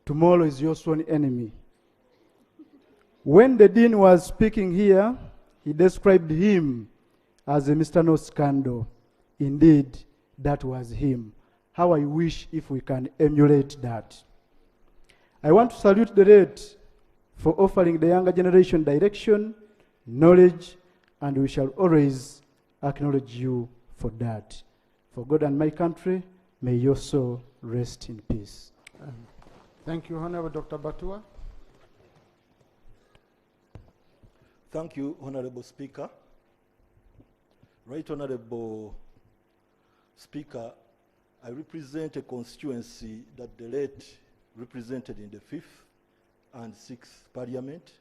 tomorrow is your sworn enemy. When the dean was speaking here, he described him as a Mr. No Scandal. Indeed, that was him. How I wish if we can emulate that. I want to salute the late for offering the younger generation direction, knowledge, and we shall always acknowledge you for that. For God and my country, may your soul rest in peace. Thank you, Honorable Dr. Batua. Thank you, Honorable Speaker. Right Honorable Speaker, I represent a constituency that the late represented in the 5th and 6th Parliament.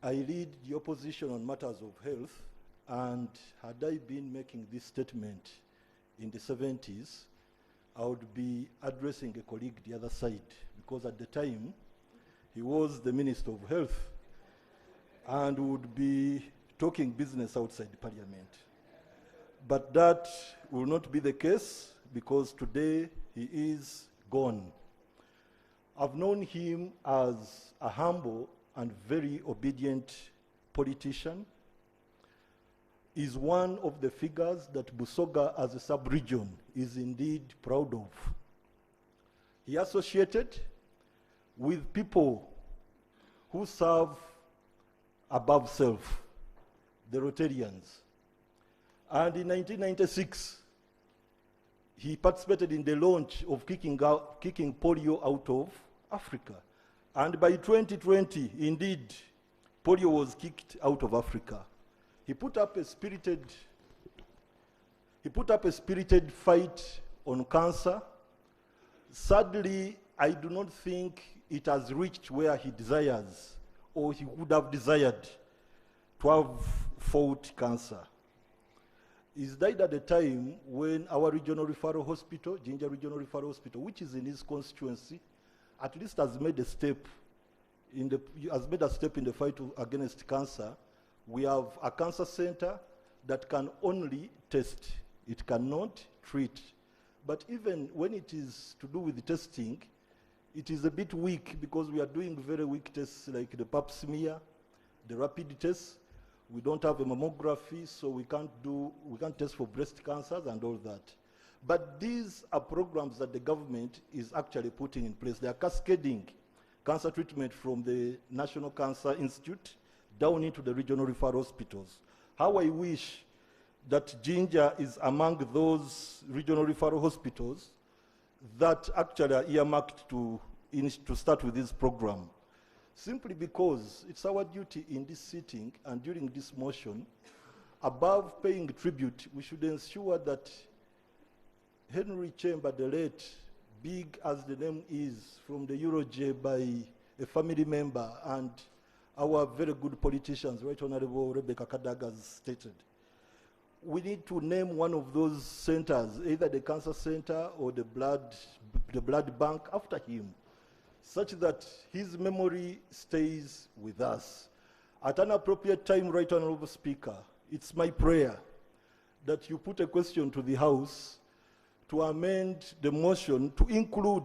I lead the opposition on matters of health, and had I been making this statement in the 70s, I would be addressing a colleague the other side, because at the time, he was the Minister of Health and would be talking business outside the Parliament. But that will not be the case, because today he is gone. I've known him as a humble and very obedient politician. Is one of the figures that Busoga as a sub-region is indeed proud of. He associated with people who serve above self, the Rotarians. And in 1996, he participated in the launch of kicking polio out of Africa. And by 2020, indeed, polio was kicked out of Africa. He put up a spirited fight on cancer. Sadly, I do not think it has reached where he desires, or he would have desired to have fought cancer. He died at a time when our regional referral hospital, Jinja Regional Referral Hospital, which is in his constituency, at least has made a step in the fight against cancer. We have a cancer center that can only test. It cannot treat. But even when it is to do with the testing, it is a bit weak, because we are doing very weak tests like the pap smear, the rapid tests. We don't have a mammography, so we can't test for breast cancers and all that. But these are programs that the government is actually putting in place. They are cascading cancer treatment from the National Cancer Institute down into the regional referral hospitals. How I wish that Jinja is among those regional referral hospitals that actually are earmarked to start with this program. Simply because it's our duty in this sitting and during this motion, above paying tribute, we should ensure that Henry Kyemba, the late, big as the name is, from the Euroj by a family member, and our very good politicians, Right Honorable Rebecca Kadaga has stated. We need to name one of those centers, either the cancer center or the blood bank, after him, such that his memory stays with us. At an appropriate time, Right Honorable Speaker, it's my prayer that you put a question to the House to amend the motion to include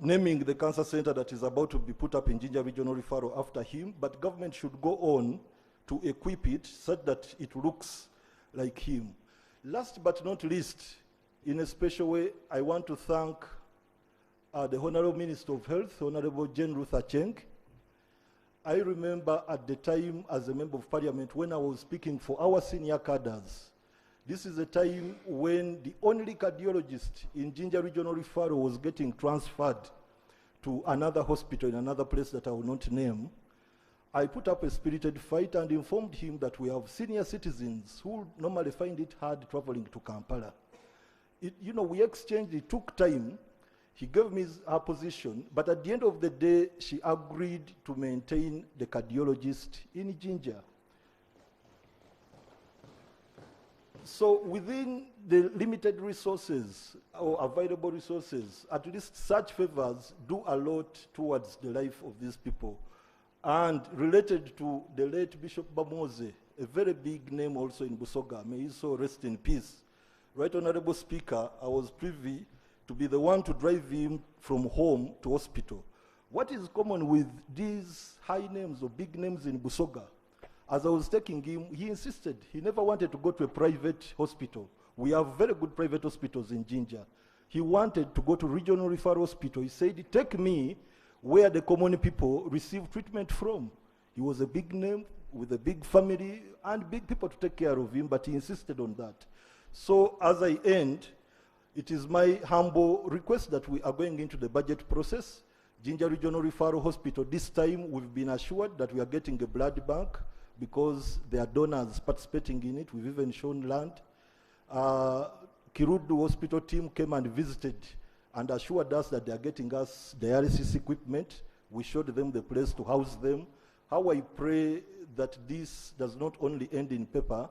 naming the cancer center that is about to be put up in Jinja Regional Referral after him, but government should go on to equip it such that it looks like him. Last but not least, in a special way, I want to thank the Honorable Minister of Health, Honorable Jane Ruth Acheng. I remember at the time as a Member of Parliament when I was speaking for our senior cadres. This is a time when the only cardiologist in Jinja Regional Referral was getting transferred to another hospital in another place that I will not name. I put up a spirited fight and informed him that we have senior citizens who normally find it hard traveling to Kampala. We exchanged, it took time. He gave me her position, but at the end of the day, she agreed to maintain the cardiologist in Jinja. So within the limited resources or available resources, at least such favors do a lot towards the life of these people. And related to the late Bishop Bamoze, a very big name also in Busoga, may his soul rest in peace. Right Honorable Speaker, I was privy to be the one to drive him from home to hospital. What is common with these high names or big names in Busoga? As I was taking him, he insisted he never wanted to go to a private hospital. We have very good private hospitals in Jinja. He wanted to go to regional referral hospital. He said, take me where the common people receive treatment from. He was a big name with a big family and big people to take care of him, but he insisted on that. So as I end, it is my humble request that we are going into the budget process. Jinja Regional Referral Hospital, this time we've been assured that we are getting a blood bank because there are donors participating in it. We've even shown land. Kirudu Hospital team came and visited and assured us that they are getting us dialysis equipment. We showed them the place to house them. How I pray that this does not only end in paper,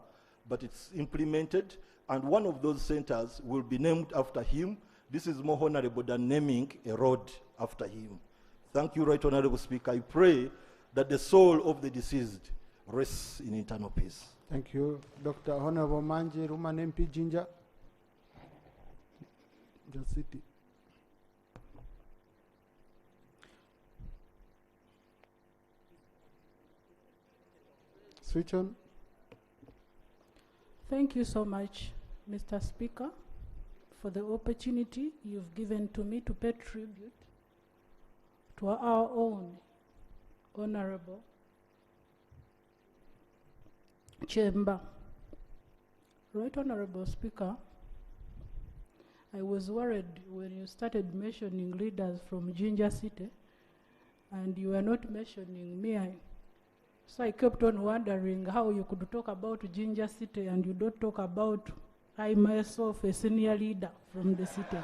but it's implemented, and one of those centers will be named after him. This is more honorable than naming a road after him. Thank you, Right Honorable Speaker. I pray that the soul of the deceased rests in eternal peace. Thank you. Dr. Honorable Manji, Ruman MP, Jinja. Jinja City. Switch on. Thank you so much, Mr. Speaker, for the opportunity you've given to me to pay tribute to our own Honorable Kyemba. Right Honorable Speaker, I was worried when you started mentioning leaders from Jinja City and you were not mentioning me. So I kept on wondering how you could talk about Jinja City and you don't talk about I myself, a senior leader from the city.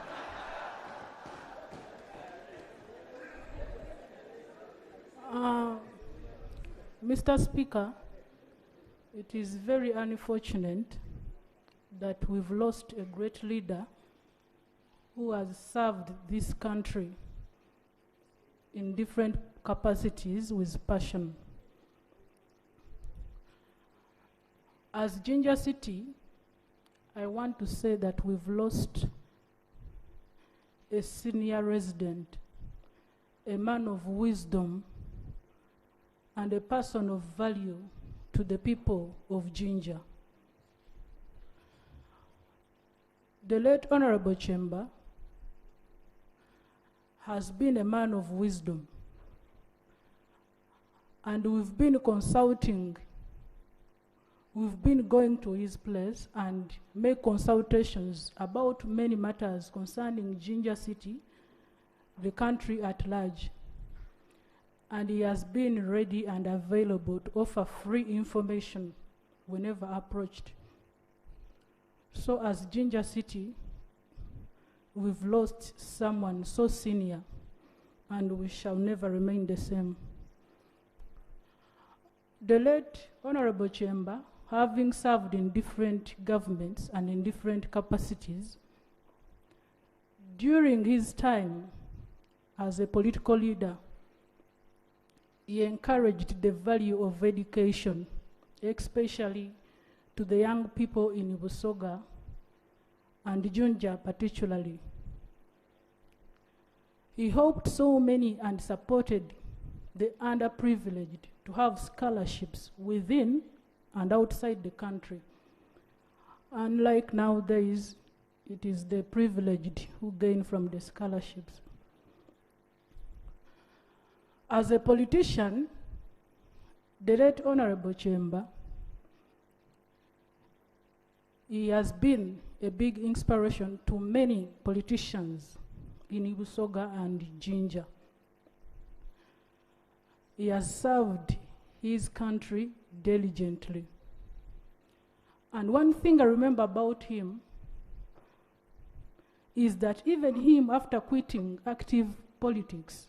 Mr. Speaker, it is very unfortunate that we've lost a great leader who has served this country in different capacities with passion. As Jinja City, I want to say that we've lost a senior resident, a man of wisdom, and a person of value to the people of Jinja. The late Honorable Kyemba has been a man of wisdom, and we've been consulting. We've been going to his place and make consultations about many matters concerning Jinja City, the country at large. And he has been ready and available to offer free information whenever approached. So as Jinja City, we've lost someone so senior, and we shall never remain the same. The late Honorable Kyemba, having served in different governments and in different capacities, during his time as a political leader, he encouraged the value of education, especially to the young people in Busoga and Jinja particularly. He helped so many and supported the underprivileged to have scholarships within and outside the country. Unlike nowadays, it is the privileged who gain from the scholarships. As a politician, the late Honorable Kyemba, he has been a big inspiration to many politicians in Busoga and Jinja. He has served his country diligently. And one thing I remember about him is that even him, after quitting active politics,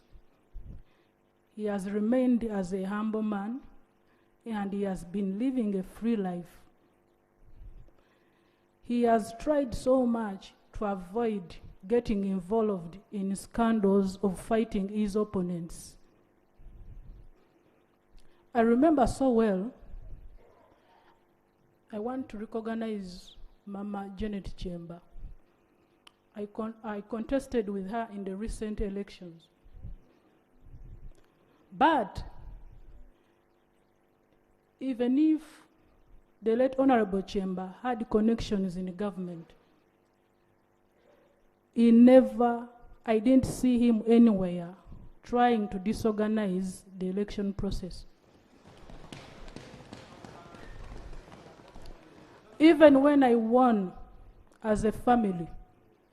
he has remained as a humble man, and he has been living a free life. He has tried so much to avoid getting involved in scandals of fighting his opponents. I remember so well, I want to recognize Mama Janet Kyemba. I contested with her in the recent elections. But even if the late Honorable Kyemba had connections in the government, I didn't see him anywhere trying to disorganize the election process. Even when I won as a family,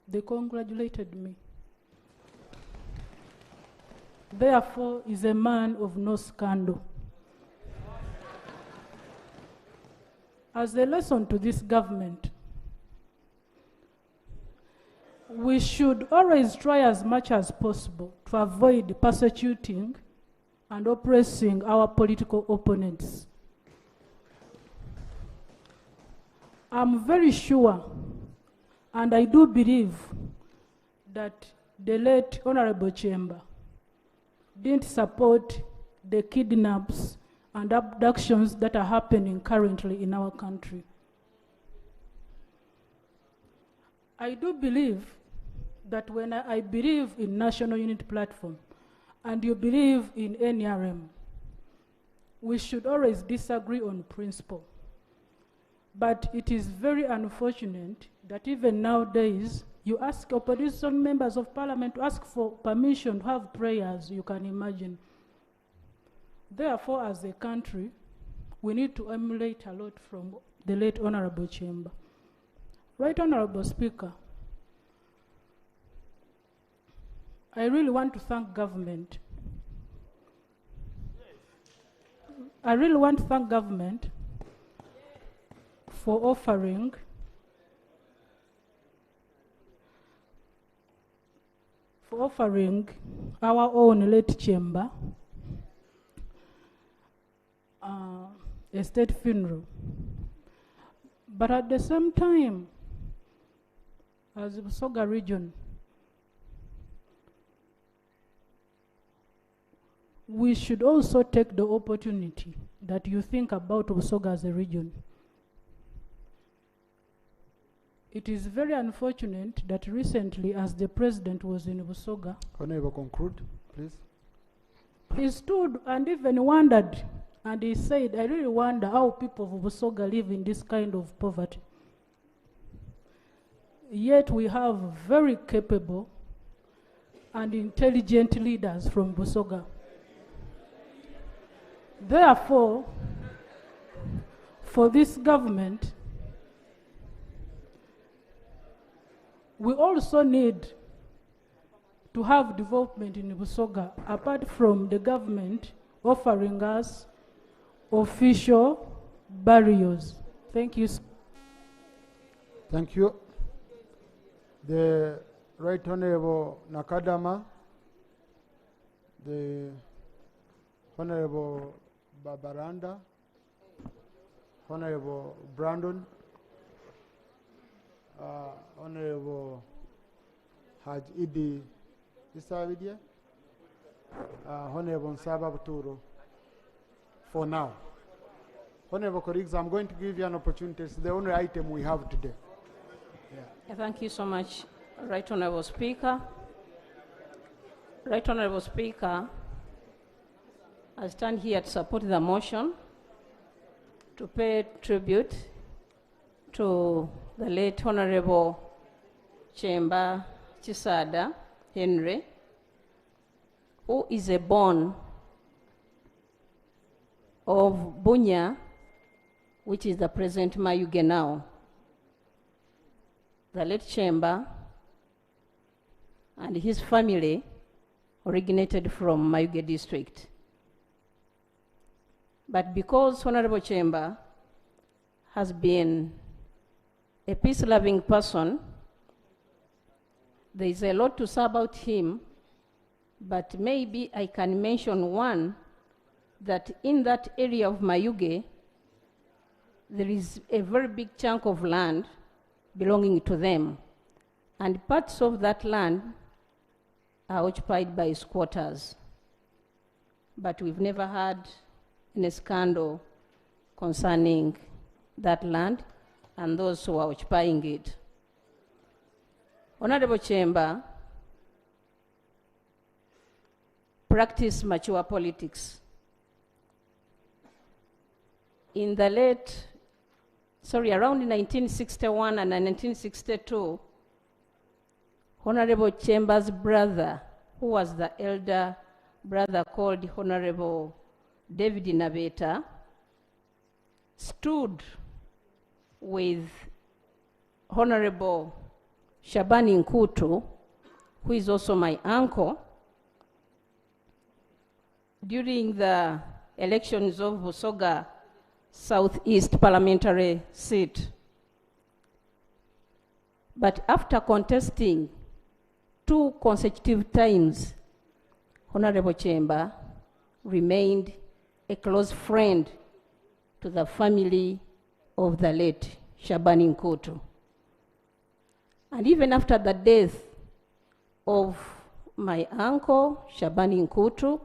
they congratulated me. Therefore, he's a man of no scandal. As a lesson to this government, we should always try as much as possible to avoid persecuting and oppressing our political opponents. I'm very sure, and I do believe, that the late Honorable Kyemba didn't support the kidnaps and abductions that are happening currently in our country. I do believe that when I believe in National Unity Platform and you believe in NRM, we should always disagree on principle. But it is very unfortunate that even nowadays, you ask opposition members of parliament to ask for permission to have prayers, you can imagine. Therefore, as a country, we need to emulate a lot from the late Honorable Kyemba. Right Honorable Speaker, I really want to thank government. I really want to thank government for offering our own late Kyemba a state funeral. But at the same time, as the Busoga region, we should also take the opportunity that you think about Busoga as a region. It is very unfortunate that recently, as the president was in Busoga, Honorable, conclude, please. he stood and even wondered, and he said, I really wonder how people of Busoga live in this kind of poverty. Yet we have very capable and intelligent leaders from Busoga. Therefore, for this government, we also need to have development in Busoga, apart from the government offering us official barriers. Thank you. Thank you. The Right Honorable Nakadama, the Honorable Babaranda, Honorable Brandon, Honorable Haj Idi Isavidia, Honorable Nsaba Buturo, for now. Honorable colleagues, I'm going to give you an opportunity. It's the only item we have today. Thank you so much, Right Honorable Speaker. Right Honorable Speaker, I stand here to support the motion to pay tribute to the late Honorable Kyemba Kisajja Henry, who is a born of Bunya, which is the present Mayuge now. The late Kyemba and his family originated from Mayuge district. But because Honorable Kyemba has been a peace-loving person, there is a lot to say about him, but maybe I can mention one, that in that area of Mayuge, there is a very big chunk of land belonging to them, and parts of that land are occupied by squatters. But we've never had any scandal concerning that land and those who are occupying it. Honorable Kyemba practiced mature politics. In the around 1961 and 1962, Honorable Kyemba's brother, who was the elder brother called Honorable David Nabeta, stood with Honorable Shabani Nkutu, who is also my uncle, during the elections of Busoga Southeast parliamentary seat. But after contesting 2 consecutive times, Honorable Kyemba remained a close friend to the family of the late Shabani Nkutu. And even after the death of my uncle, Shabani Nkutu,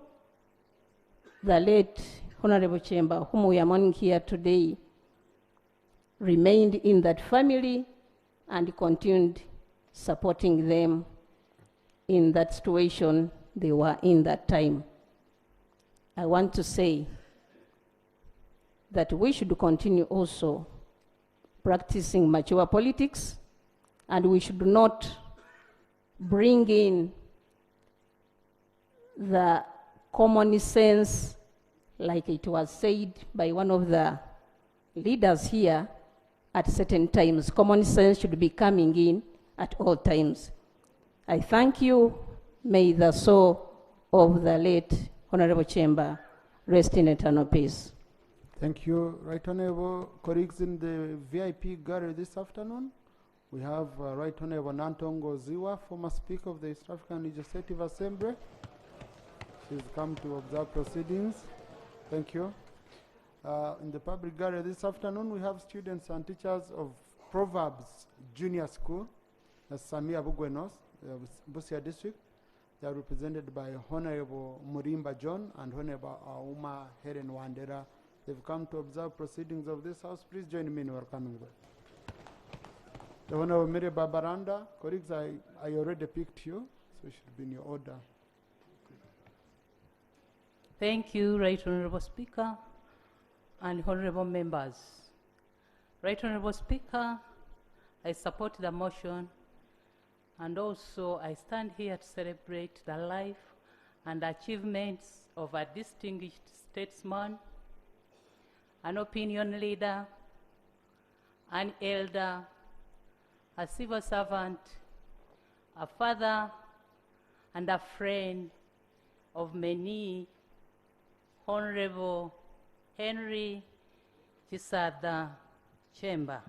the late Honorable Kyemba, whom we are mourning here today, remained in that family and continued supporting them in that situation they were in that time. I want to say that we should continue also practicing mature politics, and we should not bring in the common sense, like it was said by one of the leaders here, at certain times. Common sense should be coming in at all times. I thank you. May the soul of the late Honorable Kyemba rest in eternal peace. Thank you. Right Honorable colleagues in the VIP gallery this afternoon, we have Right Honorable Nantongo Ziwa, former Speaker of the East African Legislative Assembly. She's come to observe proceedings. Thank you. In the public gallery this afternoon, we have students and teachers of Proverbs Junior School, Samia Bugwenos, Busia District. They are represented by Honorable Murimba John and Honorable Auma Helen Wandera. They've come to observe proceedings of this house. Please join me in welcoming them. The Honorable Mary Babaranda, colleagues, I already picked you, so it should be in your order. Thank you, Right Honorable Speaker and honorable members. Right Honorable Speaker, I support the motion, and also I stand here to celebrate the life and achievements of a distinguished statesman, an opinion leader, an elder, a civil servant, a father, and a friend of many, Honorable Henry Kisajja Kyemba.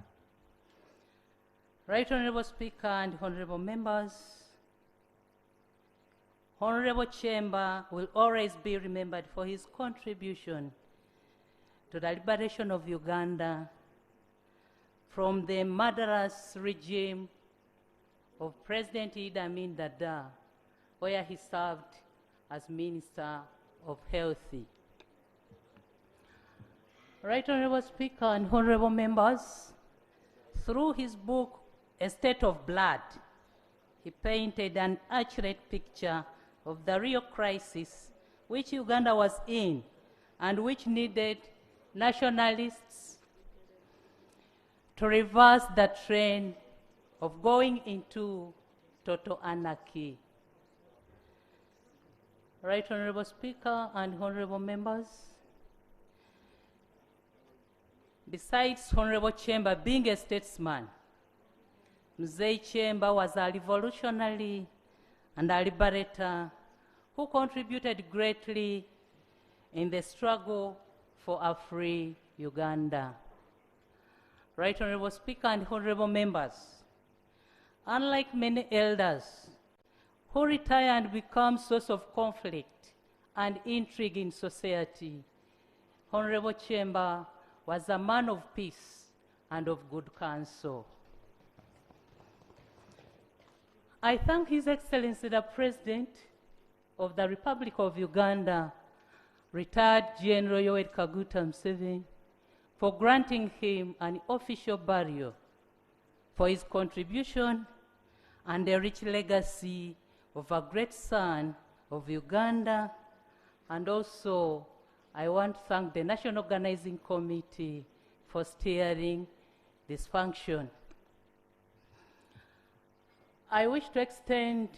Right Honorable Speaker and honorable members, Honorable Kyemba will always be remembered for his contribution to the liberation of Uganda from the murderous regime of President Idi Amin, where he served as Minister of Health. Right Honorable Speaker and honorable members, through his book, A State of Blood, he painted an accurate picture of the real crisis which Uganda was in and which needed nationalists to reverse the trend of going into total anarchy. Right Honorable Speaker and honorable members, besides Honorable Kyemba being a statesman, Mzee Kyemba was a revolutionary and a liberator who contributed greatly in the struggle for a free Uganda. Right Honorable Speaker and honorable members, unlike many elders who retire and become source of conflict and intrigue in society, Honorable Kyemba was a man of peace and of good counsel. I thank His Excellency the President of the Republic of Uganda, retired General Yoweri Kaguta Museveni, for granting him an official burial for his contribution and a rich legacy of a great son of Uganda. And also, I want to thank the National Organizing Committee for steering this function. I wish to extend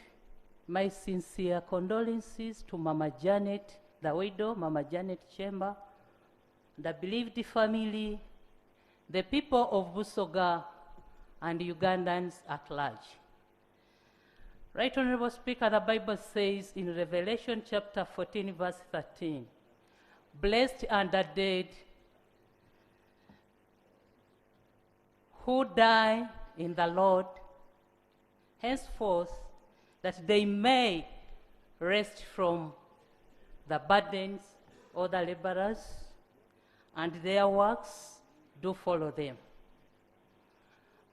my sincere condolences to Mama Janet, the widow, Mama Janet Kyemba, the bereaved family, the people of Busoga, and Ugandans at large. Right Honorable Speaker, the Bible says in Revelation chapter 14, verse 13, "Blessed are the dead who die in the Lord, henceforth, that they may rest from the burdens or the laborers, and their works do follow them."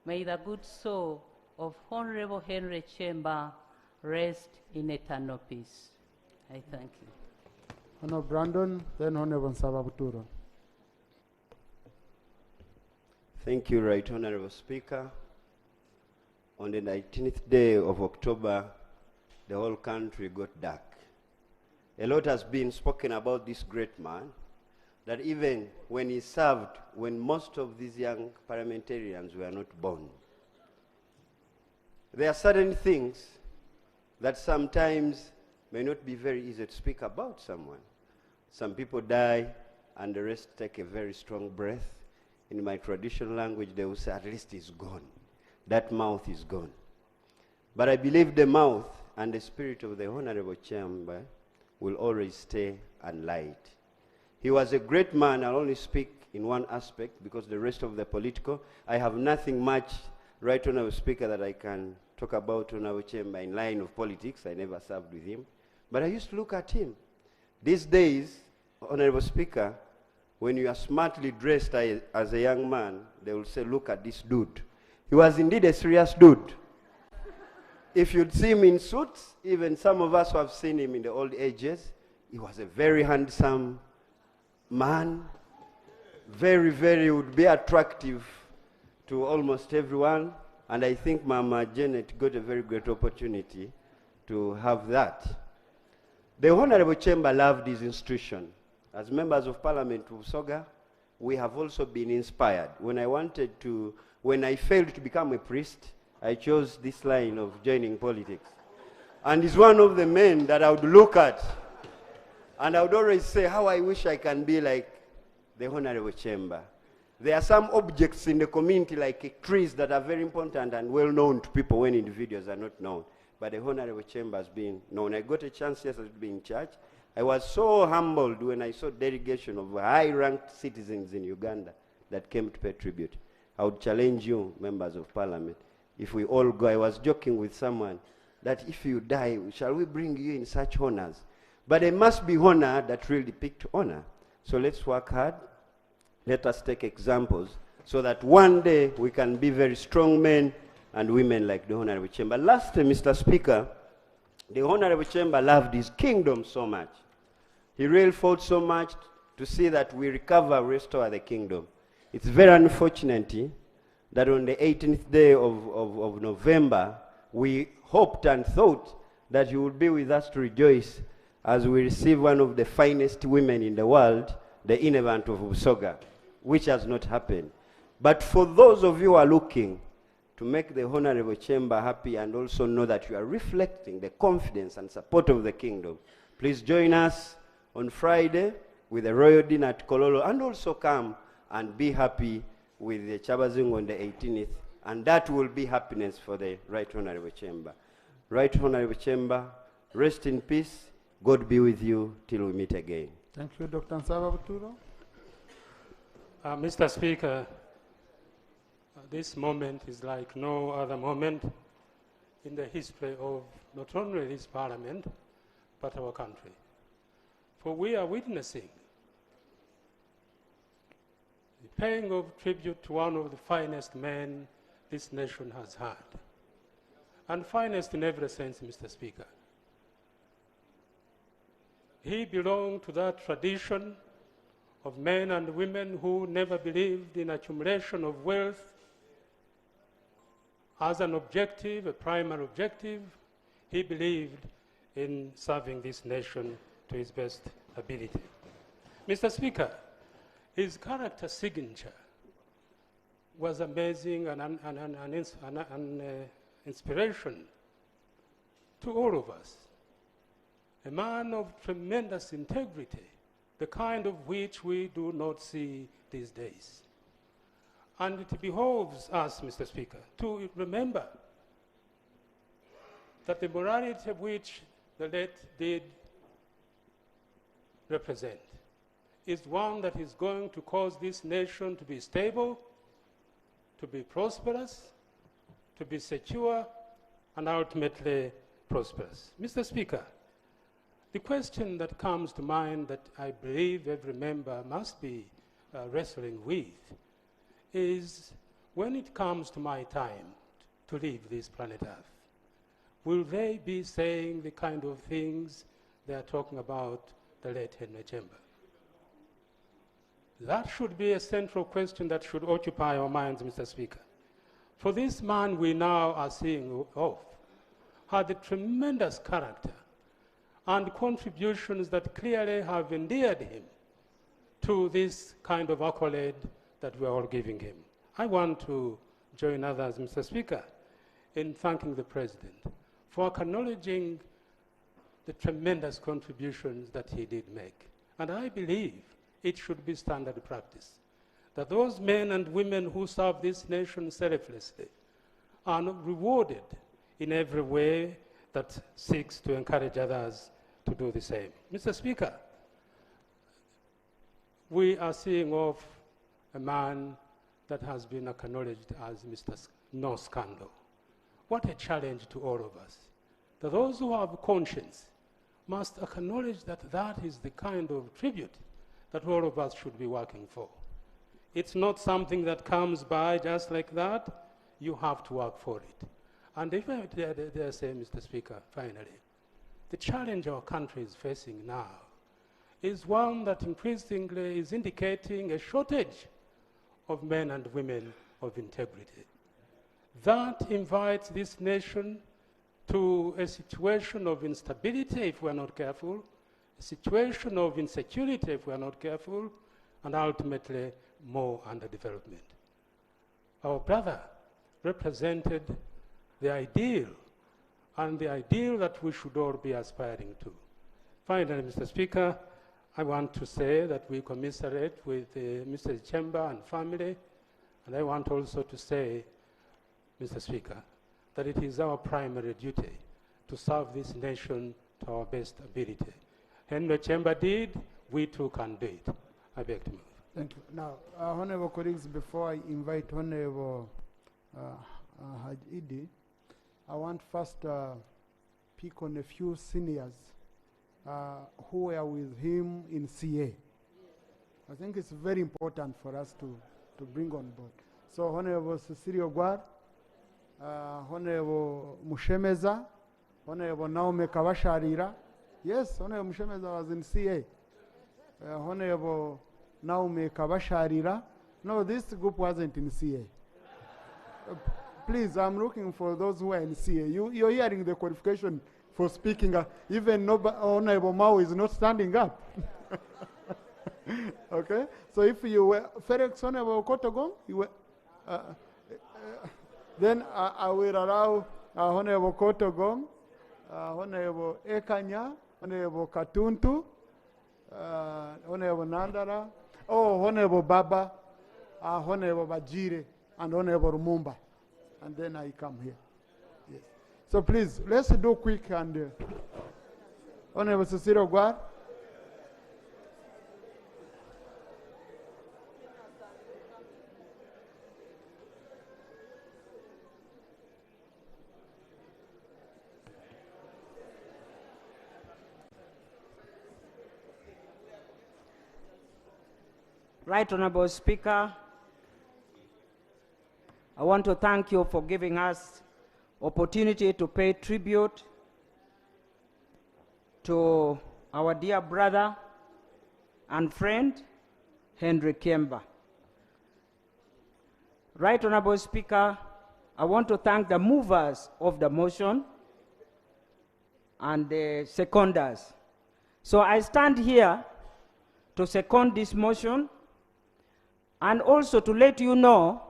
May the good soul of Honorable Henry Kyemba rest in eternal peace. I thank you. Honorable Brandon, then Honorable Nsababuturo. Thank you, Right Honorable Speaker. On the 19th day of October, the whole country got dark. A lot has been spoken about this great man, that even when he served, when most of these young parliamentarians were not born. There are certain things that sometimes may not be very easy to speak about someone. Some people die and the rest take a very strong breath. In my traditional language, they will say, at least he's gone. That mouth is gone. But I believe the mouth and the spirit of the Honorable Kyemba will always stay and light. He was a great man. I'll only speak in one aspect because the rest of the political, I have nothing much, Right Honorable Speaker, that I can talk about Honorable Kyemba in line of politics. I never served with him. But I used to look at him. These days, Honorable Speaker, when you are smartly dressed as a young man, they will say, look at this dude. He was indeed a serious dude. If you'd see him in suits, even some of us who have seen him in the old ages, he was a very handsome man, very would be attractive to almost everyone. And I think Mama Janet got a very great opportunity to have that. The Honorable Kyemba loved his institution. As members of Parliament of Busoga, we have also been inspired. When I failed to become a priest, I chose this line of joining politics. And he's one of the men that I would look at. And I would always say, how I wish I can be like the Honorable Kyemba. There are some objects in the community, like trees, that are very important and well known to people when individuals are not known. But the Honorable Kyemba has been known. I got a chance yesterday to be in church. I was so humbled when I saw delegation of high-ranked citizens in Uganda that came to pay tribute. I would challenge you, members of Parliament, if we all go. I was joking with someone that if you die, shall we bring you in such honors? But there must be honor that really depict honor. So let's work hard. Let us take examples so that one day we can be very strong men and women like the Honorable Kyemba. Lastly, Mr. Speaker, the Honorable Kyemba loved his kingdom so much. He really fought so much to see that we recover, restore the kingdom. It's very unfortunate that on the 18th day of November, we hoped and thought that you would be with us to rejoice as we receive one of the finest women in the world, the Inevant of Busoga, which has not happened. But for those of you who are looking to make the Honorable Kyemba happy and also know that you are reflecting the confidence and support of the kingdom, please join us on Friday with a royal dinner at Kololo, and also come and be happy with the Chabazungu on the 18th, and that will be happiness for the Right Honorable Kyemba. Right Honorable Kyemba, rest in peace. God be with you till we meet again. Thank you, Dr. Nsababuturo. Mr. Speaker, this moment is like no other moment in the history of not only this Parliament, but our country. For we are witnessing the paying of tribute to one of the finest men this nation has had. And finest in every sense, Mr. Speaker. He belonged to that tradition of men and women who never believed in accumulation of wealth as an objective, a primary objective, he believed in serving this nation to his best ability. Mr. Speaker, his character signature was amazing and an inspiration to all of us. A man of tremendous integrity, the kind of which we do not see these days. And it behoves us, Mr. Speaker, to remember that the morality of which the late did represent is one that is going to cause this nation to be stable, to be prosperous, to be secure, and ultimately prosperous. Mr. Speaker, the question that comes to mind that I believe every member must be wrestling with is, when it comes to my time to leave this planet Earth, will they be saying the kind of things they are talking about the late Henry Kisajja? That should be a central question that should occupy our minds, Mr. Speaker. For this man we now are seeing off had a tremendous character and contributions that clearly have endeared him to this kind of accolade that we are all giving him. I want to join others, Mr. Speaker, in thanking the President for acknowledging the tremendous contributions that he did make. And I believe it should be standard practice that those men and women who serve this nation selflessly are rewarded in every way that seeks to encourage others to do the same. Mr. Speaker, we are seeing off a man that has been acknowledged as Mr. No Scandal. What a challenge to all of us. That those who have conscience must acknowledge that that is the kind of tribute that all of us should be working for. It's not something that comes by just like that. You have to work for it. And if I dare say, Mr. Speaker, finally, the challenge our country is facing now is one that increasingly is indicating a shortage of men and women of integrity. That invites this nation to a situation of instability if we're not careful, a situation of insecurity if we're not careful, and ultimately more underdevelopment. Our brother represented the ideal, and the ideal that we should all be aspiring to. Finally, Mr. Speaker, I want to say that we commiserate with Mr. Kyemba and family, and I want also to say, Mr. Speaker, that it is our primary duty to serve this nation to our best ability. Henry Kisajja did, we too can do it. I beg to move. Thank you. Now, honorable colleagues, before I invite Honorable Haj Idi, I want first pick on a few seniors who were with him in CA. I think it's very important for us to bring on board. So Honorable Cecilia Gwar, Honorable Mushemeza, Honorable Naomi Kabasharira. Yes, Honorable Mushemeza was in CA. Honorable Naomi Kabasharira. No, this group wasn't in CA. Please, I'm looking for those who are in CA. You're hearing the qualification for speaking. Even Honorable Mao is not standing up. Okay? So if you were Felix Honorable Kotogong, you were, then I will allow Honorable Kotogong, Honorable Ekanya, Honorable Katuntu, Honorable Nandara, Honorable Baba, Honorable Bajire, and Honorable Rumumba. And then I come here. Yes. So please, let's do quick and Honorable Cecilia Gwar. Right Honorable Speaker, I want to thank you for giving us opportunity to pay tribute to our dear brother and friend, Henry Kisajja. Right Honorable Speaker, I want to thank the movers of the motion and the seconders. So I stand here to second this motion and also to let you know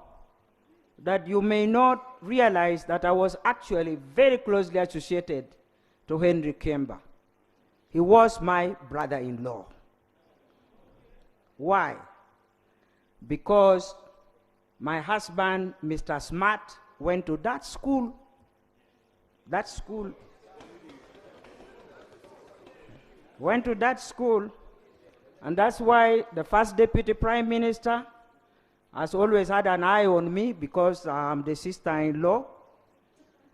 that you may not realize that I was actually very closely associated to Henry Kisajja. He was my brother-in-law. Why? Because my husband, Mr. Smart, went to that school, went to that school, and that's why the first deputy prime minister has always had an eye on me because I'm the sister-in-law,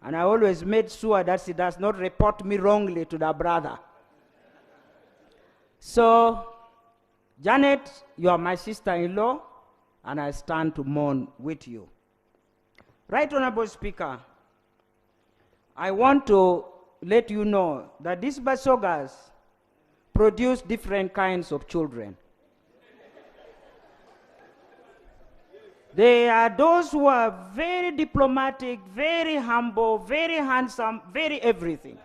and I always made sure that she does not report me wrongly to the brother. So, Janet, you are my sister-in-law, and I stand to mourn with you. Right Honorable Speaker, I want to let you know that these Basogas produce different kinds of children. They are those who are very diplomatic, very humble, very handsome, very everything.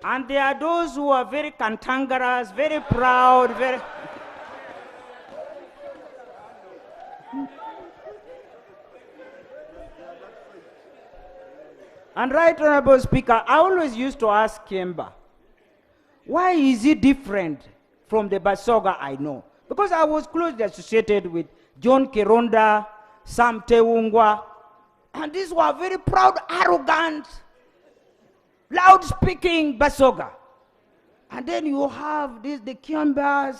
And there are those who are very cantankerous, very proud, very... And Right Honorable Speaker, I always used to ask Kyemba, why is he different from the Basoga I know? Because I was closely associated with John Kironda, Sam Teungwa, and these were very proud, arrogant, loud-speaking Basoga. And then you have the Kyembas,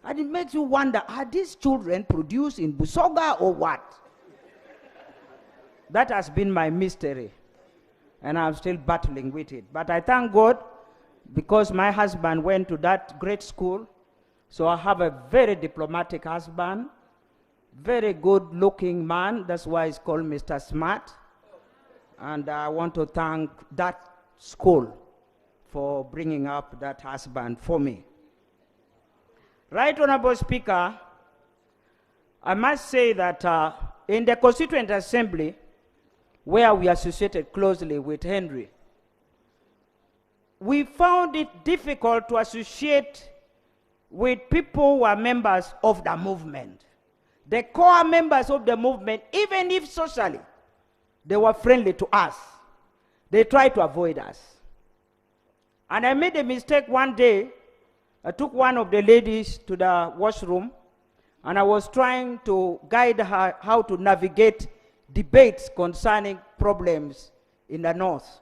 and it makes you wonder, are these children produced in Busoga or what? That has been my mystery, and I'm still battling with it. But I thank God, because my husband went to that great school, so I have a very diplomatic husband, very good-looking man. That's why he's called Mr. Smart. And I want to thank that school for bringing up that husband for me. Right Honorable Speaker, I must say that in the Constituent Assembly, where we associated closely with Henry, we found it difficult to associate with people who are members of the movement. The core members of the movement, even if socially they were friendly to us, they tried to avoid us. And I made a mistake one day. I took one of the ladies to the washroom, and I was trying to guide her how to navigate debates concerning problems in the North.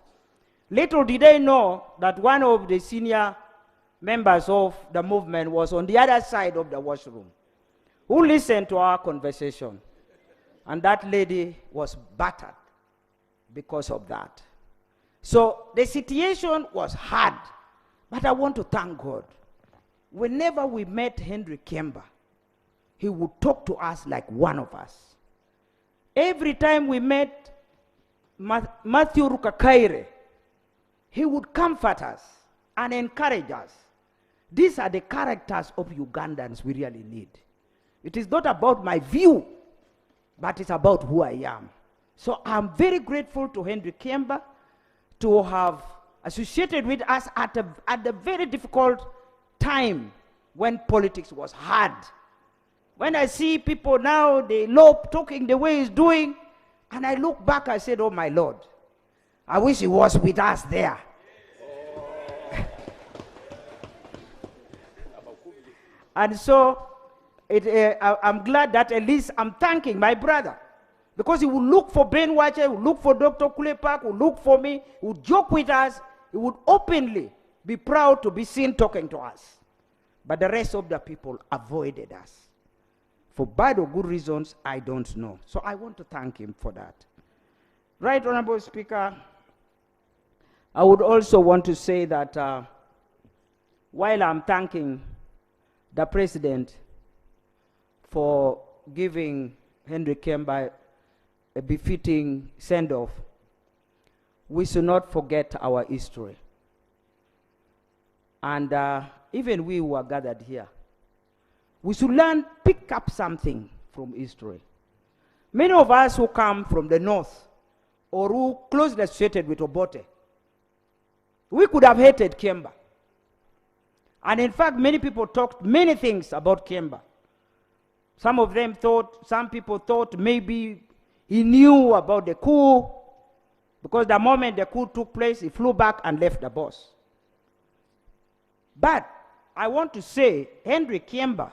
Little did they know that one of the senior members of the movement was on the other side of the washroom, who listened to our conversation. And that lady was battered because of that. So the situation was hard, but I want to thank God. Whenever we met Henry Kisajja, he would talk to us like one of us. Every time we met Matthew Rukakaire, he would comfort us and encourage us. These are the characters of Ugandans we really need. It is not about my view, but it's about who I am. So I'm very grateful to Henry Kisajja to have associated with us at a very difficult time when politics was hard. When I see people now, they love talking the way he's doing, and I look back, I said, oh my Lord, I wish he was with us there. And so I'm glad that at least I'm thanking my brother, because he would look for Ben Watcher, he would look for Dr. Kulepak, he would look for me, he would joke with us, he would openly be proud to be seen talking to us. But the rest of the people avoided us. For bad or good reasons, I don't know. So I want to thank him for that. Right Honorable Speaker, I would also want to say that while I'm thanking the President for giving Henry Kisajja a befitting send-off, we should not forget our history. And even we who are gathered here, we should pick up something from history. Many of us who come from the north or who closely associated with Obote, we could have hated Kyemba. And in fact, many people talked many things about Kyemba. Some people thought maybe he knew about the coup, because the moment the coup took place, he flew back and left the boss. But I want to say, Henry Kyemba,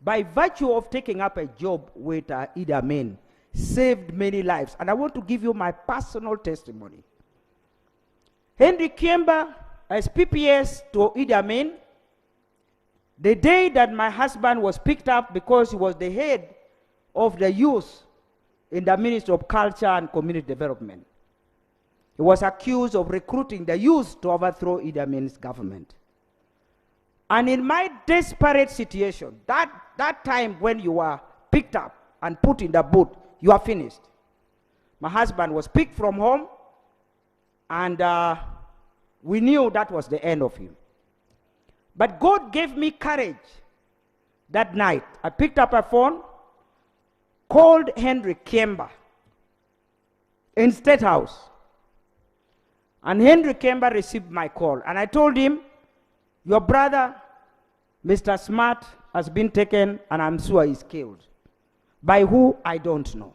by virtue of taking up a job with Idi Amin, saved many lives. And I want to give you my personal testimony. Henry Kyemba, as PPS to Idi Amin, the day that my husband was picked up because he was the head of the youth in the Ministry of Culture and Community Development, he was accused of recruiting the youth to overthrow Idi Amin's government. And in my desperate situation, that time when you were picked up and put in the boot, you are finished. My husband was picked from home, and we knew that was the end of him. But God gave me courage that night. I picked up a phone, called Henry Kyemba in State House. And Henry Kyemba received my call. And I told him, your brother, Mr. Smart, has been taken and I'm sure he's killed. By who, I don't know.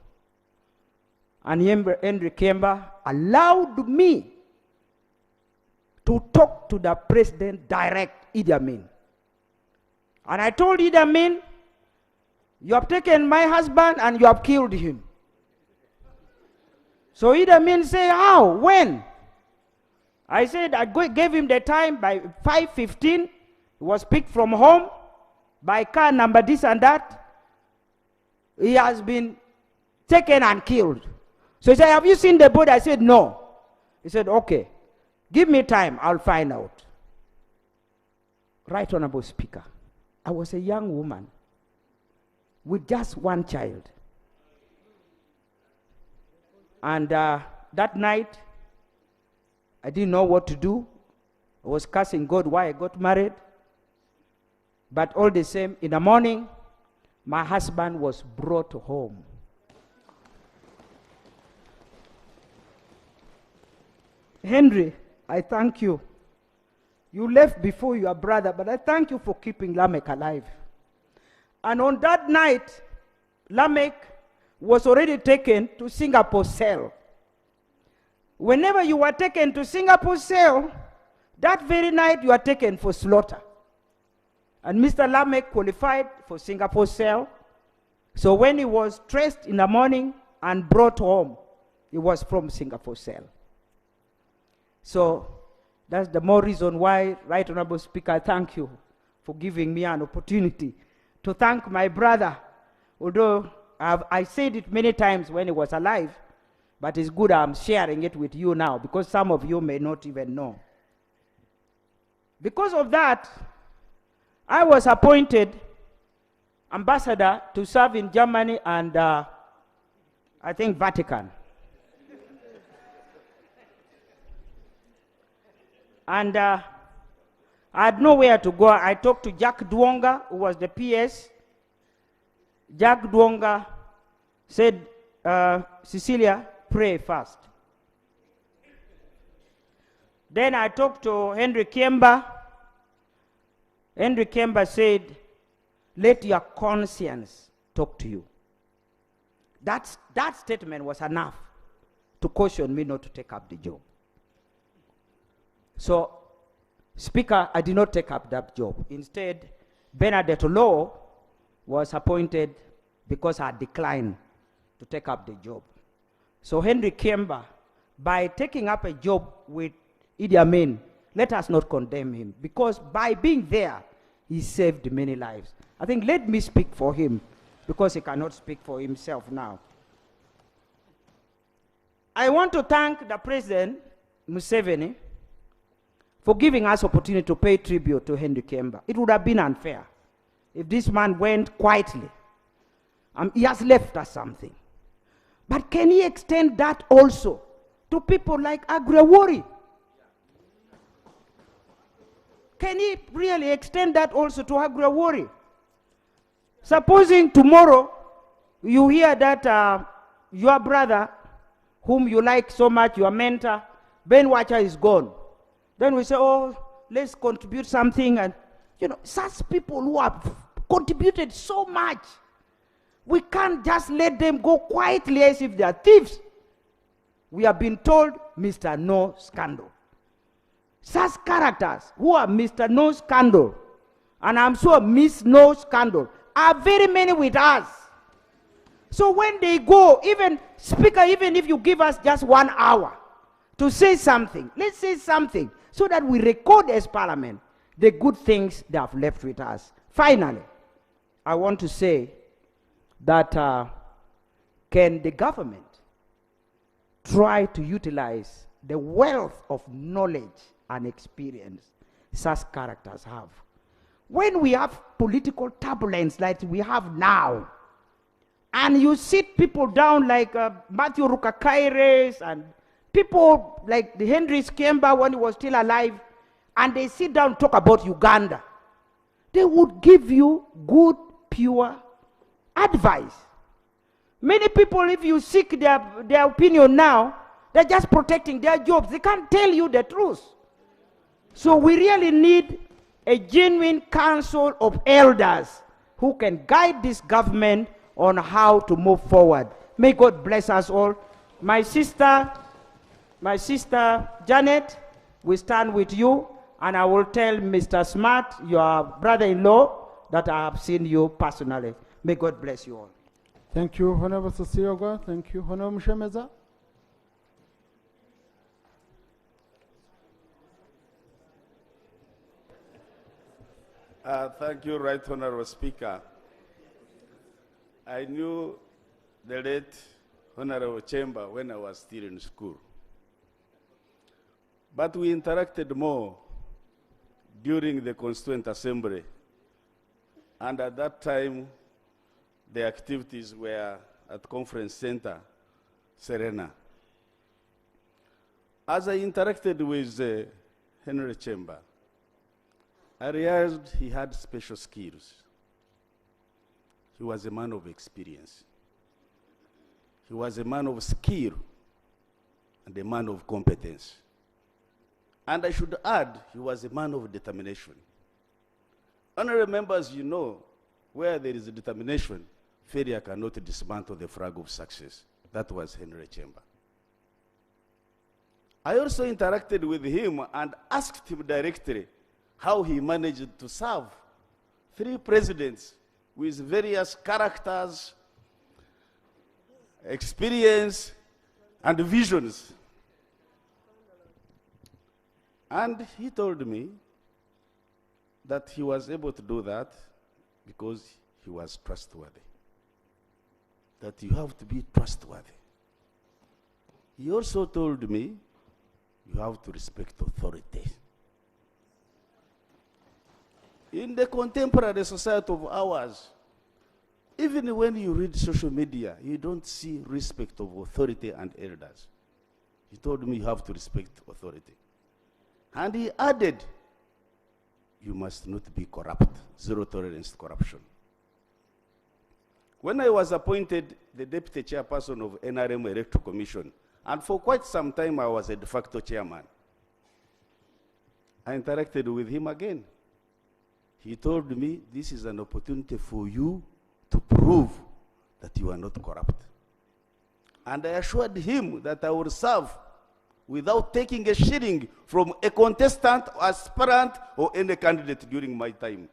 And Henry Kyemba allowed me to talk to the president direct, Idi Amin. And I told Idi Amin, you have taken my husband and you have killed him. So Idi Amin said, how? When? I said, I gave him the time by 5:15. He was picked from home by car number this and that. He has been taken and killed. So he said, have you seen the body? I said, no. He said, okay, give me time, I'll find out. Right Honorable Speaker, I was a young woman with just one child. And that night, I didn't know what to do. I was cursing God why I got married. But all the same, in the morning, my husband was brought home. Henry, I thank you. You left before your brother, but I thank you for keeping Lamech alive. And on that night, Lamech was already taken to Singapore cell. Whenever you were taken to Singapore cell, that very night you are taken for slaughter. And Mr. Lamech qualified for Singapore cell. So when he was traced in the morning and brought home, he was from Singapore cell. So that's the more reason why, Right Honorable Speaker, I thank you for giving me an opportunity to thank my brother. Although I said it many times when he was alive, but it's good I'm sharing it with you now because some of you may not even know. Because of that, I was appointed ambassador to serve in Germany and I think Vatican. And I had nowhere to go. I talked to Jack Duonga, who was the PS. Jack Duonga said, Cecilia, pray first. Then I talked to Henry Kyemba. Henry Kyemba said, let your conscience talk to you. That statement was enough to caution me not to take up the job. So, Speaker, I did not take up that job. Instead, Bernadette Law was appointed because I declined to take up the job. So Henry Kyemba, by taking up a job with Idi Amin, let us not condemn him, because by being there, he saved many lives. I think let me speak for him, because he cannot speak for himself now. I want to thank the President, Museveni, for giving us opportunity to pay tribute to Henry Kyemba. It would have been unfair if this man went quietly. He has left us something. But can he extend that also to people like Agrawori? Can he really extend that also to Agrawori? Supposing tomorrow You hear that your brother, whom you like so much, your mentor, Ben Watcher is gone. Then we say, oh, let's contribute something. And, such people who have contributed so much, we can't just let them go quietly as if they are thieves. We have been told, Mr. No Scandal. Such characters who are Mr. No Scandal, and I'm sure Miss No Scandal, are very many with us. So when they go, even Speaker, even if you give us just 1 hour to say something, let's say something, so that we record as Parliament the good things they have left with us. Finally, I want to say that can the government try to utilize the wealth of knowledge and experience such characters have? When we have political turbulence like we have now, and you sit people down like Matthew Rukakaires and people like the Henry Kisajja when he was still alive, and they sit down and talk about Uganda, they would give you good, pure advice. Many people, if you seek their opinion now, they're just protecting their jobs. They can't tell you the truth. So we really need a genuine council of elders who can guide this government on how to move forward. May God bless us all. My sister Janet, we stand with you, and I will tell Mr. Smart, your brother-in-law, that I have seen you personally. May God bless you all. Thank you, Honorable Sosirogwa. Thank you, Honorable Mshemeza. Thank you, Right Honorable Speaker. I knew the late Honorable Kyemba when I was still in school. But we interacted more during the Constituent Assembly. And at that time, the activities were at Conference Center, Serena. As I interacted with Henry Kyemba, I realized he had special skills. He was a man of experience. He was a man of skill and a man of competence. And I should add, he was a man of determination. Honorable members, you know, where there is a determination, failure cannot dismantle the flag of success. That was Henry Kyemba. I also interacted with him and asked him directly how he managed to serve 3 presidents with various characters, experience, and visions. And he told me that he was able to do that because he was trustworthy. That you have to be trustworthy. He also told me you have to respect authority. In the contemporary society of ours, even when you read social media, you don't see respect of authority and elders. He told me you have to respect authority. And he added, you must not be corrupt, zero tolerance to corruption. When I was appointed the deputy chairperson of NRM Electoral Commission, and for quite some time I was a de facto chairman, I interacted with him again. He told me, this is an opportunity for you to prove that you are not corrupt. And I assured him that I would serve without taking a shilling from a contestant, aspirant, or any candidate during my time.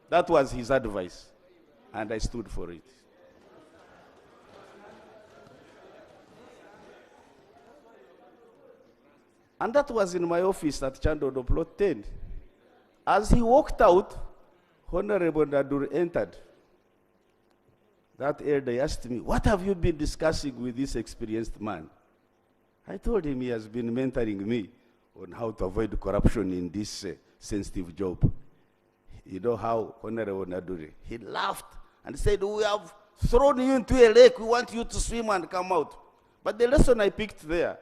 That was his advice, and I stood for it. And that was in my office at Chandodo Plot 10. As he walked out, Honorable Nadur entered. That elder asked me, what have you been discussing with this experienced man? I told him he has been mentoring me on how to avoid corruption in this sensitive job. You know how Honorable Nadur, he laughed and said, we have thrown you into a lake, we want you to swim and come out. But the lesson I picked there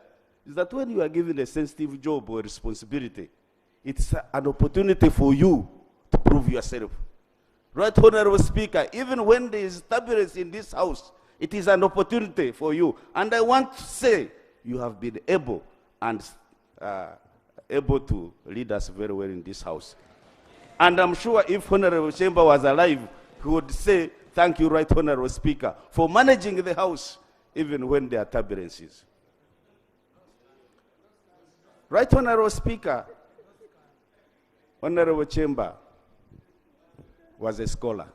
is that when you are given a sensitive job or responsibility, it's an opportunity for you to prove yourself. Right Honorable Speaker, even when there is turbulence in this house, it is an opportunity for you. And I want to say, you have been able and able to lead us very well in this house. And I'm sure if Honorable Kyemba was alive, he would say, thank you, Right Honorable Speaker, for managing the house, even when there are turbulences. Right Honorable Speaker, Honorable Kyemba was a scholar.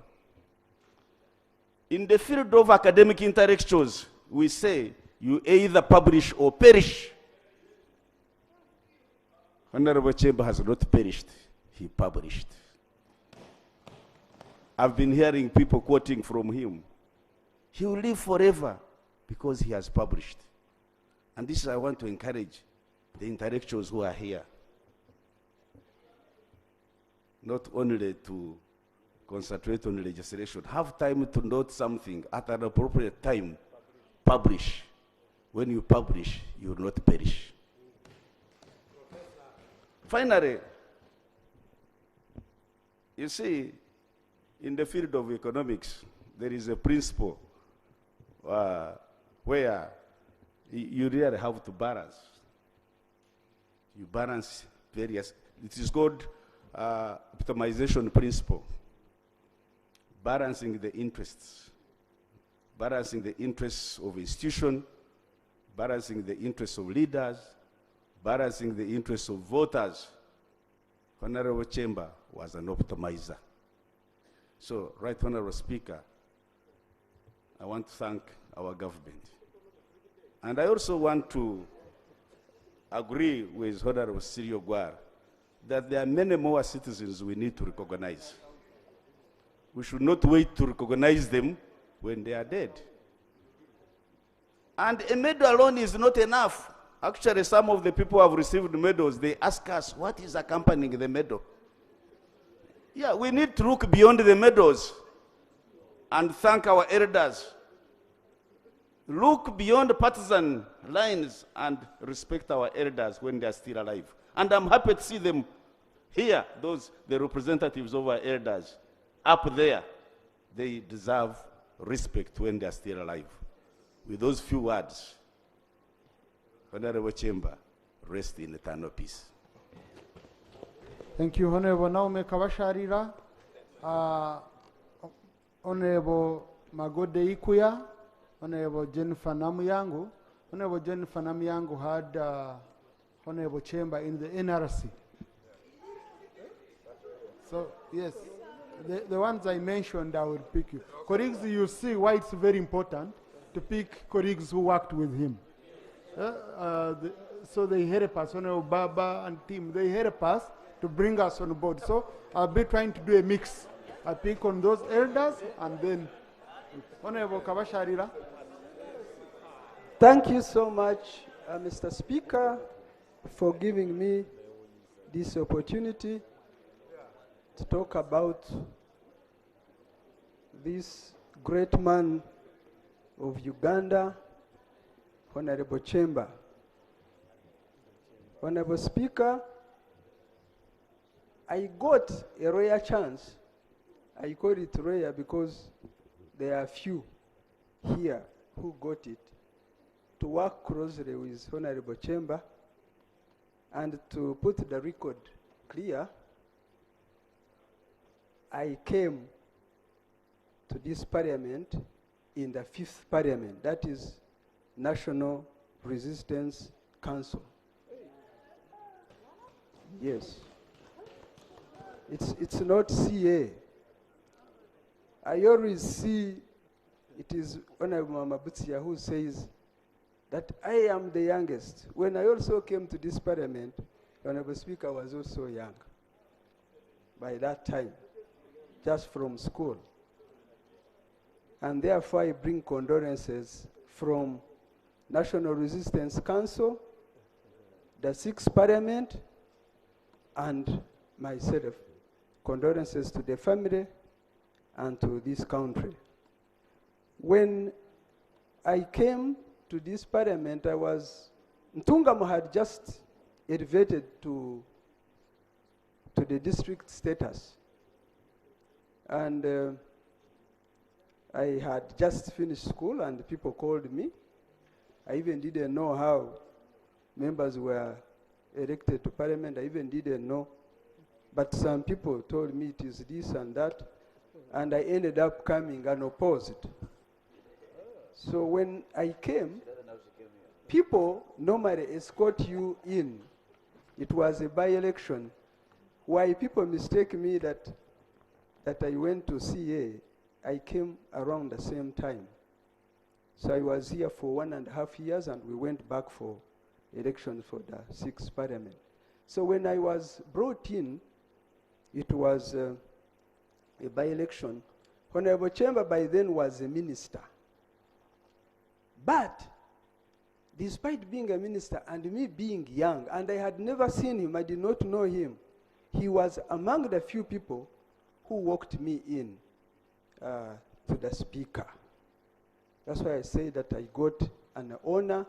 In the field of academic intellectuals, we say you either publish or perish. Honorable Kyemba has not perished, he published. I've been hearing people quoting from him. He will live forever because he has published. And this is I want to encourage the intellectuals who are here. Not only to concentrate on legislation, have time to note something at an appropriate time, publish. When you publish, you will not perish. Finally, you see, in the field of economics, there is a principle where you really have to balance. You balance various, it is called optimization principle. Balancing the interests of institution, balancing the interests of leaders, balancing the interests of voters. Honorable Kyemba was an optimizer. So, Right Honorable Speaker, I want to thank our government. And I also want to agree with Honorable Sirio Gwar that there are many more citizens we need to recognize. We should not wait to recognize them when they are dead. And a medal alone is not enough. Actually, some of the people who have received medals, they ask us, what is accompanying the medal? Yeah, we need to look beyond the medals and thank our elders. Look beyond partisan lines and respect our elders when they are still alive. And I'm happy to see them here, the representatives of our elders, up there. They deserve respect when they are still alive. With those few words, Honorable Kyemba, rest in eternal peace. Thank you, Honorable Naume Kabasharira. Honorable Magode Ikuya, Honorable Jennifer Namuyangu. Honorable Jennifer Namuyangu had Honorable Kyemba in the NRC. So, yes, the ones I mentioned, I will pick you. Colleagues, you see why it's very important to pick colleagues who worked with him. So they help us, Honorable Baba and team, they help us to bring us on board. So I'll be trying to do a mix. I pick on those elders and then Honorable Kabasharira. Thank you so much, Mr. Speaker, for giving me this opportunity to talk about this great man of Uganda, Honorable Kyemba. Honorable Speaker, I got a rare chance. I call it rare because there are few here who got it, to work closely with Honorable Kyemba and to put the record clear. I came to this parliament in the 5th parliament, that is National Resistance Council. Yes. It's not CA. I always see it is Honorable Mama Butsia who says that I am the youngest. When I also came to this parliament, Honorable Speaker was also young by that time, just from school. And therefore I bring condolences from National Resistance Council, the 6th Parliament, and myself. Condolences to the family and to this country. When I came to this parliament, Ntungamo had just elevated to the district status. And I had just finished school and people called me. I even didn't know how members were elected to parliament. I even didn't know. But some people told me it is this and that. And I ended up coming unopposed. So when I came, people normally escort you in. It was a by-election. Why people mistake me that I went to CA, I came around the same time. So I was here for 1.5 years and we went back for elections for the 6th parliament. So when I was brought in, it was a by-election. Honorable Kyemba by then was a minister. But despite being a minister and me being young, and I had never seen him, I did not know him, he was among the few people who walked me in to the speaker. That's why I say that I got an honor,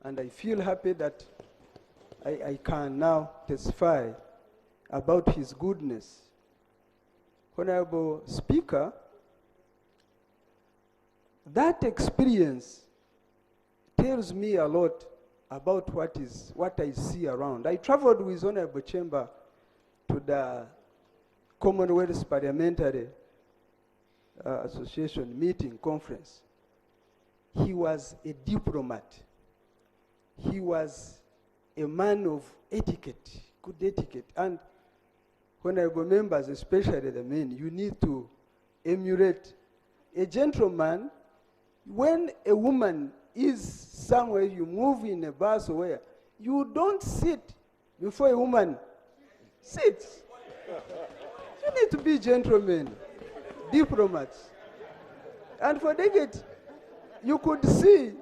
and I feel happy that I can now testify about his goodness. Honorable Speaker, that experience tells me a lot about what I see around. I traveled with Honorable Kyemba to the Commonwealth Parliamentary Association meeting conference. He was a diplomat. He was a man of etiquette, good etiquette. And honorable members, especially the men, you need to emulate a gentleman. When a woman is somewhere, you move in a bus or where, you don't sit before a woman sits. You need to be gentlemen, diplomats. And for decades, you could see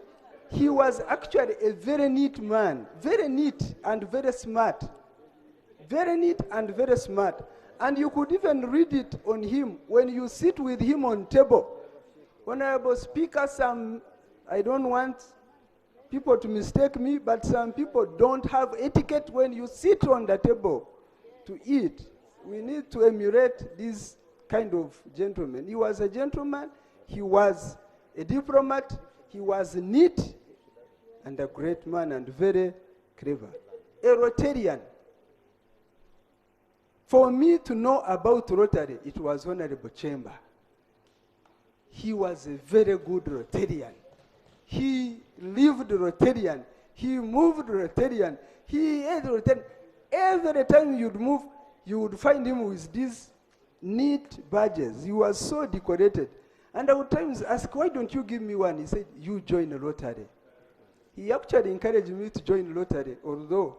he was actually a very neat man, very neat and very smart. Very neat and very smart. And you could even read it on him when you sit with him on table. Honorable Speaker, I don't want people to mistake me, but some people don't have etiquette when you sit on the table to eat. We need to emulate this kind of gentleman. He was a gentleman, he was a diplomat, he was neat and a great man and very clever. A Rotarian. For me to know about Rotary, it was Honorable Kyemba. He was a very good Rotarian. He lived Rotarian. He moved Rotarian. He ate Rotarian. Every time you'd move, you would find him with these neat badges. He was so decorated. And I would times ask, why don't you give me one? He said, you join a Rotary. He actually encouraged me to join Rotary, although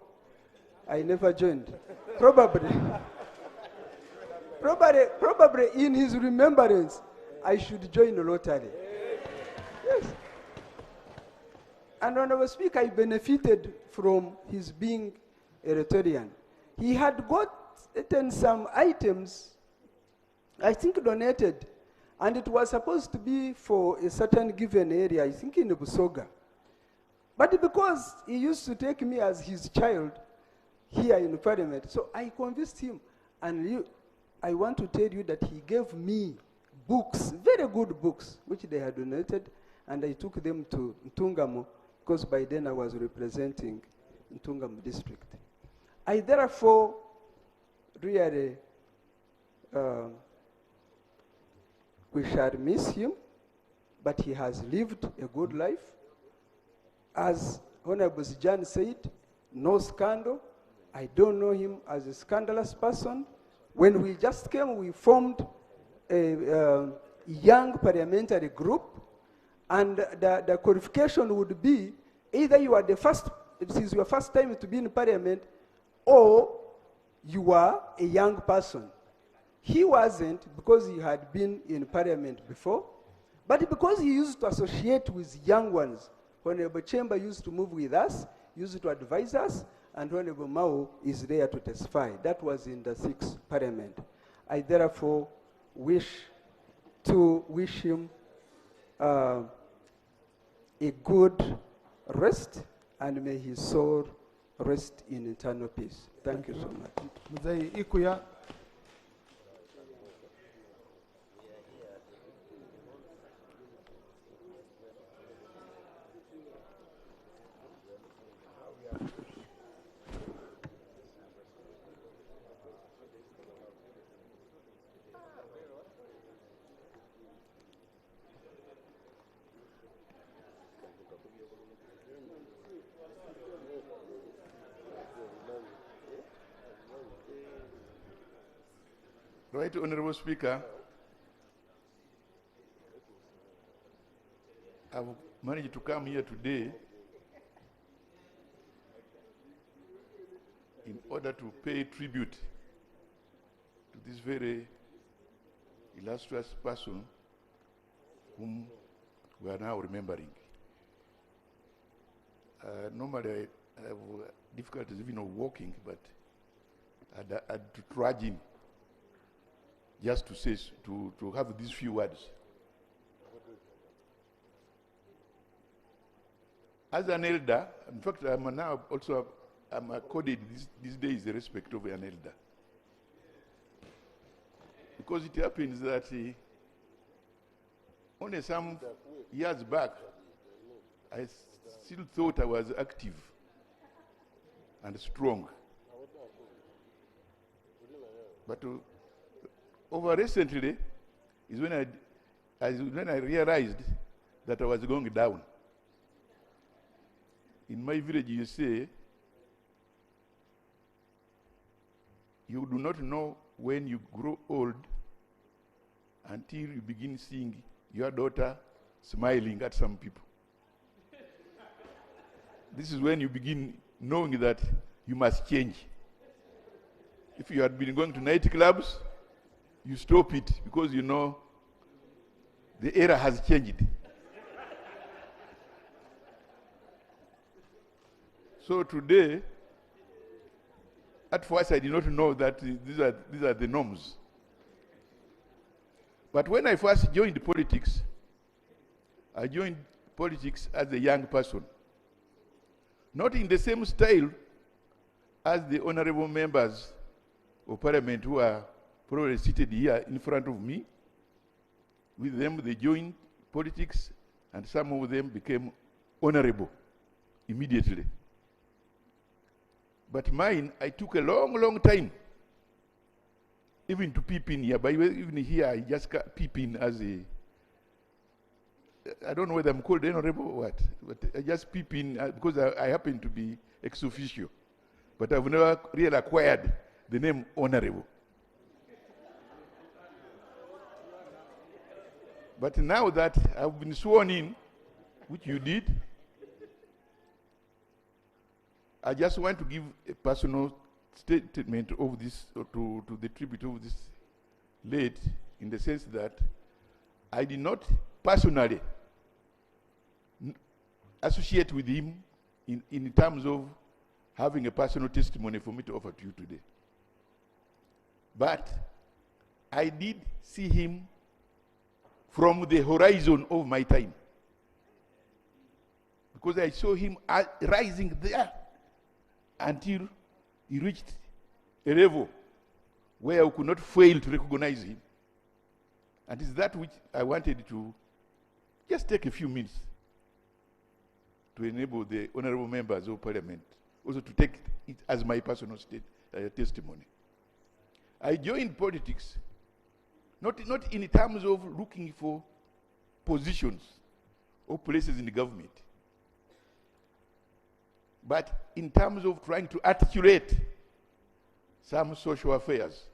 I never joined. Probably in his remembrance, I should join a Rotary. Yes. And Honorable Speaker, I benefited from his being a Rotarian. He had gotten some items, I think donated, and it was supposed to be for a certain given area, I think in Busoga. But because he used to take me as his child here in Parliament, so I convinced him, and I want to tell you that he gave me books, very good books, which they had donated, and I took them to Ntungamo, because by then I was representing Ntungamo district. I therefore really, we shall miss him, but he has lived a good life. As Honorable John said, no scandal. I don't know him as a scandalous person. When we just came, we formed a young parliamentary group, and the qualification would be either you are the first, it is your first time to be in parliament, or you are a young person. He wasn't, because he had been in parliament before, but because he used to associate with young ones. Honorable Kyemba used to move with us, used to advise us, and Honorable Mao is there to testify. That was in the 6th parliament. I therefore wish him a good rest, and may his soul rest in eternal peace. Thank you so much. Mzee Ikuya. Right Honorable Speaker, I've managed to come here today in order to pay tribute to this very illustrious person whom we are now remembering. Normally I have difficulties even of walking, but I had to trudge in just to say, to have these few words. As an elder, in fact, I'm accorded these days the respect of an elder. Because it happens that only some years back, I still thought I was active and strong. But over recently is when I realized that I was going down. In my village, you say, you do not know when you grow old until you begin seeing your daughter smiling at some people. This is when you begin knowing that you must change. If you had been going to nightclubs, you stop it because you know the era has changed. So today, at first I did not know that these are the norms. But when I first joined politics, I joined politics as a young person. Not in the same style as the honorable members of parliament who are probably seated here in front of me. With them, they joined politics, and some of them became honorable immediately. But mine, I took a long time even to peep in here. But even here, I just peep in as a, I don't know whether I'm called honorable or what, but I just peep in because I happen to be ex officio. But I've never really acquired the name honorable. But now that I've been sworn in, which you did, I just want to give a personal statement of this, to the tribute of this late, in the sense that I did not personally associate with him in terms of having a personal testimony for me to offer to you today. But I did see him from the horizon of my time. Because I saw him rising there until he reached a level where I could not fail to recognize him. And it's that which I wanted to just take a few minutes to enable the honorable members of parliament also to take it as my personal testimony. I joined politics not in terms of looking for positions or places in the government, but in terms of trying to articulate some social affairs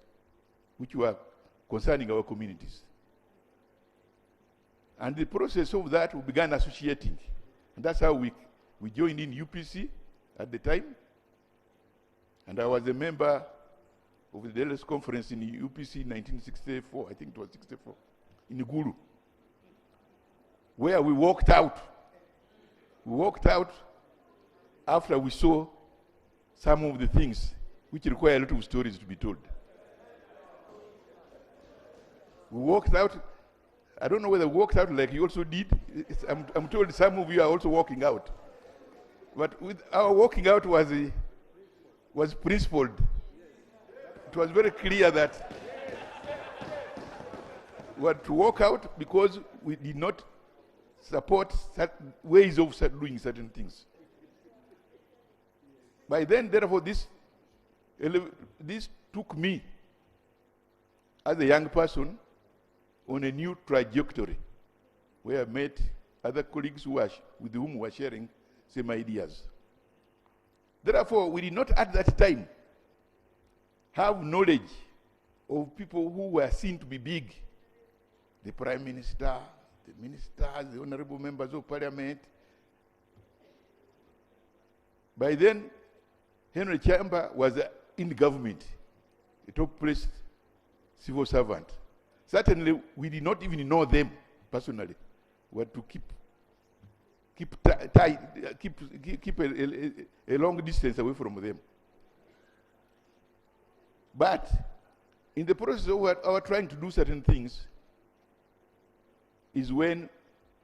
which were concerning our communities. And the process of that, we began associating. And that's how we joined in UPC at the time. And I was a member of the Dallas Conference in UPC in 1964, I think it was 64, in Gulu, where we walked out. We walked out after we saw some of the things which require a lot of stories to be told. We walked out. I don't know whether we walked out like you also did. I'm told some of you are also walking out. But our walking out was principled. It was very clear that we had to walk out because we did not support certain ways of doing certain things. By then, therefore, this took me, as a young person, on a new trajectory, where I met other colleagues with whom we were sharing same ideas. Therefore, we did not at that time have knowledge of people who were seen to be big. The Prime Minister, the ministers, the honorable members of parliament. By then, Henry Kisajja was in the government, a top-placed civil servant. Certainly, we did not even know them personally. We had to keep a long distance away from them. But in the process of our trying to do certain things is when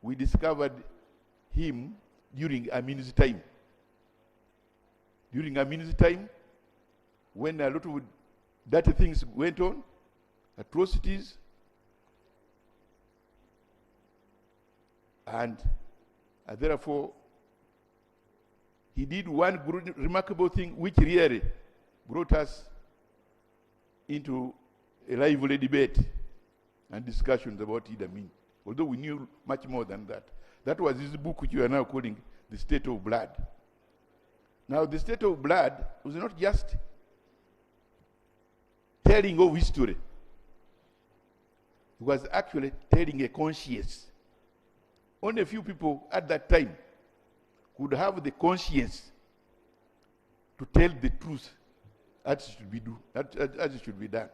we discovered him during Amin's time. During Amin's time, when a lot of dirty things went on, atrocities, and therefore, he did one remarkable thing which really brought us into a lively debate and discussions about Idi Amin, although we knew much more than that. That was his book, which you are now calling The State of Blood. Now, The State of Blood was not just telling of history. It was actually telling a conscience. Only a few people at that time could have the conscience to tell the truth as it should be done.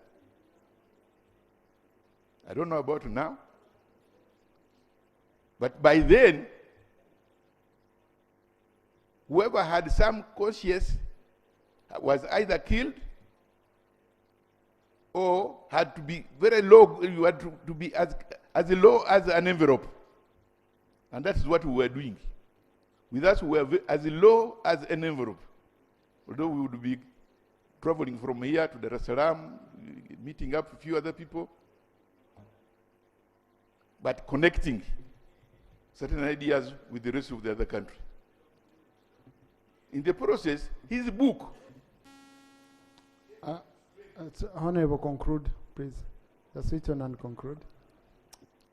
I don't know about now, but by then, whoever had some conscience was either killed or had to be very low. You had to be as low as an envelope. And that is what we were doing. With us, we were as low as an envelope. Although we would be traveling from here to Dar es Salaam, meeting up a few other people, but connecting certain ideas with the rest of the other country. In the process, his book. Honorable, conclude, please. Just switch on and conclude.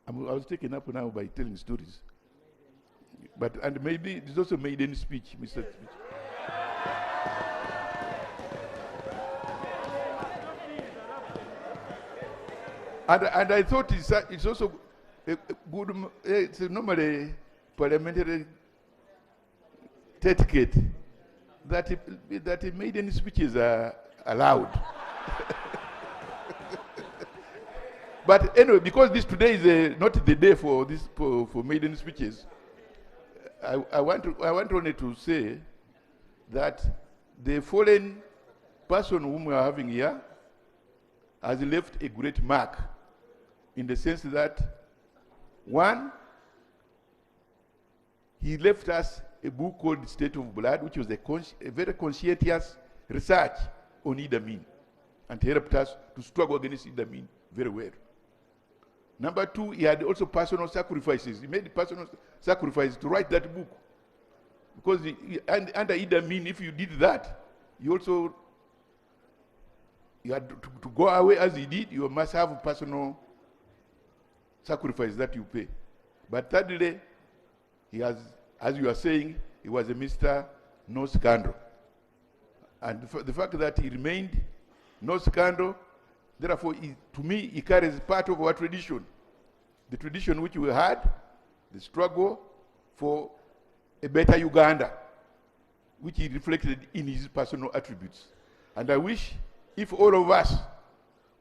I was taken up now by telling stories. And maybe it's also maiden speech, Mr. Speech. And I thought it's also a good, it's normally parliamentary etiquette that maiden speeches are allowed. But anyway, because today is not the day for maiden speeches, I want only to say that the fallen person whom we are having here has left a great mark, in the sense that, one, he left us a book called State of Blood, which was a very conscientious research on Idi Amin, and helped us to struggle against Idi Amin very well. Number two, he had also personal sacrifices. He made personal sacrifices to write that book. Because under Idi Amin, if you did that, you had to go away as he did. You must have personal sacrifice that you pay. But thirdly, he has, as you are saying, he was a Mr. No Scandal. And the fact that he remained no scandal, therefore, to me, he carries part of our tradition. The tradition which we had, the struggle for a better Uganda, which he reflected in his personal attributes. And I wish if all of us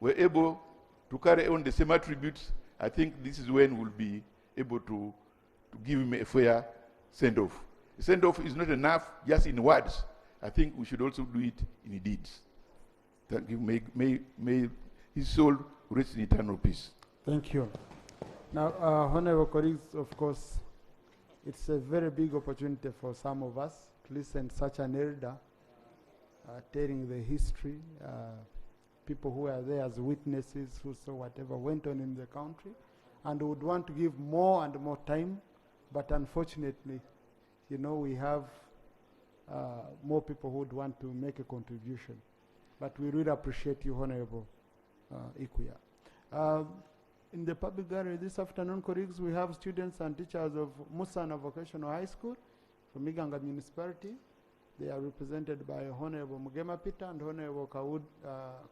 were able to carry on the same attributes, I think this is when we'll be able to give him a fair send-off. A send-off is not enough just in words. I think we should also do it in deeds. Thank you. May his soul rest in eternal peace. Thank you. Now, honorable colleagues, of course, it's a very big opportunity for some of us to listen to such an elder telling the history, people who are there as witnesses who saw whatever went on in the country, and would want to give more and more time, but unfortunately, you know, we have more people who would want to make a contribution. But we really appreciate you, Honorable Ikuya. In the public gallery this afternoon, colleagues, we have students and teachers of Musana Vocational High School from Iganga Municipality. They are represented by Honorable Mugema Peter and Honorable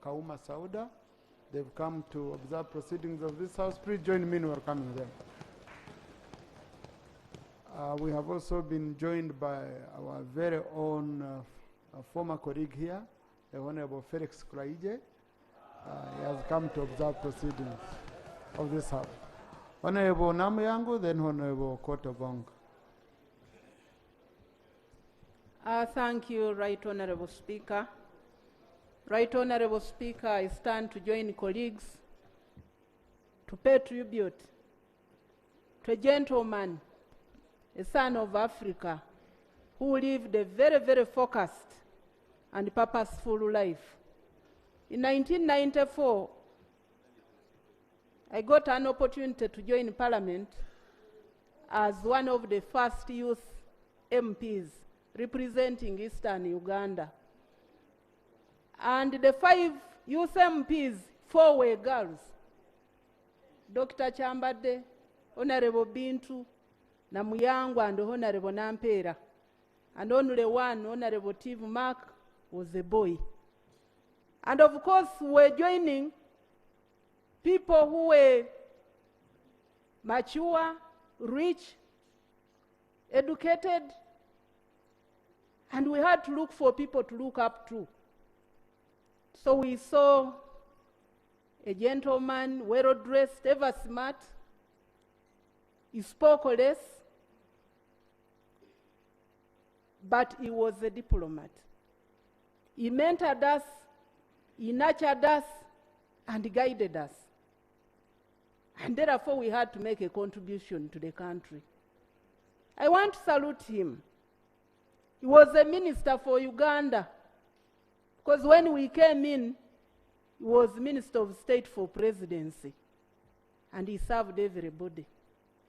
Kauma Sauda. They've come to observe proceedings of this House. Please join me in welcoming them. We have also been joined by our very own former colleague here, the Honorable Felix Kisajja. He has come to observe proceedings of this House. Honorable Namuyangu, then Honorable Kotogong. Thank you, Right Honorable Speaker. Right Honorable Speaker, I stand to join colleagues to pay tribute to a gentleman, a son of Africa, who lived a very, very focused and purposeful life. In 1994, I got an opportunity to join Parliament as one of the first youth MPs representing Eastern Uganda. And the 5 youth MPs, 4 were girls. Dr. Chambade, Honorable Bintu, Namuyangu, and Honorable Nampera. And only one, Honorable Tiv Mark, was a boy. And of course, we were joining people who were mature, rich, educated, and we had to look for people to look up to. So we saw a gentleman, well-dressed, ever smart. He spoke less, but he was a diplomat. He mentored us, he nurtured us, and guided us. And therefore, we had to make a contribution to the country. I want to salute him. He was a minister for Uganda, because when we came in, he was Minister of State for Presidency, and he served everybody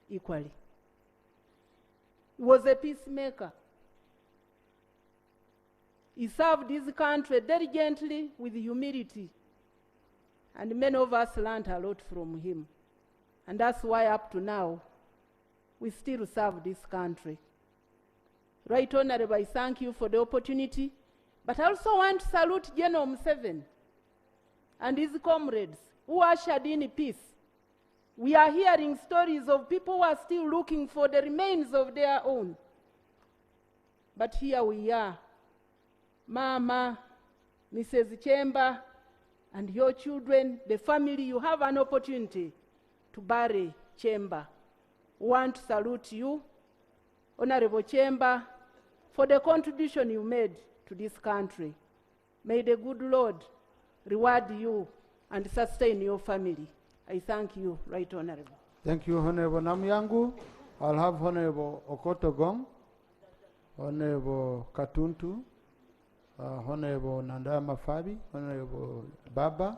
equally. He was a peacemaker. He served his country diligently with humility, and many of us learned a lot from him. And that's why up to now, we still serve this country. Right Honorable, I thank you for the opportunity, but I also want to salute General Museveni and his comrades who ushered in peace. We are hearing stories of people who are still looking for the remains of their own. But here we are. Mama, Mrs. Kyemba, and your children, the family, you have an opportunity to bury Kyemba. We want to salute you, Honorable Kyemba, for the contribution you made to this country. May the good Lord reward you and sustain your family. I thank you, Right Honorable. Thank you, Honorable Namuyangu. I'll have Honorable Okotogong, Honorable Katuntu, Honorable Nandama Fabi, Honorable Baba,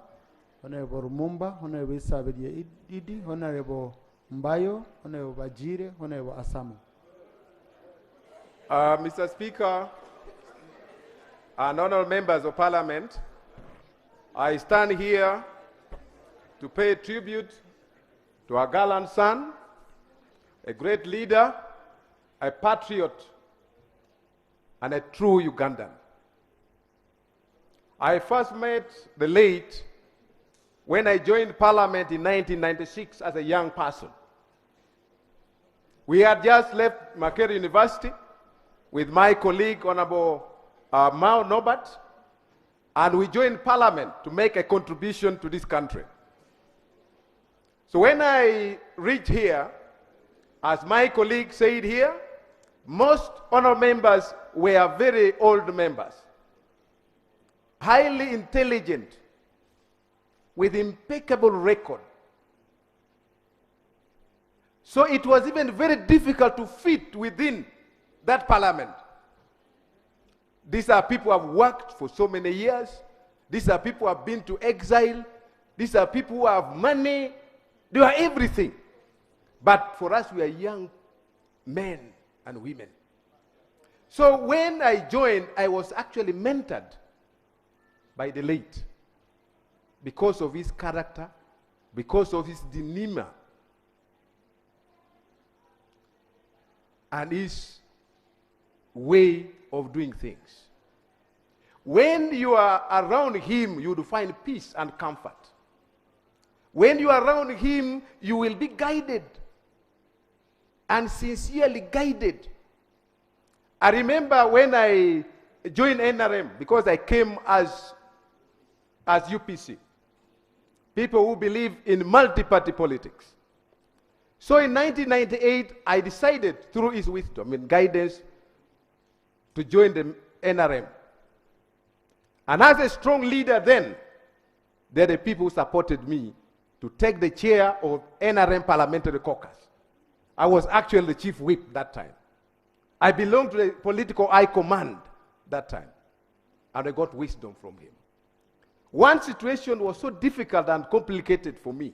Honorable Rumumba, Honorable Isabel Idi, Honorable Mbayo, Honorable Bajire, Honorable Asamu. Mr. Speaker and honorable members of Parliament, I stand here to pay tribute to a gallant son, a great leader, a patriot, and a true Ugandan. I first met the late when I joined Parliament in 1996 as a young person. We had just left Makerere University with my colleague, Honorable Mao Norbert, and we joined Parliament to make a contribution to this country. So when I reached here, as my colleague said here, most honorable members were very old members, highly intelligent, with impeccable record. So it was even very difficult to fit within that parliament. These are people who have worked for so many years. These are people who have been to exile. These are people who have money. They are everything. But for us, we are young men and women. So when I joined, I was actually mentored by the late because of his character, because of his demeanor, and his way of doing things. When you are around him, you will find peace and comfort. When you are around him, you will be guided and sincerely guided. I remember when I joined NRM, because I came as UPC, people who believe in multi-party politics. So in 1998, I decided through his wisdom and guidance to join the NRM. And as a strong leader then, there are the people who supported me to take the chair of NRM Parliamentary Caucus. I was actually the chief whip that time. I belonged to the political high command that time. And I got wisdom from him. One situation was so difficult and complicated for me.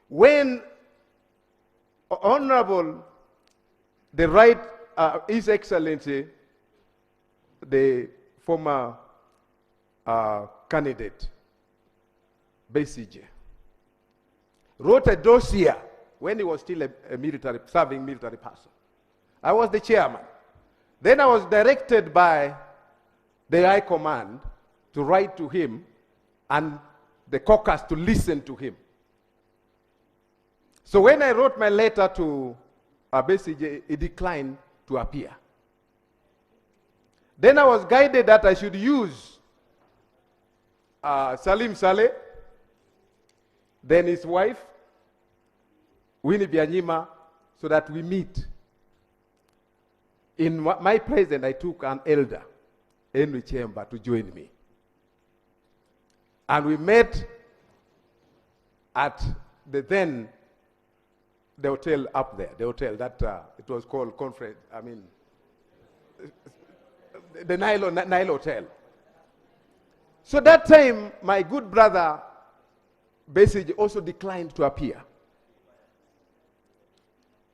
When Honorable, the right, His Excellency, the former candidate, Besige, wrote a dossier when he was still a serving military person. I was the chairman. Then I was directed by the High Command to write to him and the caucus to listen to him. So when I wrote my letter to Besige, he declined to appear. Then I was guided that I should use Salim Saleh, then his wife, Winnie Byanyima, so that we meet. In my presence, I took an elder, Henry Kisajja, to join me. And we met at the hotel up there, the hotel that it was called Conference, the Nile Hotel. So that time, my good brother, Besige, also declined to appear.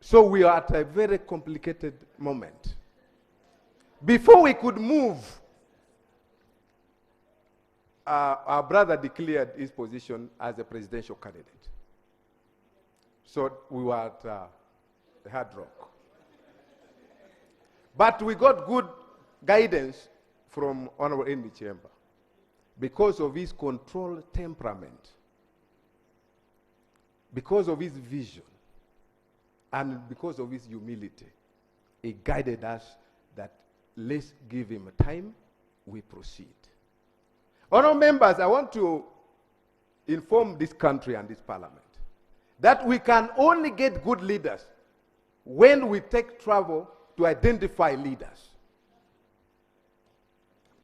So we are at a very complicated moment. Before we could move, our brother declared his position as a presidential candidate. So we were at the Hard Rock. But we got good guidance from Honorable Henry Kisajja because of his controlled temperament, because of his vision, and because of his humility. He guided us that let's give him time, we proceed. Honorable members, I want to inform this country and this parliament that we can only get good leaders when we take trouble to identify leaders.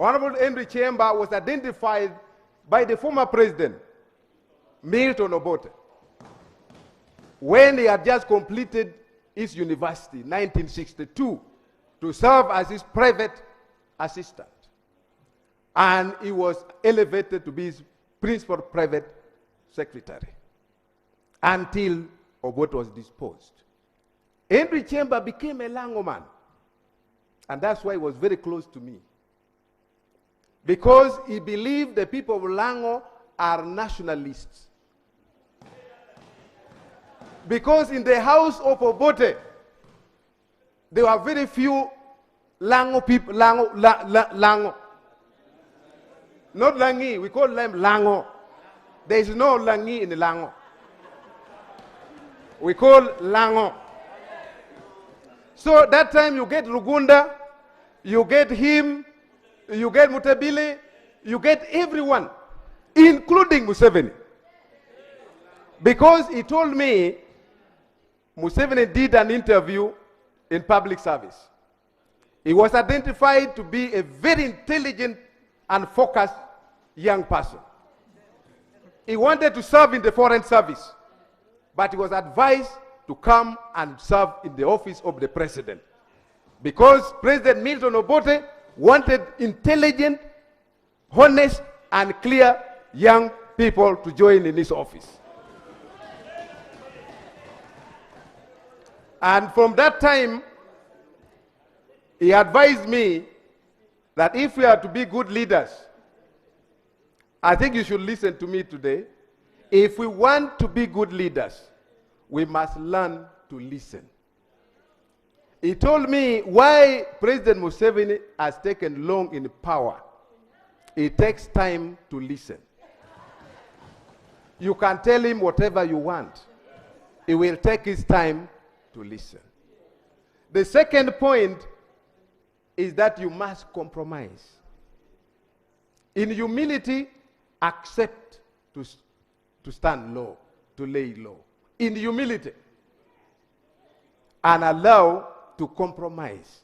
Honorable Henry Kisajja was identified by the former president, Milton Obote, when he had just completed his university, 1962, to serve as his private assistant. And he was elevated to be his principal private secretary until Obote was disposed. Henry Kisajja became a Lango man. And that's why he was very close to me. Because he believed the people of Lango are nationalists. Because in the house of Obote, there were very few Lango people, Lango. Not Langi, we call them Lango. There is no Langi in the Lango. We call Lango. So that time you get Rugunda, you get him, you get Mutabile, you get everyone, including Museveni. Because he told me, Museveni did an interview in public service. He was identified to be a very intelligent and focused young person. He wanted to serve in the foreign service, but he was advised to come and serve in the office of the president. Because President Milton Obote wanted intelligent, honest, and clear young people to join in his office. And from that time, he advised me that if we are to be good leaders, I think you should listen to me today. If we want to be good leaders, we must learn to listen. He told me why President Museveni has taken long in power. It takes time to listen. You can tell him whatever you want. He will take his time to listen. The second point is that you must compromise. In humility, accept to stand low, to lay low. In humility. And allow to compromise.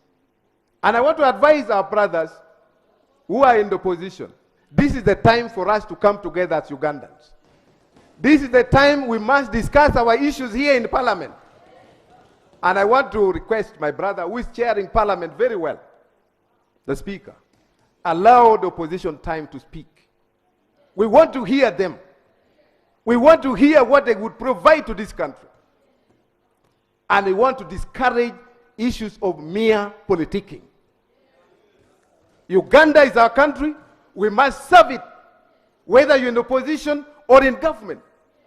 And I want to advise our brothers who are in the opposition. This is the time for us to come together as Ugandans. This is the time we must discuss our issues here in Parliament. And I want to request my brother who is chairing Parliament very well, the Speaker, allow the opposition time to speak. We want to hear them. We want to hear what they would provide to this country. And we want to discourage issues of mere politicking. Uganda is our country. We must serve it. Whether you're in opposition or in government,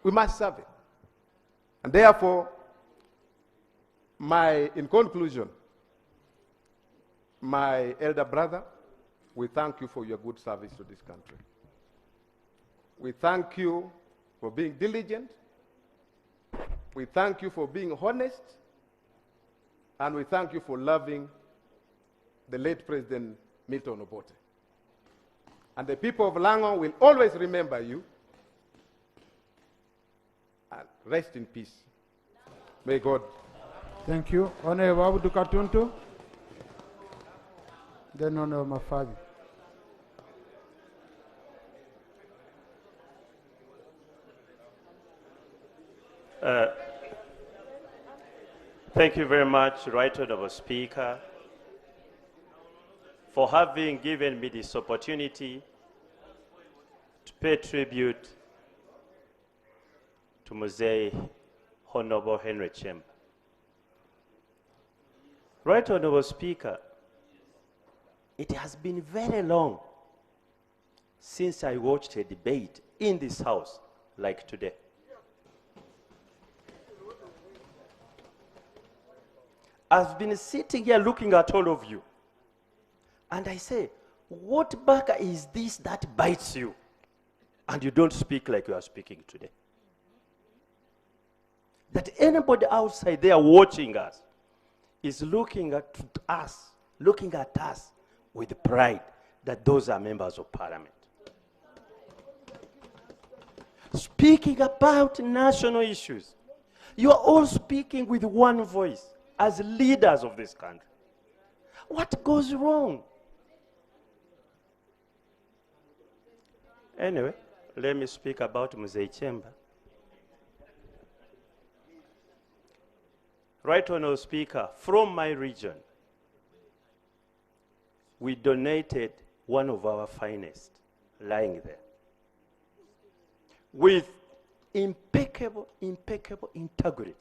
we must serve it. And therefore, in conclusion, my elder brother, we thank you for your good service to this country. We thank you for being diligent. We thank you for being honest. And we thank you for loving the late President Milton Obote. And the people of Lango will always remember you. And rest in peace. May God. Thank you. Honorable Abudu Katuntu. Then Honorable Mafabi. Thank you very much, Right Honorable Speaker, for having given me this opportunity to pay tribute to Mzee Honorable Henry Kyemba. Right Honorable Speaker, it has been very long since I watched a debate in this House like today. I've been sitting here looking at all of you, and I say, what burger is this that bites you, and you don't speak like you are speaking today? That anybody outside there watching us is looking at us with pride that those are members of Parliament. Speaking about national issues, you are all speaking with one voice as leaders of this country. What goes wrong? Anyway, let me speak about Mzee Kyemba. Right Honourable Speaker, from my region, we donated one of our finest lying there with impeccable integrity.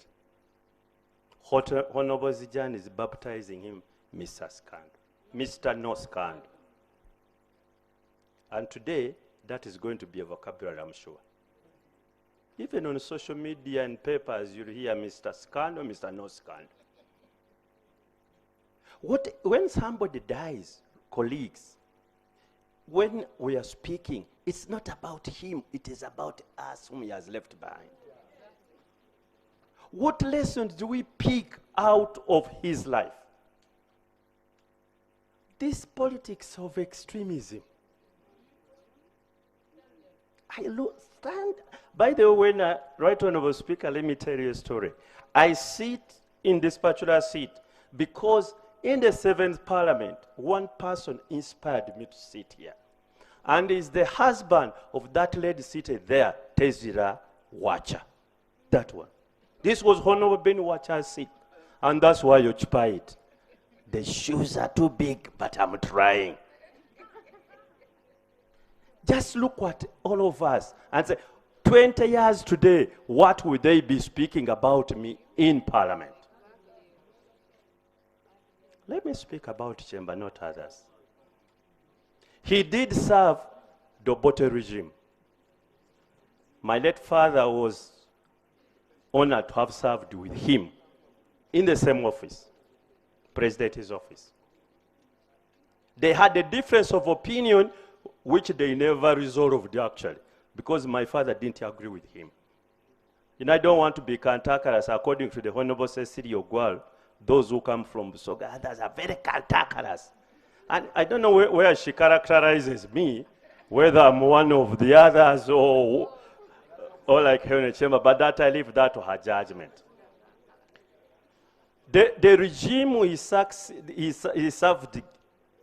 Honorable Zijan is baptizing him Mr. No Scandal. And today, that is going to be a vocabulary, I'm sure. Even on social media and papers, you'll hear Mr. Scandal, Mr. No Scandal. When somebody dies, colleagues, when we are speaking, it's not about him, it is about us whom he has left behind. What lessons do we pick out of his life? This politics of extremism. By the way, when Right Honourable Speaker, let me tell you a story. I sit in this particular seat because in the 7th Parliament, one person inspired me to sit here. And is the husband of that lady seated there, Tezira Wacha. That one. This was Honorable Ben Wacha's seat. And that's why you occupy it. The shoes are too big, but I'm trying. Just look at all of us and say, 20 years today, what would they be speaking about me in Parliament? Let me speak about Kyemba, not others. He did serve the Obote regime. My late father was honored to have served with him in the same office, President's office. They had a difference of opinion which they never resolved actually. because my father didn't agree with him. And I don't want to be cantankerous according to the Honorable Cecilia Ogwal. Those who come from Busoga, others are very cantankerous. And I don't know where she characterizes me, whether I'm one of the others or like Henry Kisajja, but that I leave that to her judgment. The regime he served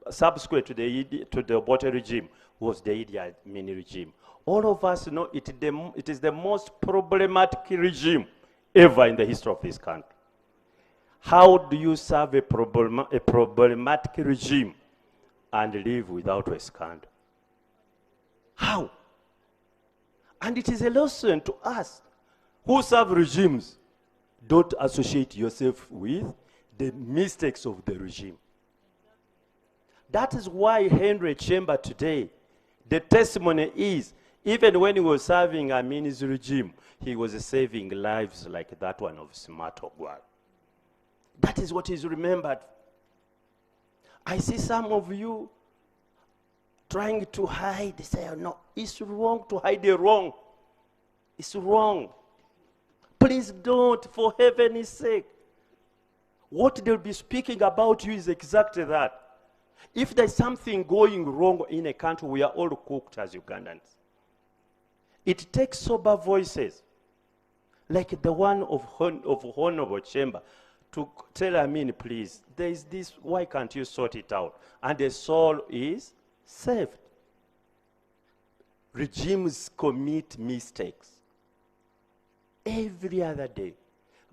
subsequent to the Obote regime was the Idi Amin regime. All of us know it is the most problematic regime ever in the history of this country. How do you serve a problematic regime and live without a scandal? How? And it is a lesson to us who serve regimes. Don't associate yourself with the mistakes of the regime. That is why Henry Kisajja today, the testimony is, even when he was serving Amin's regime, he was saving lives like that one of Smart Ogwal. That is what is remembered. I see some of you trying to hide. They say, no, it's wrong to hide the wrong. It's wrong. Please don't, for heaven's sake. What they'll be speaking about you is exactly that. If there's something going wrong in a country, we are all cooked as Ugandans. It takes sober voices, like the one of Honorable Kyemba, to tell Amin, please, there is this, why can't you sort it out? And the soul is saved. Regimes commit mistakes every other day.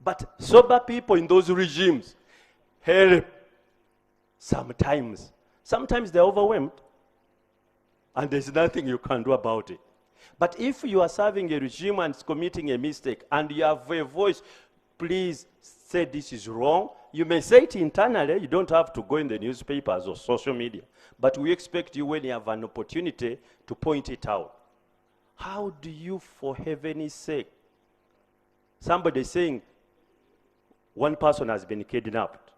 But sober people in those regimes help sometimes. Sometimes they're overwhelmed, and there's nothing you can do about it. But if you are serving a regime and it's committing a mistake, and you have a voice, please say this is wrong. You may say it internally. You don't have to go in the newspapers or social media. But we expect you, when you have an opportunity, to point it out. How do you, for heaven's sake, somebody saying one person has been kidnapped,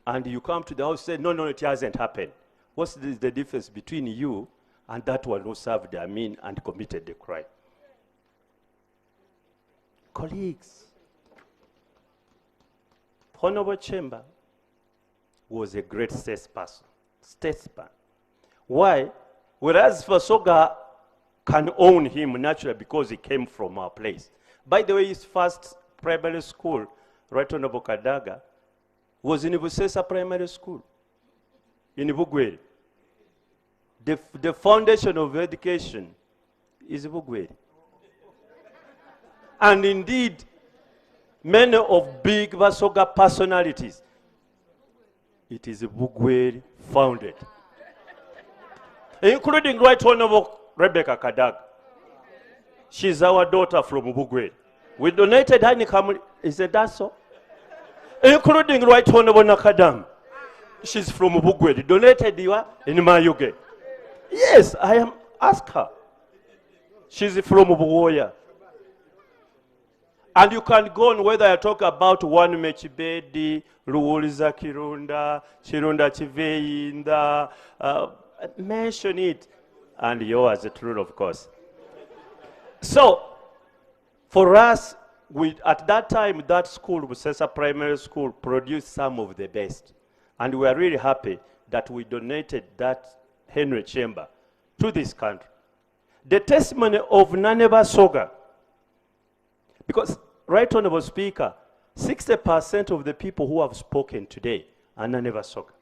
and you come to the house and say, no, it hasn't happened. What's the difference between you and that one who served Amin and committed the crime? Colleagues, Honorable Kyemba was a great statesman. Why? Whereas Fasoga can own him naturally because he came from our place. By the way, his first primary school, Right Honorable Kadaga, was in Busesa Primary School in Bugweri. The foundation of education is Bugweri. And indeed, many of big Basoga personalities, it is Bugweri founded, including Right Honorable Rebecca Kadaga. She's our daughter from Bugweri. We donated her, isn't that so? Including Right Honorable Nakadam. She's from Bugweri. Donated you in Mayuge. Yes, I am. Ask her. She's from Bugoya. And you can go on whether I talk about one Mechibedi, Ruuliza Kirunda, Chirunda Chiveinda, mention it. And yours, the truth, of course. So, for us, at that time, that school, Busesa Primary School, produced some of the best. And we are really happy that we donated that Henry Kisajja to this country. The testimony of Naneba Soga, because, Right Honorable Speaker, 60% of the people who have spoken today are Naneba Soga.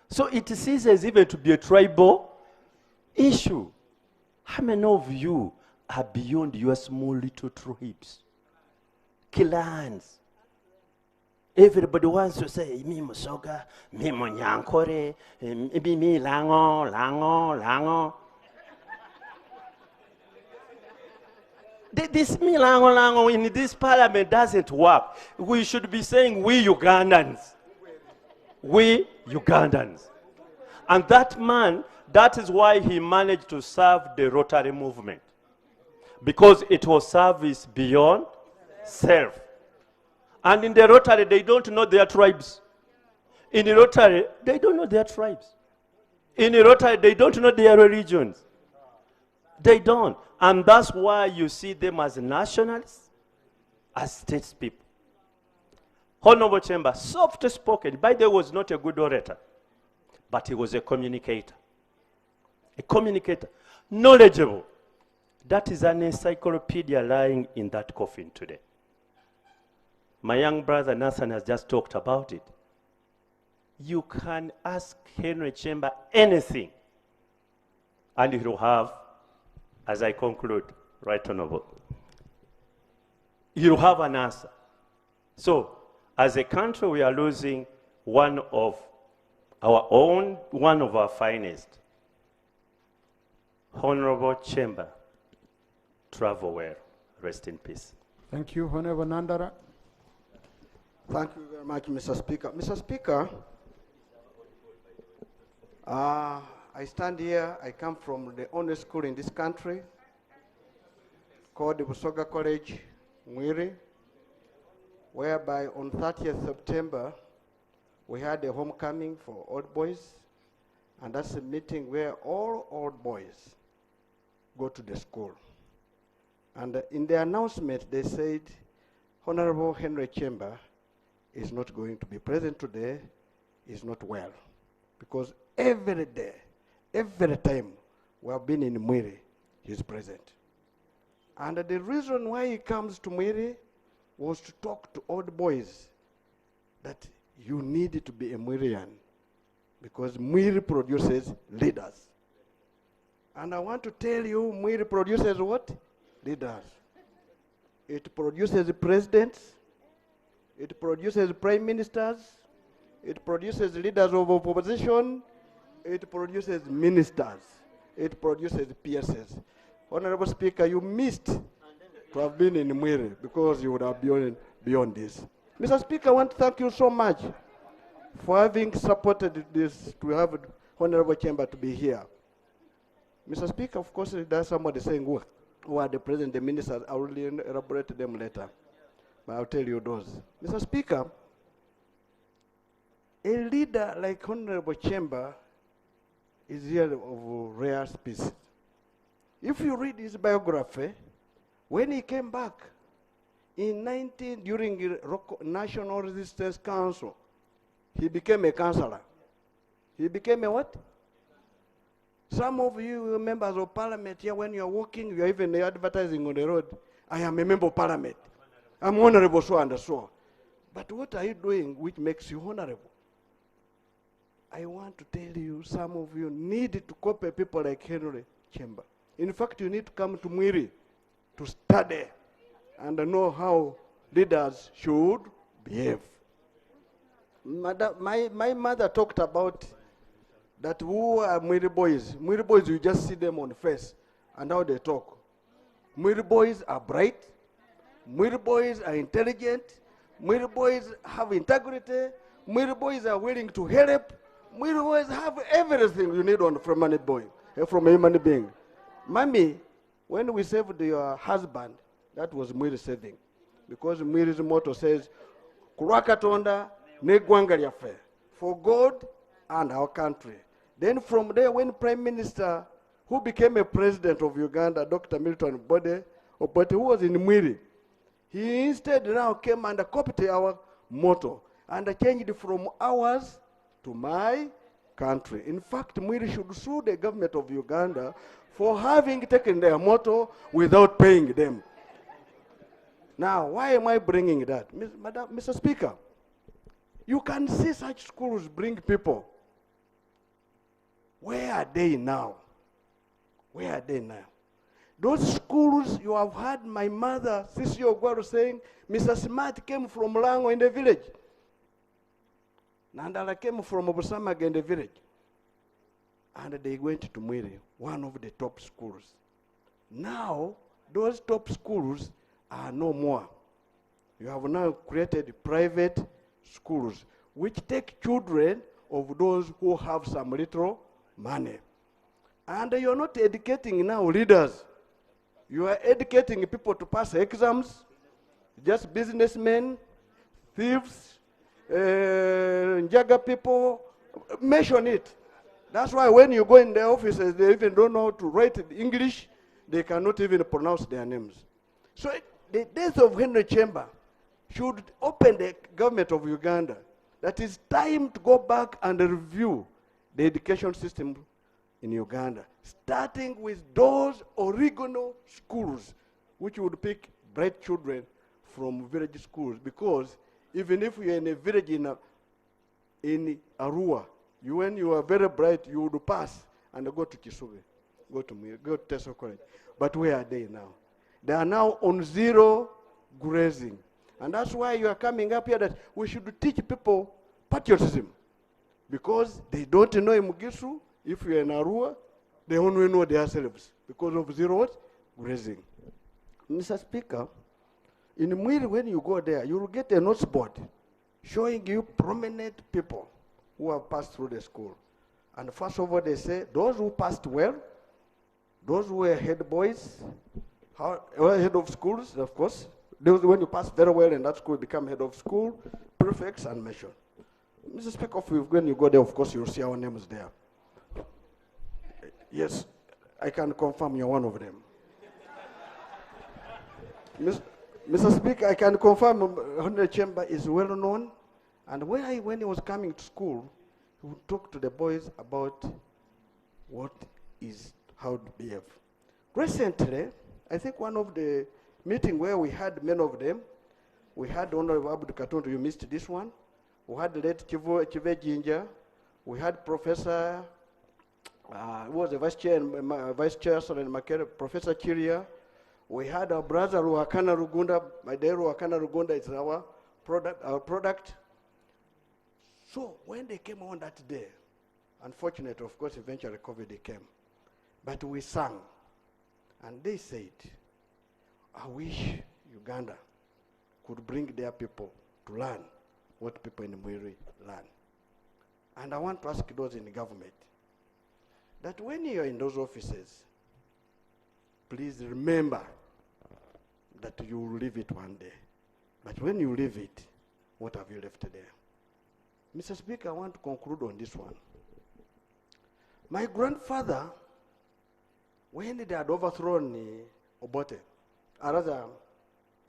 So it ceases even to be a tribal issue. How many of you are beyond your small little tribes? Clans. Everybody wants to say, me Musoga, me Monyankore, me Lango. This me Lango in this parliament doesn't work. We should be saying we Ugandans. We Ugandans. And that man, that is why he managed to serve the Rotary movement. Because it was service beyond self. And in the Rotary, they don't know their tribes. In the Rotary, they don't know their tribes. In the Rotary, they don't know their religions. They don't. And that's why you see them as nationalists, as statespeople. Honorable Kyemba, soft-spoken. By the way, was not a good orator, but he was a communicator. A communicator. Knowledgeable. That is an encyclopedia lying in that coffin today. My young brother Nathan has just talked about it. You can ask Henry Kyemba anything, and he'll have, as I conclude, right honorable, he'll have an answer. So, as a country, we are losing one of our own, one of our finest. Honorable Kyemba, travel well. Rest in peace. Thank you, Honorable Nandara. Thank you very much, Mr. Speaker. Mr. Speaker, I stand here, I come from the only school in this country called the Busoga College, Mwiri, whereby on 30th September, we had a homecoming for old boys, and that's a meeting where all old boys go to the school. And in the announcement, they said, Honorable Henry Kyemba is not going to be present today, is not well. Because every day, every time we have been in Mwiri, he's present. And the reason why he comes to Mwiri was to talk to old boys that you need to be a Mwirian, because Mwiri produces leaders. And I want to tell you, Mwiri produces what? Leaders. It produces presidents, it produces prime ministers, it produces leaders of opposition, it produces ministers, it produces PSS. Honorable Speaker, you missed to have been in Mwiri because you would have been beyond this. Mr. Speaker, I want to thank you so much for having supported this, to have Honorable Kyemba to be here. Mr. Speaker, of course, there's somebody saying who are the president, the ministers. I will elaborate them later, but I'll tell you those. Mr. Speaker, a leader like Honorable Kyemba is here of rare species. If you read his biography, when he came back during the National Resistance Council, he became a councillor. He became a what? Some of you members of parliament here, when you're walking, you're even advertising on the road, I am a member of parliament. I'm honorable so and so. But what are you doing which makes you honorable? I want to tell you, some of you need to copy people like Henry Kyemba. In fact, you need to come to Mwiri to study and know how leaders should behave. My mother talked about that who are Mwiri boys. Mwiri boys, you just see them on the face and how they talk. Mwiri boys are bright. Mwiri boys are intelligent. Mwiri boys have integrity. Mwiri boys are willing to help. Mwiri boys have everything you need from a human being. Mommy, when we saved your husband, that was Mwiri saving. Because Mwiri's motto says, Kurakatonda negwanga lyafe, for God and our country. Then from there, when Prime Minister, who became a president of Uganda, Dr. Milton Obote, who was in Mwiri, he instead now came and copied our motto and changed from ours to my country. In fact, Mwiri should sue the government of Uganda for having taken their motto without paying them. Now, why am I bringing that? Mr. Speaker, you can see such schools bring people. Where are they now? Where are they now? Those schools, you have heard my mother, Sisi Ogwaro, saying, Mr. Smart came from Lango in the village. Nandala came from Obusamaga in the village. And they went to Mwiri, one of the top schools. Now, those top schools are no more. You have now created private schools, which take children of those who have some little money. And you're not educating now leaders. You are educating people to pass exams, just businessmen, thieves, Njaga people, mention it. That's why when you go in the offices, they even don't know how to write in English. they cannot even pronounce their names. So the death of Henry Kisajja should open the government of Uganda that it's time to go back and review the education system in Uganda, starting with those original schools, which would pick bright children from village schools. Because even if you're in a village in Arua, when you are very bright, you would pass and go to Kisubi, go to Teso College. But where are they now? They are now on zero grazing. And that's why you are coming up here that we should teach people patriotism. Because they don't know in Mugisu, if you're in Arua, they only know themselves because of zero what? Grazing. Mr. Speaker, in Mwiri, when you go there, you will get a notes board showing you prominent people who have passed through the school. And first of all, they say, those who passed well, those who were head boys, head of schools, of course, those when you pass very well in that school, you become head of school, prefects, and mention. Mr. Speaker, when you go there, of course, you'll see our names there. Yes, I can confirm you're one of them. Mr. Speaker, I can confirm Henry Kisajja is well known, and when he was coming to school, he would talk to the boys about how to behave. Recently, I think one of the meeting where we had many of them, we had Honorable Abdu Katundu, you missed this one. We had late Chive Jinja. We had Professor, who was the Vice Chancellor in Makere, Professor Chiria. We had our brother Ruakana Rugunda. My dear Ruakana Rugunda is our product. So when they came on that day, unfortunately, of course, eventually COVID came. But we sang, and they said, I wish Uganda could bring their people to learn what people in Mwiri learn. And I want to ask those in the government that when you're in those offices, please remember that you will leave it one day. But when you leave it, what have you left there? Mr. Speaker, I want to conclude on this one. My grandfather, when they had overthrown Obote, or rather,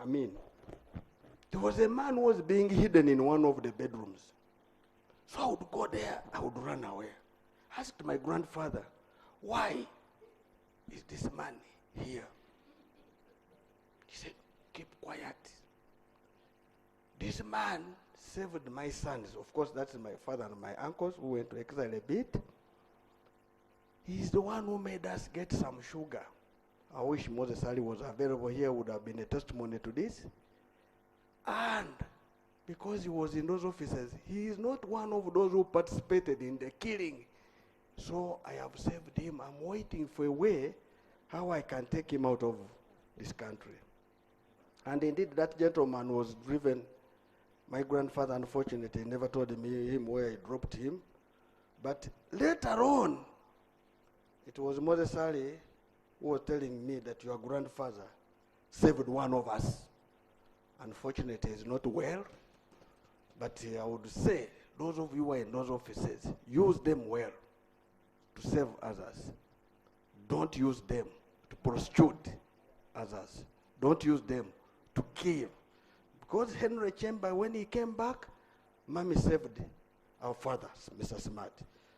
Amin, there was a man who was being hidden in one of the bedrooms. So I would go there, I would run away. Asked my grandfather, why is this man here? He said, keep quiet. This man saved my sons. Of course, that's my father and my uncles who went to exile a bit. He's the one who made us get some sugar. I wish Moses Ali was available here, would have been a testimony to this. And because he was in those offices, he is not one of those who participated in the killing. So I have saved him. I'm waiting for a way how I can take him out of this country. And indeed, that gentleman was driven. My grandfather, unfortunately, never told him where he dropped him. But later on, it was Moses Ali who was telling me that your grandfather saved one of us. Unfortunately, he's not well. But I would say, those of you who are in those offices, use them well to save others. Don't use them to prosecute others. Don't use them to kill. Because Henry Kisajja, when he came back, Mommy saved our father, Mr. Smart.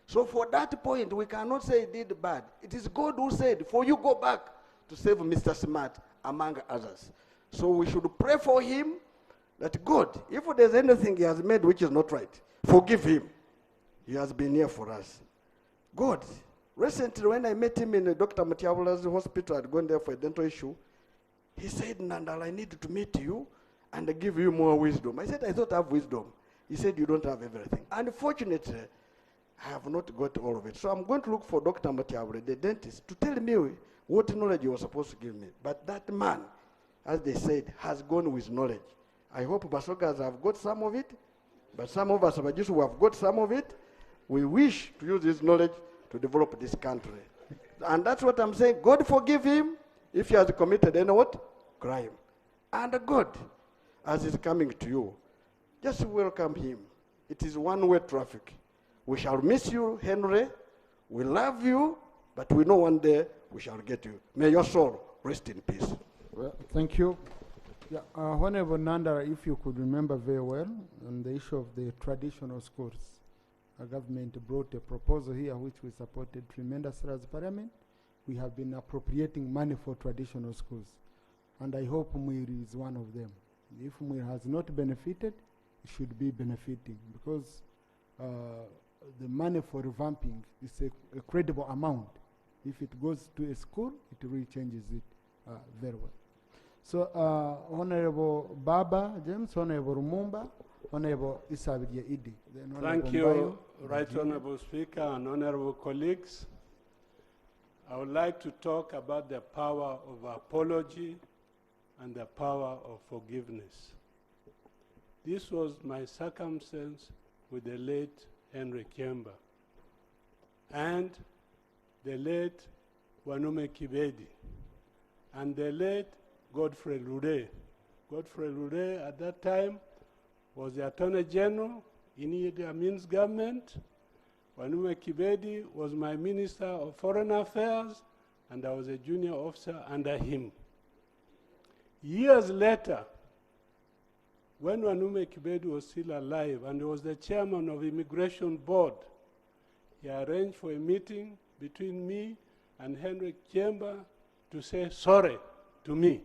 So for that point, we cannot say he did bad. It is God who said, for you go back to save Mr. Smart, among others. So we should pray for him that God, if there's anything he has made which is not right, forgive him. He has been here for us. God, recently when I met him in Dr. Matiabula's hospital, I'd gone there for a dental issue, he said, Nandal, I need to meet you and give you more wisdom. I said, I thought I have wisdom. He said, you don't have everything. Unfortunately, I have not got all of it. So I'm going to look for Dr. Matiabula, the dentist, to tell me what knowledge he was supposed to give me. But that man, as they said, has gone with knowledge. I hope Basogas have got some of it, but some of us, who have got some of it, we wish to use this knowledge to develop this country. And that's what I'm saying. God forgive him if he has committed any what? Crime. And God, as he's coming to you, just welcome him. It is one-way traffic. We shall miss you, Henry. We love you, but we know one day we shall get you. May your soul rest in peace. Well, thank you. Yeah, Honorable Nanda, if you could remember very well, on the issue of the traditional schools, our government brought a proposal here which we supported tremendously as Parliament. We have been appropriating money for traditional schools, and I hope Mwiri is one of them. If Mwiri has not benefited, it should be benefiting, because the money for revamping is a credible amount. If it goes to a school, it really changes it very well. So, Honorable Baba James, Honorable Rumumba, Honorable Isabia Idi. Thank you, Right Honorable Speaker and honorable colleagues. I would like to talk about the power of apology and the power of forgiveness. This was my circumstance with the late Henry Kisajja and the late Wanume Kibedi and the late Godfrey Lure. Godfrey Lure at that time was the Attorney General in Idi Amin's government. Wanume Kibedi was my Minister of Foreign Affairs, and I was a junior officer under him. Years later, when Wanume Kibedi was still alive and he was the chairman of Immigration Board, he arranged for a meeting between me and Henry Kisajja to say sorry to me.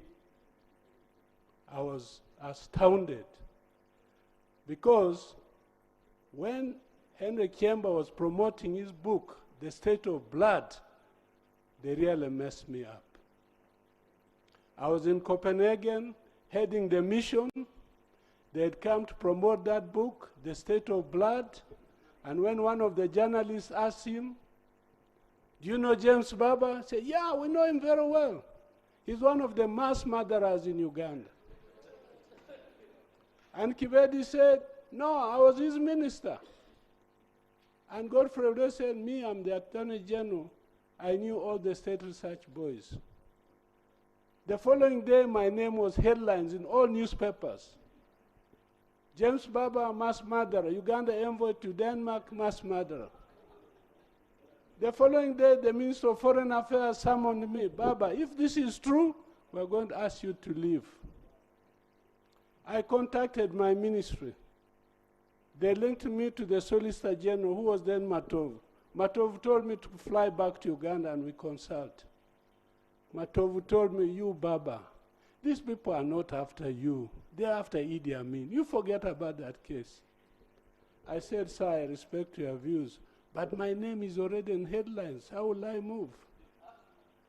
I was astounded because when Henry Kisajja was promoting his book, The State of Blood, they really messed me up. I was in Copenhagen heading the mission. They had come to promote that book, The State of Blood, and when one of the journalists asked him, "Do you know James Baba?" He said, "Yeah, we know him very well. He's one of the mass murderers in Uganda." And Kibedi said, "No, I was his minister." And Godfrey Lure said, "Me, I'm the Attorney General. I knew all the state research boys." The following day, my name was headlines in all newspapers. James Baba, mass murderer. Uganda envoy to Denmark, mass murderer. The following day, the Minister of Foreign Affairs summoned me. "Baba, if this is true, we're going to ask you to leave." I contacted my ministry. They linked me to the Solicitor General, who was then Matov. Matov told me to fly back to Uganda and we consult. Matov told me, "You, Baba, these people are not after you. They're after Idi Amin. You forget about that case." I said, "Sir, I respect your views, but my name is already in headlines. How will I move?"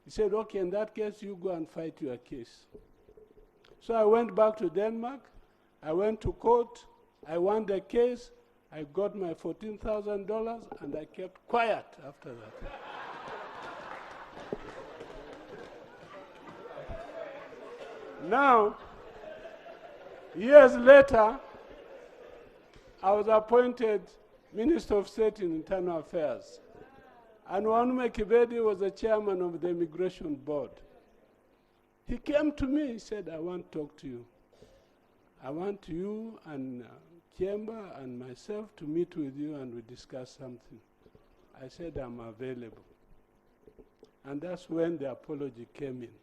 He said, "Okay, in that case, you go and fight your case." So I went back to Denmark. I went to court. I won the case. I got my $14,000, and I kept quiet after that. Now, years later, I was appointed Minister of State in Internal Affairs. And Wanume Kibedi was the chairman of the Immigration Board. He came to me, he said, "I want to talk to you. I want you and Kyemba and myself to meet with you and we discuss something." I said, "I'm available." And that's when the apology came in.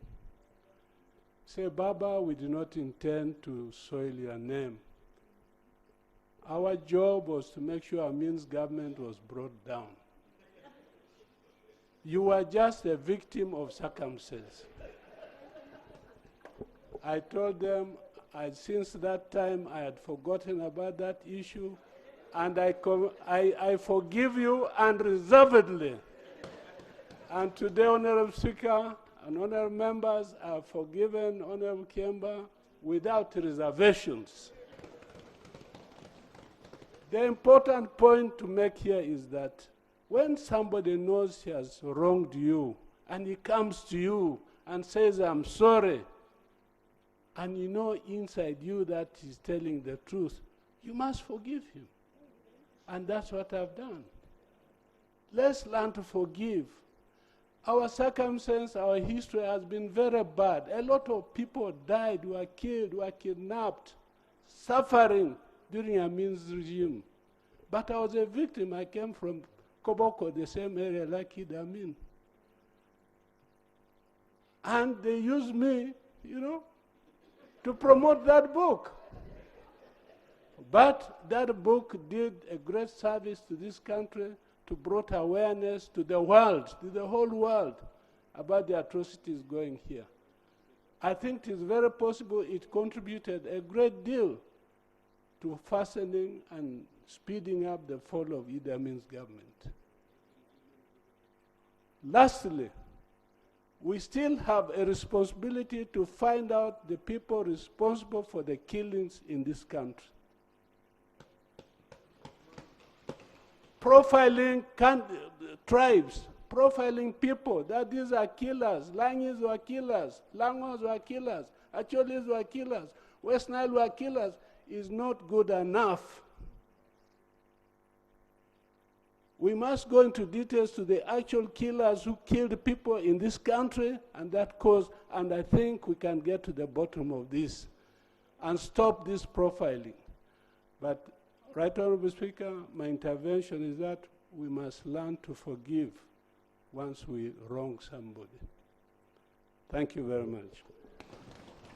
Say, "Baba, we do not intend to soil your name. Our job was to make sure Amin's government was brought down. You were just a victim of circumstances." I told them, since that time, I had forgotten about that issue, and I forgive you unreservedly. And today, Honorable Speaker and honorable members, I have forgiven Honorable Kyemba without reservations. The important point to make here is that when somebody knows he has wronged you, and he comes to you and says, "I'm sorry," and you know inside you that he's telling the truth, you must forgive him. And that's what I've done. Let's learn to forgive. Our circumstance, our history has been very bad. A lot of people died, were killed, were kidnapped, suffering during Amin's regime. But I was a victim. I came from Koboko, the same area like Idi Amin. And they used me, to promote that book. But that book did a great service to this country, to brought awareness to the world, to the whole world, about the atrocities going here. I think it is very possible it contributed a great deal to fastening and speeding up the fall of Idi Amin's government. Lastly, we still have a responsibility to find out the people responsible for the killings in this country. Profiling tribes, profiling people, that these are killers, Langis were killers, Langos were killers, Acholis were killers, West Nile were killers, is not good enough. We must go into details to the actual killers who killed people in this country and that cause, and I think we can get to the bottom of this and stop this profiling. But, Right Honorable Speaker, my intervention is that we must learn to forgive once we wrong somebody. Thank you very much.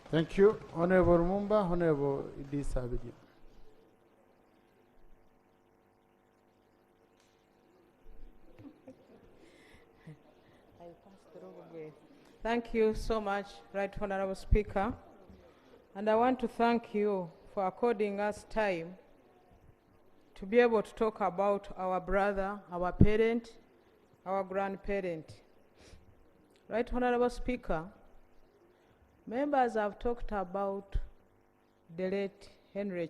Thank you. Honorable Mumba, Honorable Idi Sabiji. Thank you so much, Right Honorable Speaker. And I want to thank you for according us time to be able to talk about our brother, our parent, our grandparent. Right Honorable Speaker, members have talked about the late Henry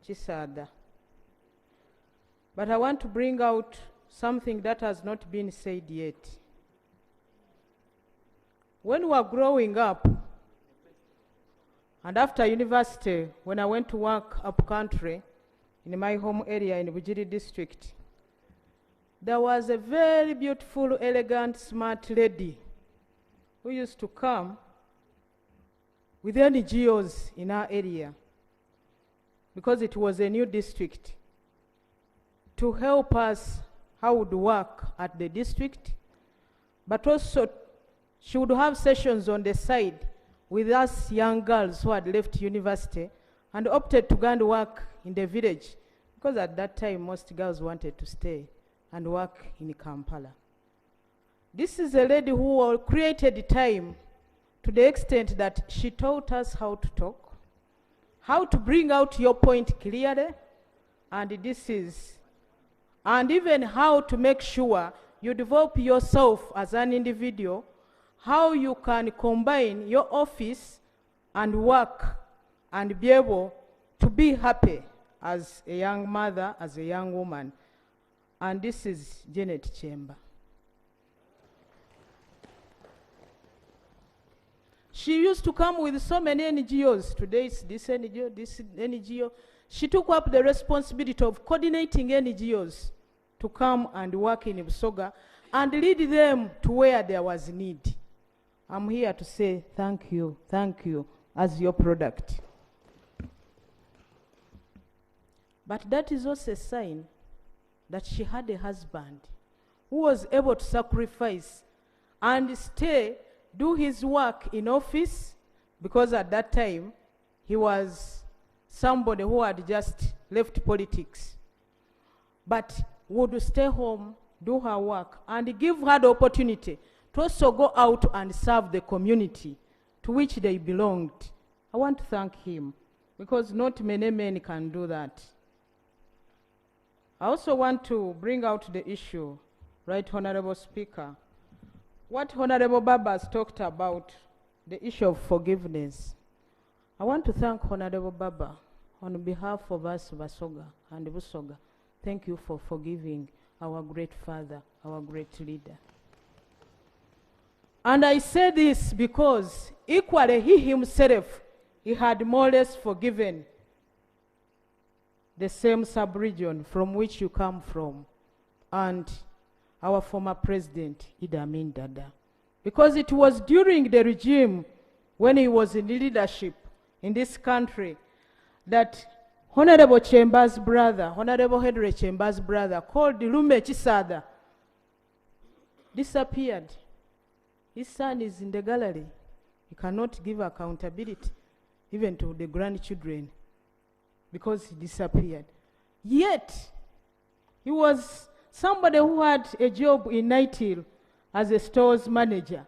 Kisajja. But I want to bring out something that has not been said yet. When we were growing up, and after university, when I went to work up country in my home area in Bujiri district, there was a very beautiful, elegant, smart lady who used to come with NGOs in our area, because it was a new district, to help us how we would work at the district, but also she would have sessions on the side with us young girls who had left university and opted to go and work in the village, because at that time most girls wanted to stay and work in Kampala. This is a lady who created time to the extent that she taught us how to talk, how to bring out your point clearly, and even how to make sure you develop yourself as an individual, how you can combine your office and work and be able to be happy as a young mother, as a young woman. And this is Janet Kyemba. She used to come with so many NGOs. Today it's this NGO, this NGO. She took up the responsibility of coordinating NGOs to come and work in Busoga and lead them to where there was need. I'm here to say thank you as your product. But that is also a sign that she had a husband who was able to sacrifice and stay, do his work in office, because at that time he was somebody who had just left politics, but would stay home, do her work, and give her the opportunity to also go out and serve the community to which they belonged. I want to thank him, because not many men can do that. I also want to bring out the issue, Right Honorable Speaker, what Honorable Baba has talked about, the issue of forgiveness. I want to thank Honorable Baba on behalf of us Basoga and Busoga. Thank you for forgiving our great father, our great leader. And I say this because equally he himself, he had more or less forgiven the same sub-region from which you come from, and our former president, Idi Amin Dada. Because it was during the regime when he was in leadership in this country that Honorable Kyemba's brother, Honorable Henry Kyemba's brother, called Lume Kisajja, disappeared. His son is in the gallery. He cannot give accountability even to the grandchildren because he disappeared. Yet, he was somebody who had a job in Night Hill as a stores manager.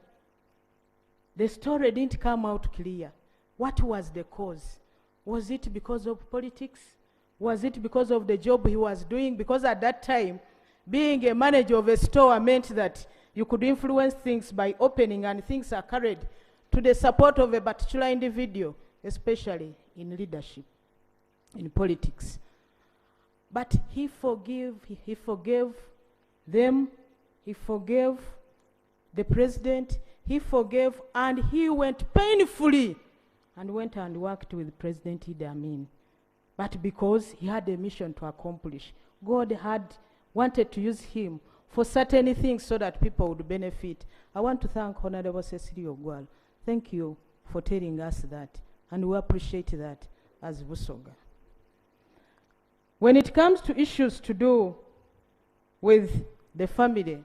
The story didn't come out clear. What was the cause? Was it because of politics? Was it because of the job he was doing? Because at that time, being a manager of a store meant that you could influence things by opening, and things are carried to the support of a particular individual, especially in leadership, in politics. But he forgave them, he forgave the president, he forgave, and he went painfully and went and worked with President Idi Amin. But because he had a mission to accomplish, God had wanted to use him for certain things so that people would benefit. I want to thank Honorable Cecily Ogwal. Thank you for telling us that, and we appreciate that as Busoga. When it comes to issues to do with the family,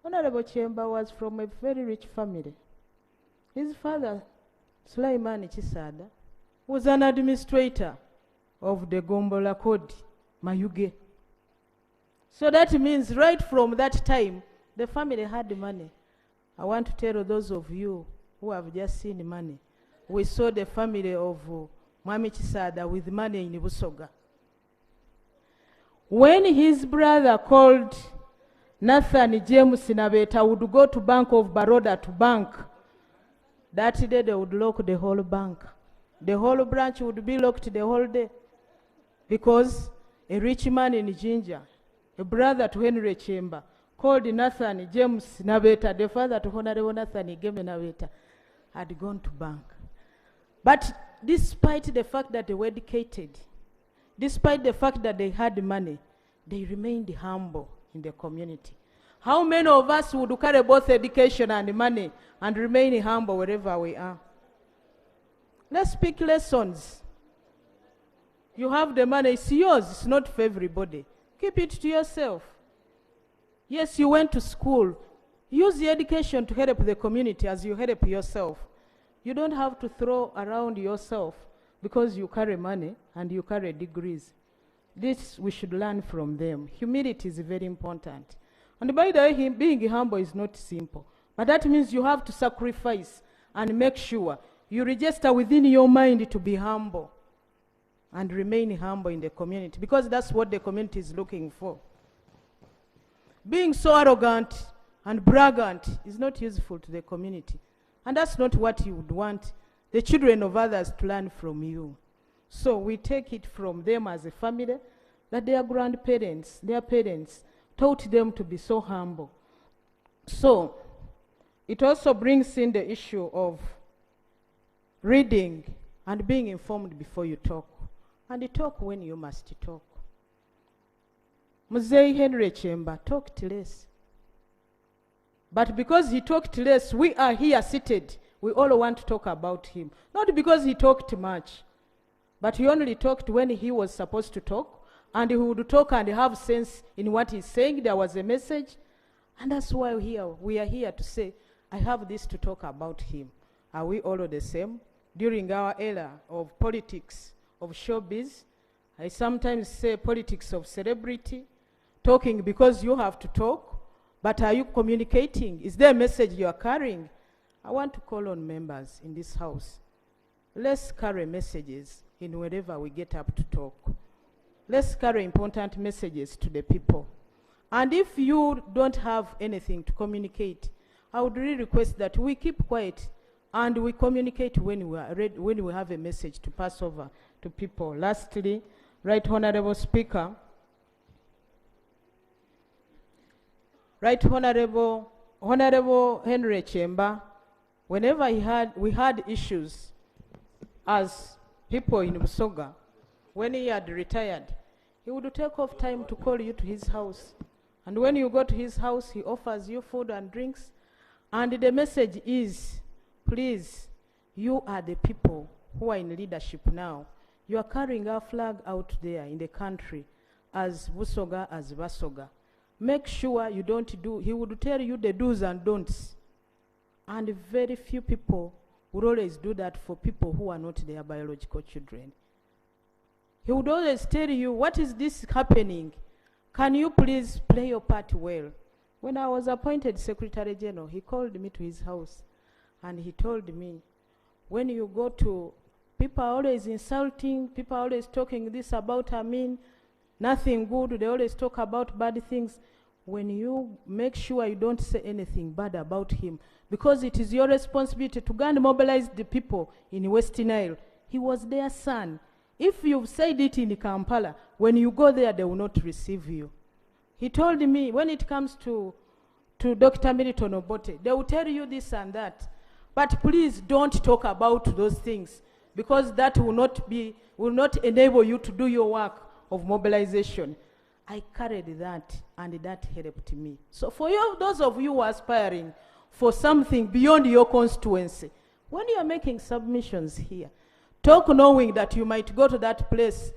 Honorable Kyemba was from a very rich family. His father, Sulaiman Kisajja, was an administrator of the Gombola Code, Mayuge. So that means right from that time, the family had money. I want to tell those of you who have just seen money, we saw the family of Mwami Kisajja with money in Busoga. When his brother called Nathan James Nabeta would go to Bank of Baroda to bank, that day they would lock the whole bank. The whole branch would be locked the whole day because a rich man in Jinja, a brother to Henry Kisajja, called Nathan James Nabeta, the father to Honorable Nathan Nabeta, had gone to bank. But despite the fact that they were educated, despite the fact that they had money, they remained humble in the community. How many of us would carry both education and money and remain humble wherever we are? Let's speak lessons. You have the money, it's yours, it's not for everybody. Keep it to yourself. Yes, you went to school. Use the education to help the community as you help yourself. You don't have to throw around yourself because you carry money and you carry degrees. This we should learn from them. Humility is very important. And by the way, being humble is not simple. But that means you have to sacrifice and make sure you register within your mind to be humble and remain humble in the community, because that's what the community is looking for. Being so arrogant and braggant is not useful to the community. And that's not what you would want the children of others to learn from you. So we take it from them as a family that their grandparents, their parents, taught them to be so humble. So it also brings in the issue of reading and being informed before you talk. And you talk when you must talk. Mzee Henry Kisajja talked less. But because he talked less, we are here seated. We all want to talk about him. Not because he talked much, but he only talked when he was supposed to talk, and he would talk and have sense in what he's saying. There was a message, and that's why we are here to say, I have this to talk about him. Are we all the same? During our era of politics, of showbiz, I sometimes say politics of celebrity, talking because you have to talk, but are you communicating? Is there a message you are carrying? I want to call on members in this house. Let's carry messages in wherever we get up to talk. Let's carry important messages to the people. And if you don't have anything to communicate, I would really request that we keep quiet and we communicate when we are ready, when we have a message to pass over to people. Lastly, Right Honorable Speaker, Right Honorable Henry Kisajja, whenever we had issues as people in Busoga, when he had retired, he would take off time to call you to his house. And when you go to his house, he offers you food and drinks. And the message is, please, you are the people who are in leadership now. You are carrying our flag out there in the country as Busoga, as Basoga. Make sure you don't do, he would tell you the do's and don'ts. And very few people would always do that for people who are not their biological children. He would always tell you, what is this happening? Can you please play your part well? When I was appointed Secretary General, he called me to his house and he told me, when you go to, people are always insulting, people are always talking this about Amin, nothing good, they always talk about bad things. When you make sure you don't say anything bad about him, because it is your responsibility to go and mobilize the people in West Nile. He was their son. If you've said it in Kampala, when you go there, they will not receive you. He told me, when it comes to Dr. Milton Obote, they will tell you this and that. But please don't talk about those things, because that will not enable you to do your work of mobilization. I carried that, and that helped me. So for you, those of you who are aspiring for something beyond your constituency, when you are making submissions here, talk knowing that you might go to that place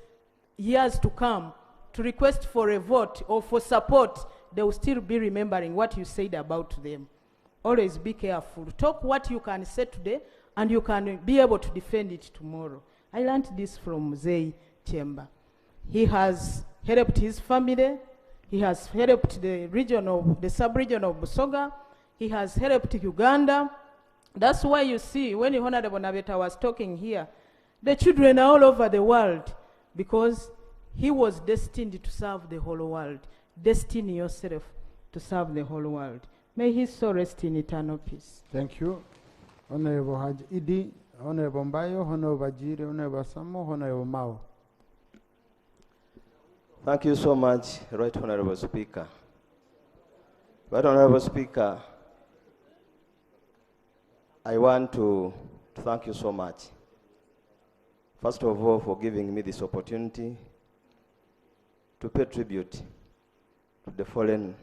years to come to request for a vote or for support. They will still be remembering what you said about them. Always be careful. Talk what you can say today, and you can be able to defend it tomorrow. I learned this from Zay Kyemba. He has helped his family. He has helped the sub-region of Busoga. He has helped Uganda. That's why you see, when Honorable Nabeta was talking here, the children are all over the world, because he was destined to serve the whole world. Destine yourself to serve the whole world. May his soul rest in eternal peace. Thank you. Honorable Haj Idi, Honorable Mbayo, Honorable Jire, Honorable Samo, Honorable Mao. Thank you so much, Right Honorable Speaker. Right Honorable Speaker, I want to thank you so much. First of all, for giving me this opportunity to pay tribute to the fallen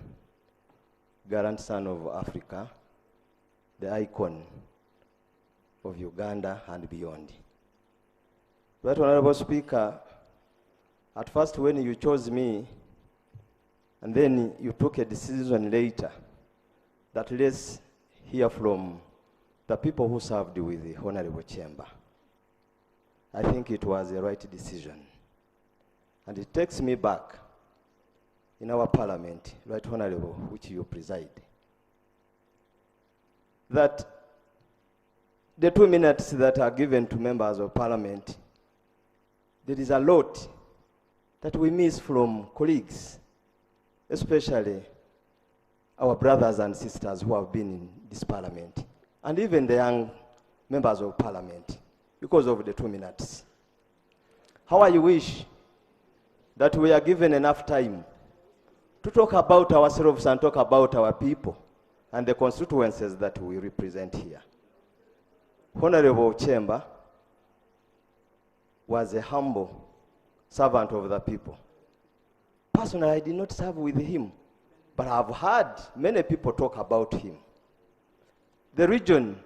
gallant son of Africa, the icon of Uganda and beyond. Right Honorable Speaker, at first when you chose me, and then you took a decision later that let's hear from the people who served with the Honorable Kyemba, I think it was the right decision. And it takes me back in our parliament, Right Honorable, which you preside, that the 2 minutes that are given to members of parliament, there is a lot that we miss from colleagues, especially our brothers and sisters who have been in this parliament, and even the young members of parliament, because of the 2 minutes. How I wish that we are given enough time to talk about ourselves and talk about our people and the constituencies that we represent here. Honorable Kyemba was a humble servant of the people. Personally, I did not serve with him, but I've heard many people talk about him. The region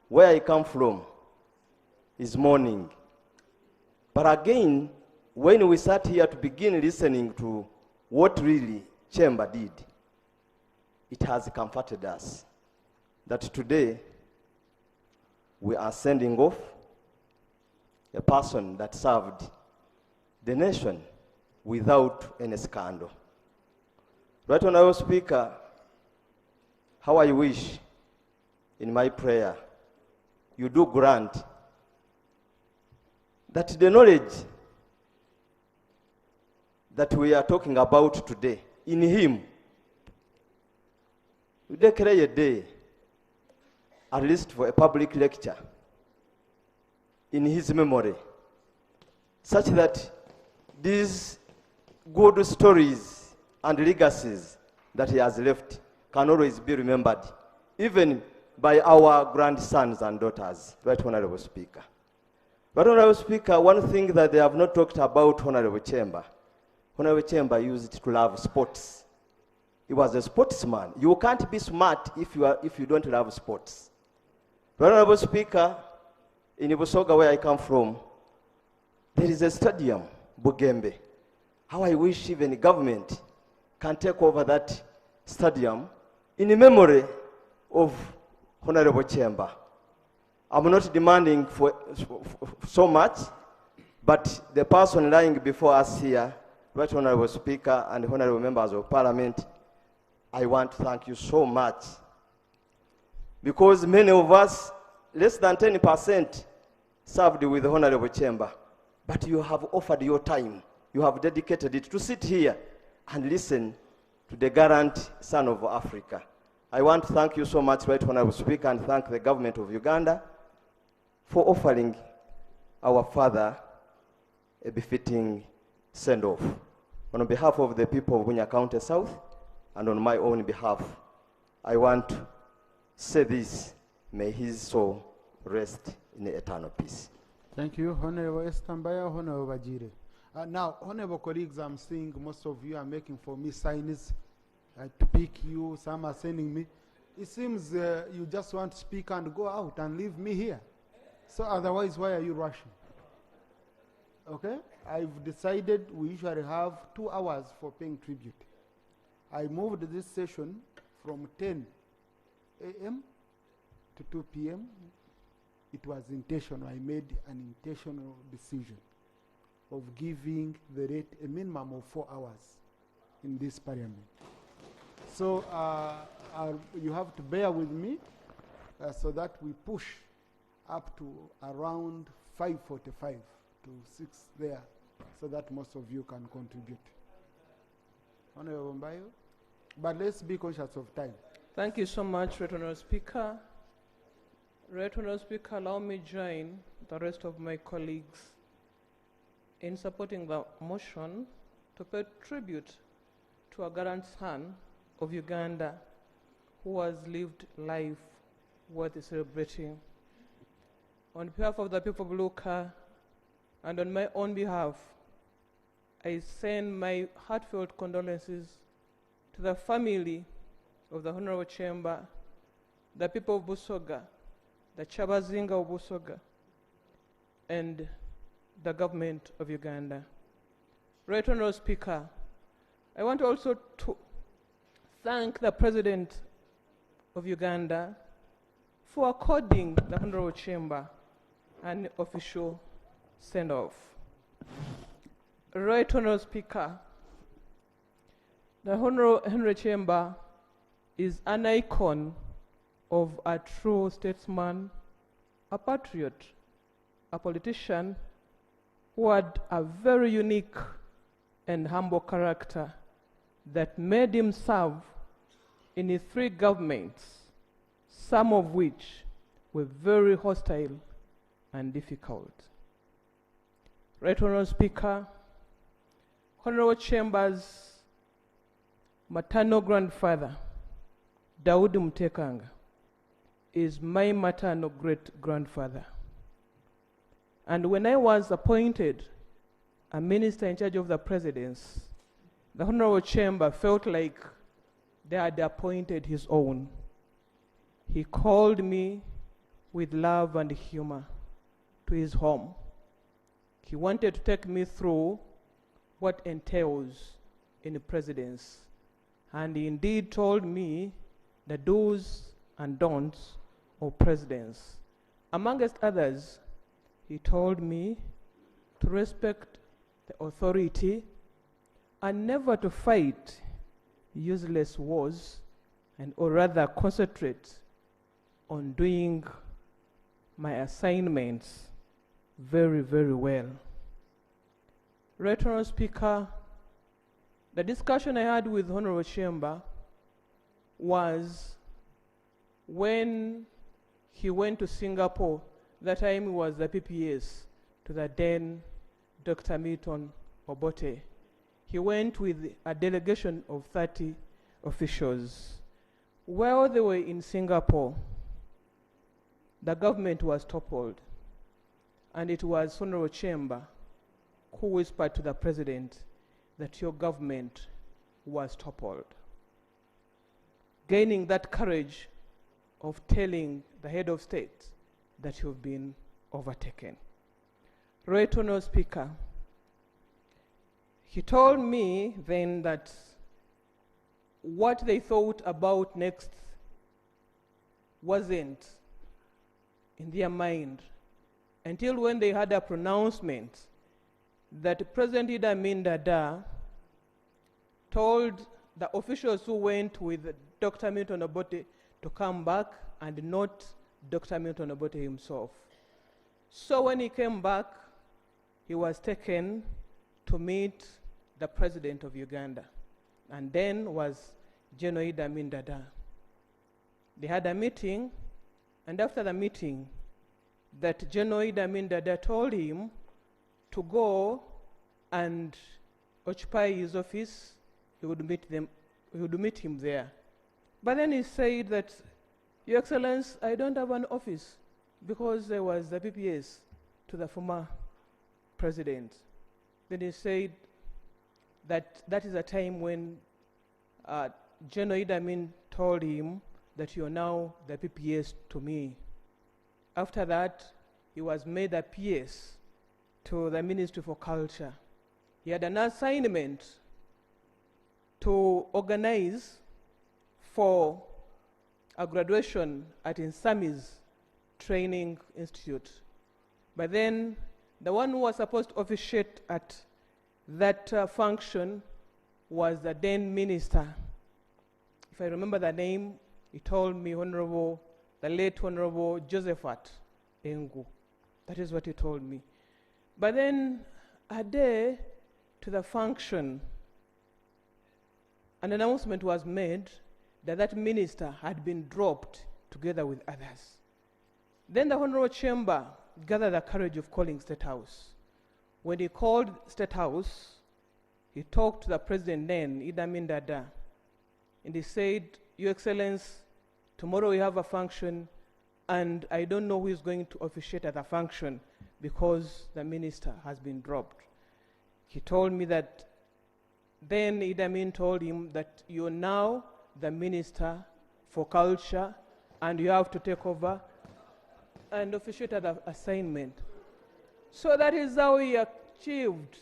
where I come from is mourning. But again, when we sat here to begin listening to what really Kyemba did, it has comforted us that today we are sending off a person that served the nation without any scandal. Right Honorable Speaker, how I wish in my prayer you do grant that the knowledge that we are talking about today, in him, we declare a day, at least for a public lecture, in his memory, such that these good stories and legacies that he has left can always be remembered, even by our grandsons and daughters. Right Honorable Speaker. Right Honorable Speaker, one thing that they have not talked about Honorable Kyemba, Honorable Kyemba used to love sports. He was a sportsman. You can't be smart if you don't love sports. Right Honorable Speaker, in Busoga, where I come from, there is a stadium, Bugembe. How I wish even the government can take over that stadium in memory of Honorable Kyemba. I'm not demanding for so much, but the person lying before us here, Right Honorable Speaker and Honorable Members of Parliament, I want to thank you so much. Because many of us, less than 10%, served with Honorable Kyemba. But you have offered your time. You have dedicated it to sit here and listen to the gallant son of Africa. I want to thank you so much, Right Honorable Speaker, and thank the government of Uganda for offering our father a befitting send-off. On behalf of the people of Bunia County South, and on my own behalf, I want to say this: may his soul rest in eternal peace. Thank you, Honorable Estambaya, Honorable Bajire. Now, Honorable colleagues, I'm seeing most of you are making for me signs to pick you. Some are sending me. It seems you just want to speak and go out and leave me here. So otherwise, why are you rushing? Okay? I've decided we usually have 2 hours for paying tribute. I moved this session from 10 a.m. to 2 p.m. It was intentional. I made an intentional decision of giving the rate a minimum of 4 hours in this parliament. So you have to bear with me so that we push up to around 5:45 to 6 there, so that most of you can contribute. Honorable Mbayo, but let's be conscious of time. Thank you so much, Right Honourable Speaker. Right Honourable Speaker, allow me join the rest of my colleagues in supporting the motion to pay tribute to a gallant son of Uganda who has lived life worth celebrating. On behalf of the people of Luka and on my own behalf, I send my heartfelt condolences to the family of the Honorable Kyemba, the people of Busoga, the Chabazinga of Busoga, and the government of Uganda. Right Honorable Speaker, I want also to thank the President of Uganda for according the Honorable Kyemba an official send-off. Right Honorable Speaker, the Honorable Henry Kyemba is an icon of a true statesman, a patriot, a politician who had a very unique and humble character that made him serve in his 3 governments, some of which were very hostile and difficult. Right Honorable Speaker, Honorable Kyemba's maternal grandfather, Daudi Mutekanga, is my maternal great-grandfather. And when I was appointed a minister in charge of the presidency, the Honorable Kyemba felt like they had appointed his own. He called me with love and humor to his home. He wanted to take me through what entails in the presidency. And he indeed told me the do's and don'ts of presidents. Amongst others, he told me to respect the authority and never to fight useless wars, or rather concentrate on doing my assignments very, very well. Right Honourable Speaker, the discussion I had with Honourable Kyemba was when he went to Singapore. That time he was the PPS to the then Dr. Milton Obote. He went with a delegation of 30 officials. While they were in Singapore, the government was toppled, and it was Honorable Kyemba who whispered to the president that your government was toppled, gaining that courage of telling the head of state that you've been overtaken. Right Honourable Speaker, he told me then that what they thought about next wasn't in their mind until when they had a pronouncement that President Idi Amin Dada told the officials who went with Dr. Milton Obote to come back and not Dr. Milton Obote himself. So when he came back, he was taken to meet the president of Uganda, and then was General Idi Amin Dada. They had a meeting, and after the meeting, that General Idi Amin Dada told him to go and occupy his office. He would meet him there. But then he said that, Your Excellency, I don't have an office, because there was the PPS to the former president. Then he said that that is a time when General Idi Amin told him that you're now the PPS to me. After that, he was made a PS to the Ministry for Culture. He had an assignment to organize for a graduation at Insami's Training Institute. But then the one who was supposed to officiate at that function was the then minister. If I remember the name, he told me the late Honorable Josephat Engu. That is what he told me. But then a day to the function, an announcement was made that that minister had been dropped together with others. Then the Honorable Kyemba gathered the courage of calling State House. When he called State House, he talked to the president then, Idi Amin Dada, and he said, Your Excellency, tomorrow we have a function, and I don't know who is going to officiate at the function because the minister has been dropped. He told me that then Idi Amin told him that you're now the Minister for Culture and you have to take over and officiate at the assignment. So that is how he achieved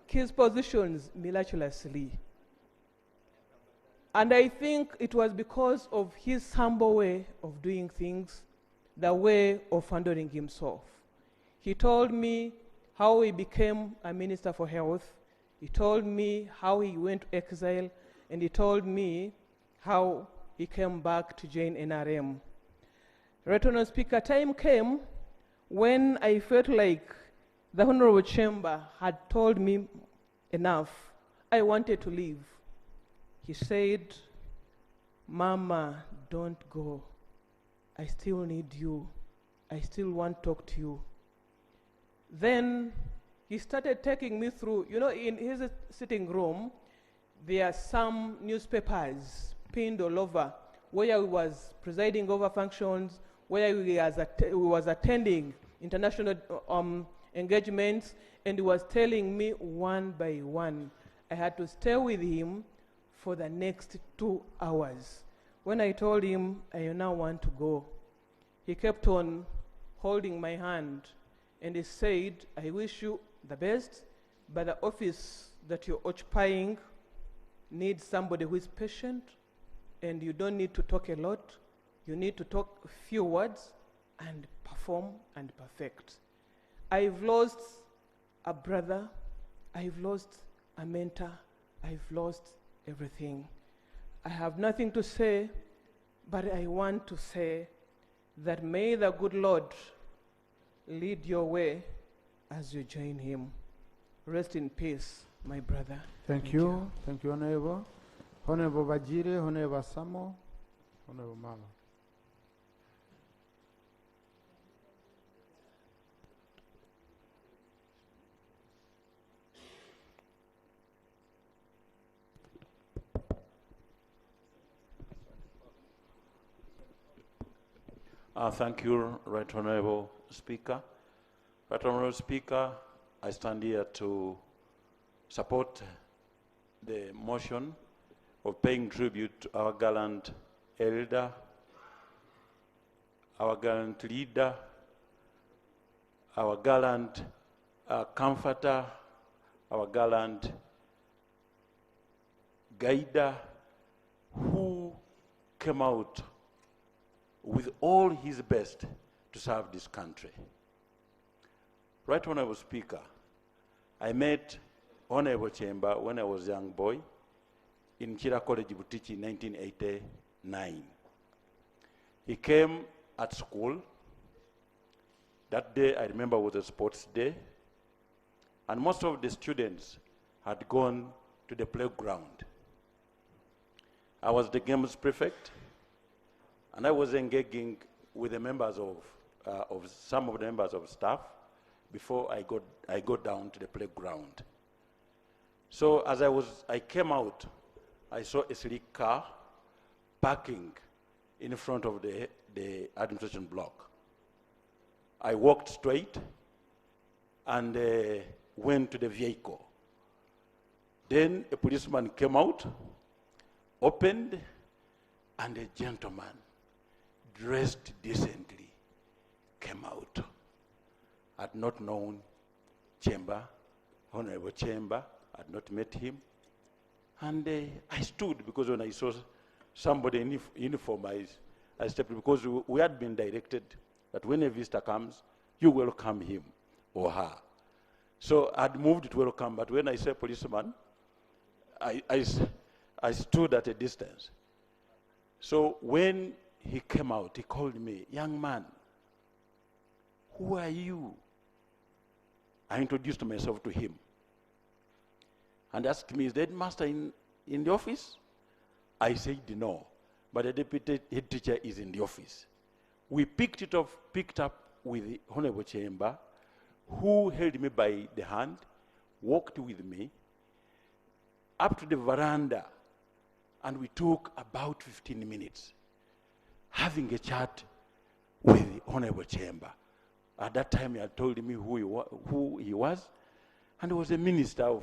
his positions miraculously. And I think it was because of his humble way of doing things, the way of handling himself. He told me how he became a Minister for Health. He told me how he went to exile, and he told me how he came back to join NRM. Right, Honourable Speaker, time came when I felt like the Honourable Kyemba had told me enough. I wanted to leave. He said, Mama, don't go. I still need you. I still want to talk to you. Then he started taking me through, in his sitting room, there are some newspapers pinned all over where he was presiding over functions, where he was attending international engagements, and he was telling me one by one. I had to stay with him for the next 2 hours. When I told him I now want to go, he kept on holding my hand, and he said, I wish you the best, but the office that you're occupying needs somebody who is patient, and you don't need to talk a lot. You need to talk a few words and perform and perfect. I've lost a brother, I've lost a mentor, I've lost everything. I have nothing to say, but I want to say that may the good Lord lead your way as you join him. Rest in peace, my brother. Thank you. Thank you, Honorable. Honorable Bajire, Honorable Samo, Honorable Mama. Thank you, Right Honorable Speaker. Right Honorable Speaker, I stand here to support the motion of paying tribute to our gallant elder, our gallant leader, our gallant comforter, our gallant guider, who came out with all his best to serve this country. Right Honorable Speaker, I met Honorable Kyemba when I was a young boy in Chira College, Butichi in 1989. He came at school. That day, I remember, was a sports day. And most of the students had gone to the playground. I was the games prefect, and I was engaging with the members of some of the members of staff before I got down to the playground. So as I came out, I saw a sleek car parking in front of the administration block. I walked straight and went to the vehicle. Then a policeman came out, opened, and a gentleman dressed decently came out. I had not known Kyemba, Honorable Kyemba, I had not met him. And I stood, because when I saw somebody in uniform, I stepped, because we had been directed that when a visitor comes, you welcome him or her. So I'd moved to welcome, but when I saw a policeman, I stood at a distance. So when he came out, he called me, "Young man, who are you?" I introduced myself to him and asked me, "Is the headmaster in the office?" I said no, but the deputy head teacher is in the office. We picked up with the Honorable Kyemba, who held me by the hand, walked with me up to the veranda, and we took about 15 minutes having a chat with the Honorable Kyemba. At that time, he had told me who he was, and he was a minister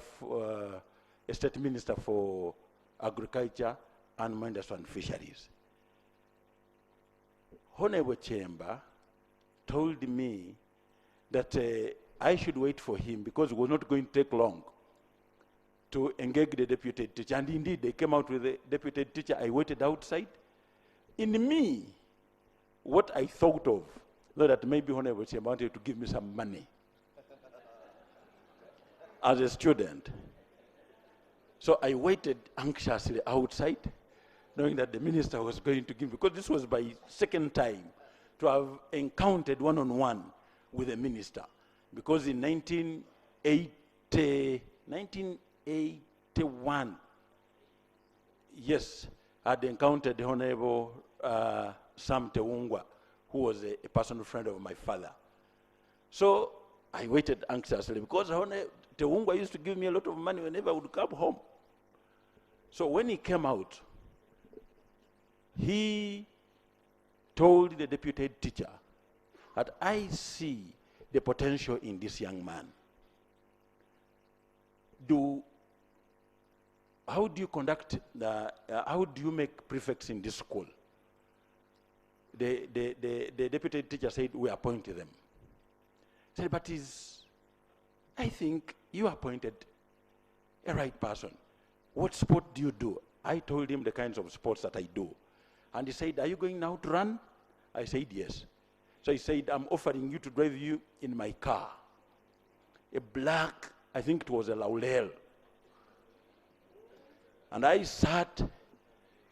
a state minister for agriculture and mines and fisheries. Honorable Kyemba told me that I should wait for him because it was not going to take long to engage the deputy teacher. And indeed, they came out with the deputy teacher. I waited outside. In me, what I thought of, not that maybe Honorable Kyemba wanted to give me some money as a student. So I waited anxiously outside, knowing that the minister was going to give, because this was my second time to have encountered one-on-one with a minister. Because in 1981, yes, I had encountered the Honorable Sam Teungwa, who was a personal friend of my father. So I waited anxiously because Teungwa used to give me a lot of money whenever I would come home. So when he came out, he told the deputy teacher that I see the potential in this young man. How do you conduct how do you make prefects in this school? The deputy teacher said, we appointed them. He said, but I think you appointed a right person. What sport do you do? I told him the kinds of sports that I do. And he said, are you going now to run? I said, yes. So he said, I'm offering you to drive you in my car. A black, I think it was a Laurel. And I sat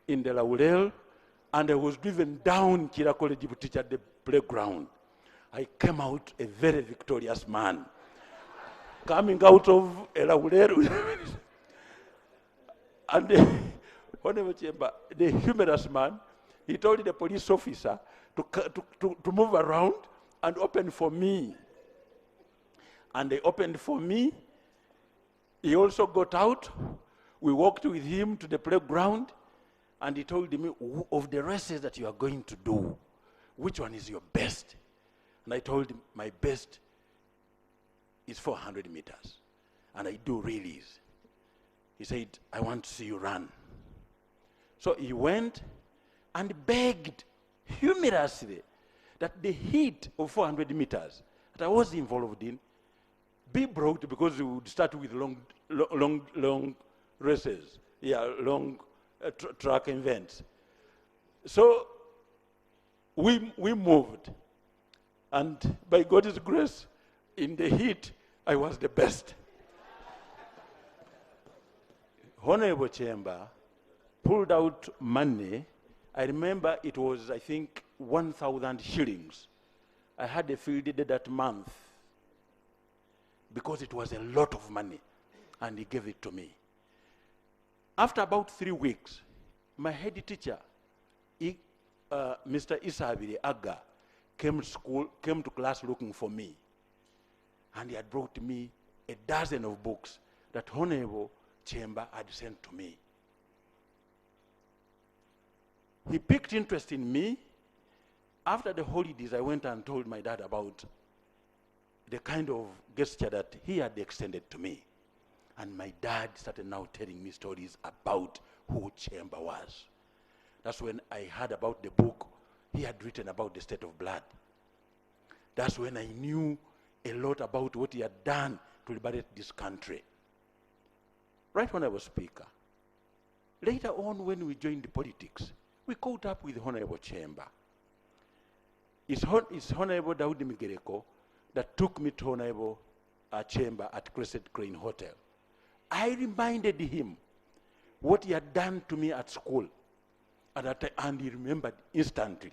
in the Laurel, and I was driven down Kira College Butichi at the playground. I came out a very victorious man. Coming out of a Laurel. And Honorable Kyemba, the humorous man, he told the police officer to move around and open for me. And they opened for me. He also got out. We walked with him to the playground, and he told me, of the races that you are going to do, which one is your best? And I told him, my best is 400 meters, and I do relays. He said, I want to see you run. So he went and begged humorously that the heat of 400 meters that I was involved in be brought, because we would start with long races, long track events. So we moved. And by God's grace, in the heat, I was the best. Honorable Kyemba pulled out money. I remember it was, I think, 1,000 shillings. I had a field day that month because it was a lot of money, and he gave it to me. After about 3 weeks, my head teacher, Mr. Isabiri Aga, came to class looking for me. And he had brought me a dozen of books that Honorable Kyemba had sent to me. He picked interest in me. After the holidays, I went and told my dad about the kind of gesture that he had extended to me. And my dad started now telling me stories about who Kyemba was. That's when I heard about the book he had written about the state of blood. That's when I knew a lot about what he had done to liberate this country. Right when I was Speaker. Later on, when we joined the politics, we caught up with Honorable Kyemba. It's Honorable Daudi Migereko that took me to Honorable Kyemba at Crescent Crane Hotel. I reminded him what he had done to me at school, and he remembered instantly.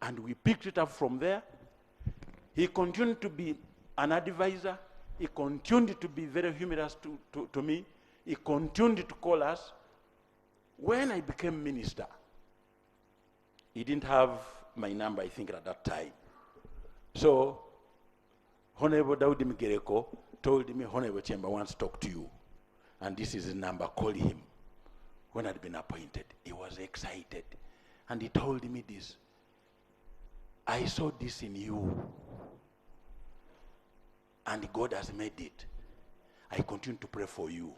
And we picked it up from there. He continued to be an advisor. He continued to be very humorous to me. He continued to call us. When I became minister, he didn't have my number, I think, at that time. So, Honorable Daudi Migereko told me, Honorable Kyemba wants to talk to you. And this is his number, call him. When I'd been appointed, he was excited. And he told me this. I saw this in you. And God has made it. I continue to pray for you.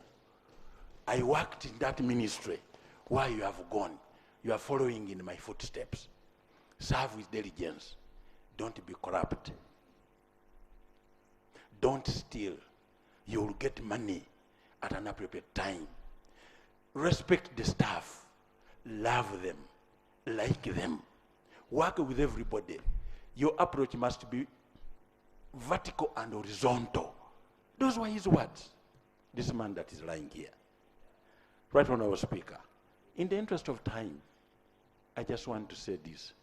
I worked in that ministry where you have gone. You are following in my footsteps. Serve with diligence. Don't be corrupt. Don't steal. You will get money at an appropriate time. Respect the staff. Love them. Like them. Work with everybody. Your approach must be vertical and horizontal. Those were his words. This man that is lying here. Right, Honorable Speaker. In the interest of time, I just want to say this,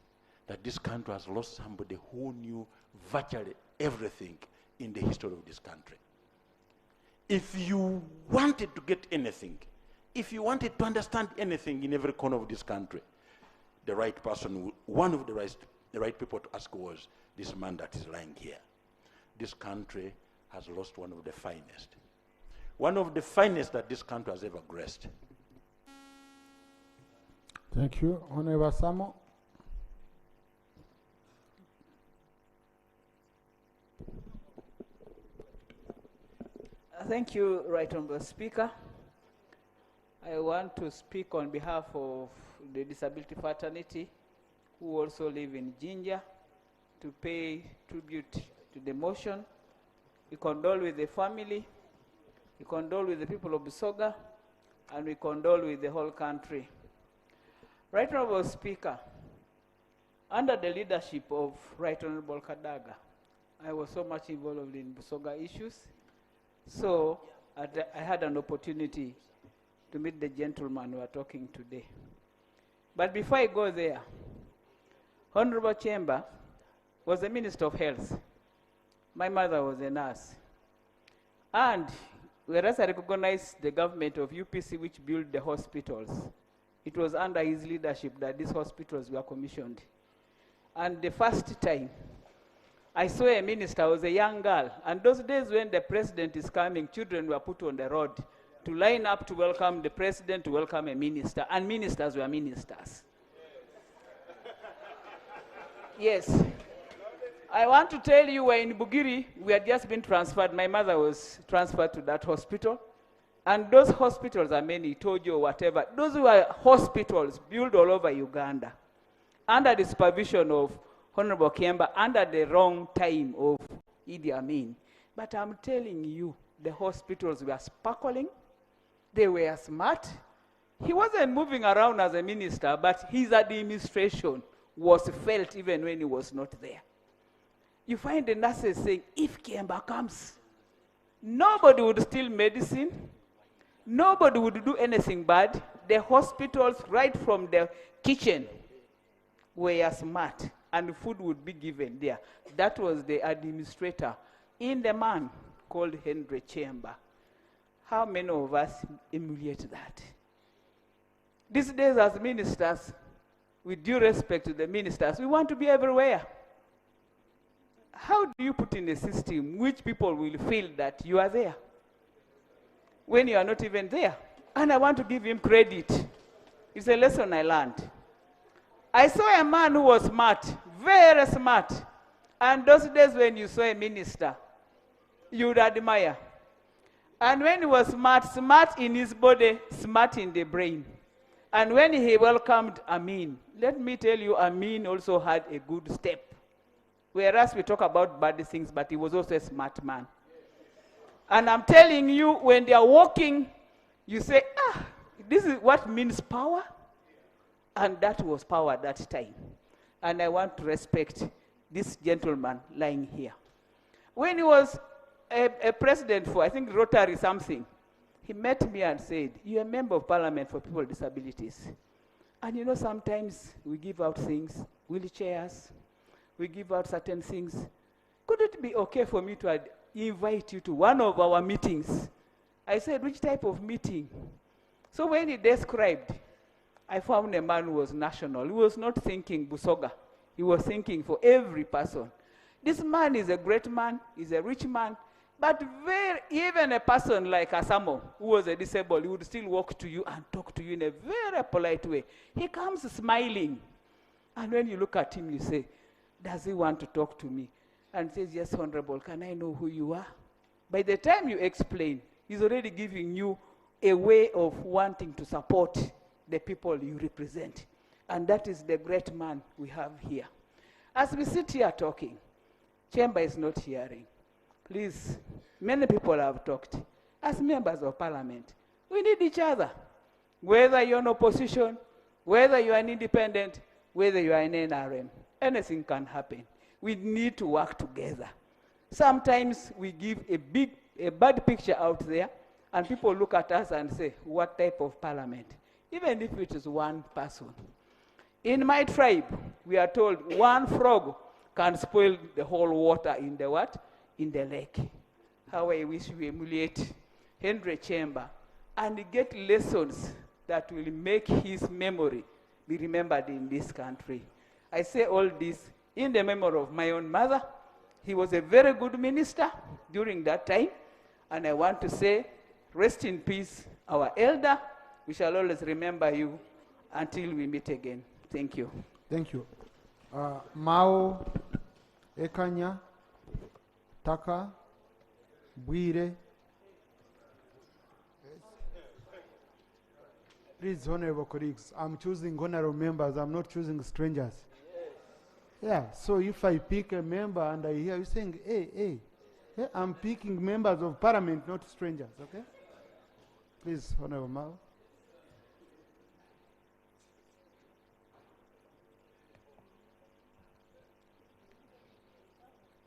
that this country has lost somebody who knew virtually everything in the history of this country. If you wanted to get anything, if you wanted to understand anything in every corner of this country, the right person, one of the right people to ask was this man that is lying here. This country has lost one of the finest. One of the finest that this country has ever graced. Thank you. Honorable Samo. Thank you, Right Honourable Speaker. I want to speak on behalf of the Disability Fraternity, who also live in Jinja, to pay tribute to the motion. We condole with the family, we condole with the people of Busoga, and we condole with the whole country. Right Honourable Speaker, under the leadership of Right Honourable Kadaga, I was so much involved in Busoga issues, so I had an opportunity to meet the gentleman we are talking today. But before I go there, Honourable Kyemba was the Minister of Health. My mother was a nurse. And whereas I recognize the government of UPC which built the hospitals, it was under his leadership that these hospitals were commissioned. And the first time I saw a minister, I was a young girl, and those days when the president is coming, children were put on the road to line up to welcome the president, to welcome a minister, and ministers were ministers. Yes. I want to tell you, we're in Bugiri, we had just been transferred. My mother was transferred to that hospital. And those hospitals are many, Tojo or whatever. Those were hospitals built all over Uganda under the supervision of Honorable Kyemba, under the wrong time of Idi Amin. But I'm telling you, the hospitals were sparkling. They were smart. He wasn't moving around as a minister, but his administration was felt even when he was not there. You find the nurses saying, if Kyemba comes, nobody would steal medicine, nobody would do anything bad. The hospitals, right from the kitchen, were smart, and food would be given there. That was the administrator in the man called Henry Kisajja. How many of us emulate that? These days as ministers, with due respect to the ministers, we want to be everywhere. How do you put in a system which people will feel that you are there when you are not even there? And I want to give him credit. It's a lesson I learned. I saw a man who was smart, very smart. And those days when you saw a minister, you would admire. And when he was smart, smart in his body, smart in the brain. And when he welcomed Amin, let me tell you, Amin also had a good step. Whereas we talk about bad things, but he was also a smart man. And I'm telling you, when they are walking, you say, this is what means power. And that was power at that time. And I want to respect this gentleman lying here. When he was a president for, I think, Rotary something, he met me and said, you're a member of parliament for people with disabilities. And you know, sometimes we give out things, wheelchairs, we give out certain things. Could it be okay for me to invite you to one of our meetings? I said, which type of meeting? So when he described, I found a man who was national. He was not thinking Busoga. He was thinking for every person. This man is a great man, he's a rich man, but even a person like Asamo, who was a disabled, he would still walk to you and talk to you in a very polite way. He comes smiling. And when you look at him, you say, does he want to talk to me? And says, yes, Honorable, can I know who you are? By the time you explain, he's already giving you a way of wanting to support the people you represent. And that is the great man we have here. As we sit here talking, Kyemba is not hearing. Please, many people have talked. As members of parliament, we need each other. Whether you're in opposition, whether you are an independent, whether you are an NRM, anything can happen. We need to work together. Sometimes we give a bad picture out there, and people look at us and say, what type of parliament? Even if it is one person. In my tribe, we are told one frog can spoil the whole water in the what? In the lake. How I wish we emulate Henry Kisajja and get lessons that will make his memory be remembered in this country. I say all this in the memory of my own mother. He was a very good minister during that time. And I want to say, rest in peace, our elder. We shall always remember you until we meet again. Thank you. Thank you. Mao, Ekanya, Taka, Bwire. Please, honorable colleagues, I'm choosing honorable members. I'm not choosing strangers. Yeah, so if I pick a member and I hear you saying, hey, I'm picking members of parliament, not strangers, okay? Please, honorable Mao.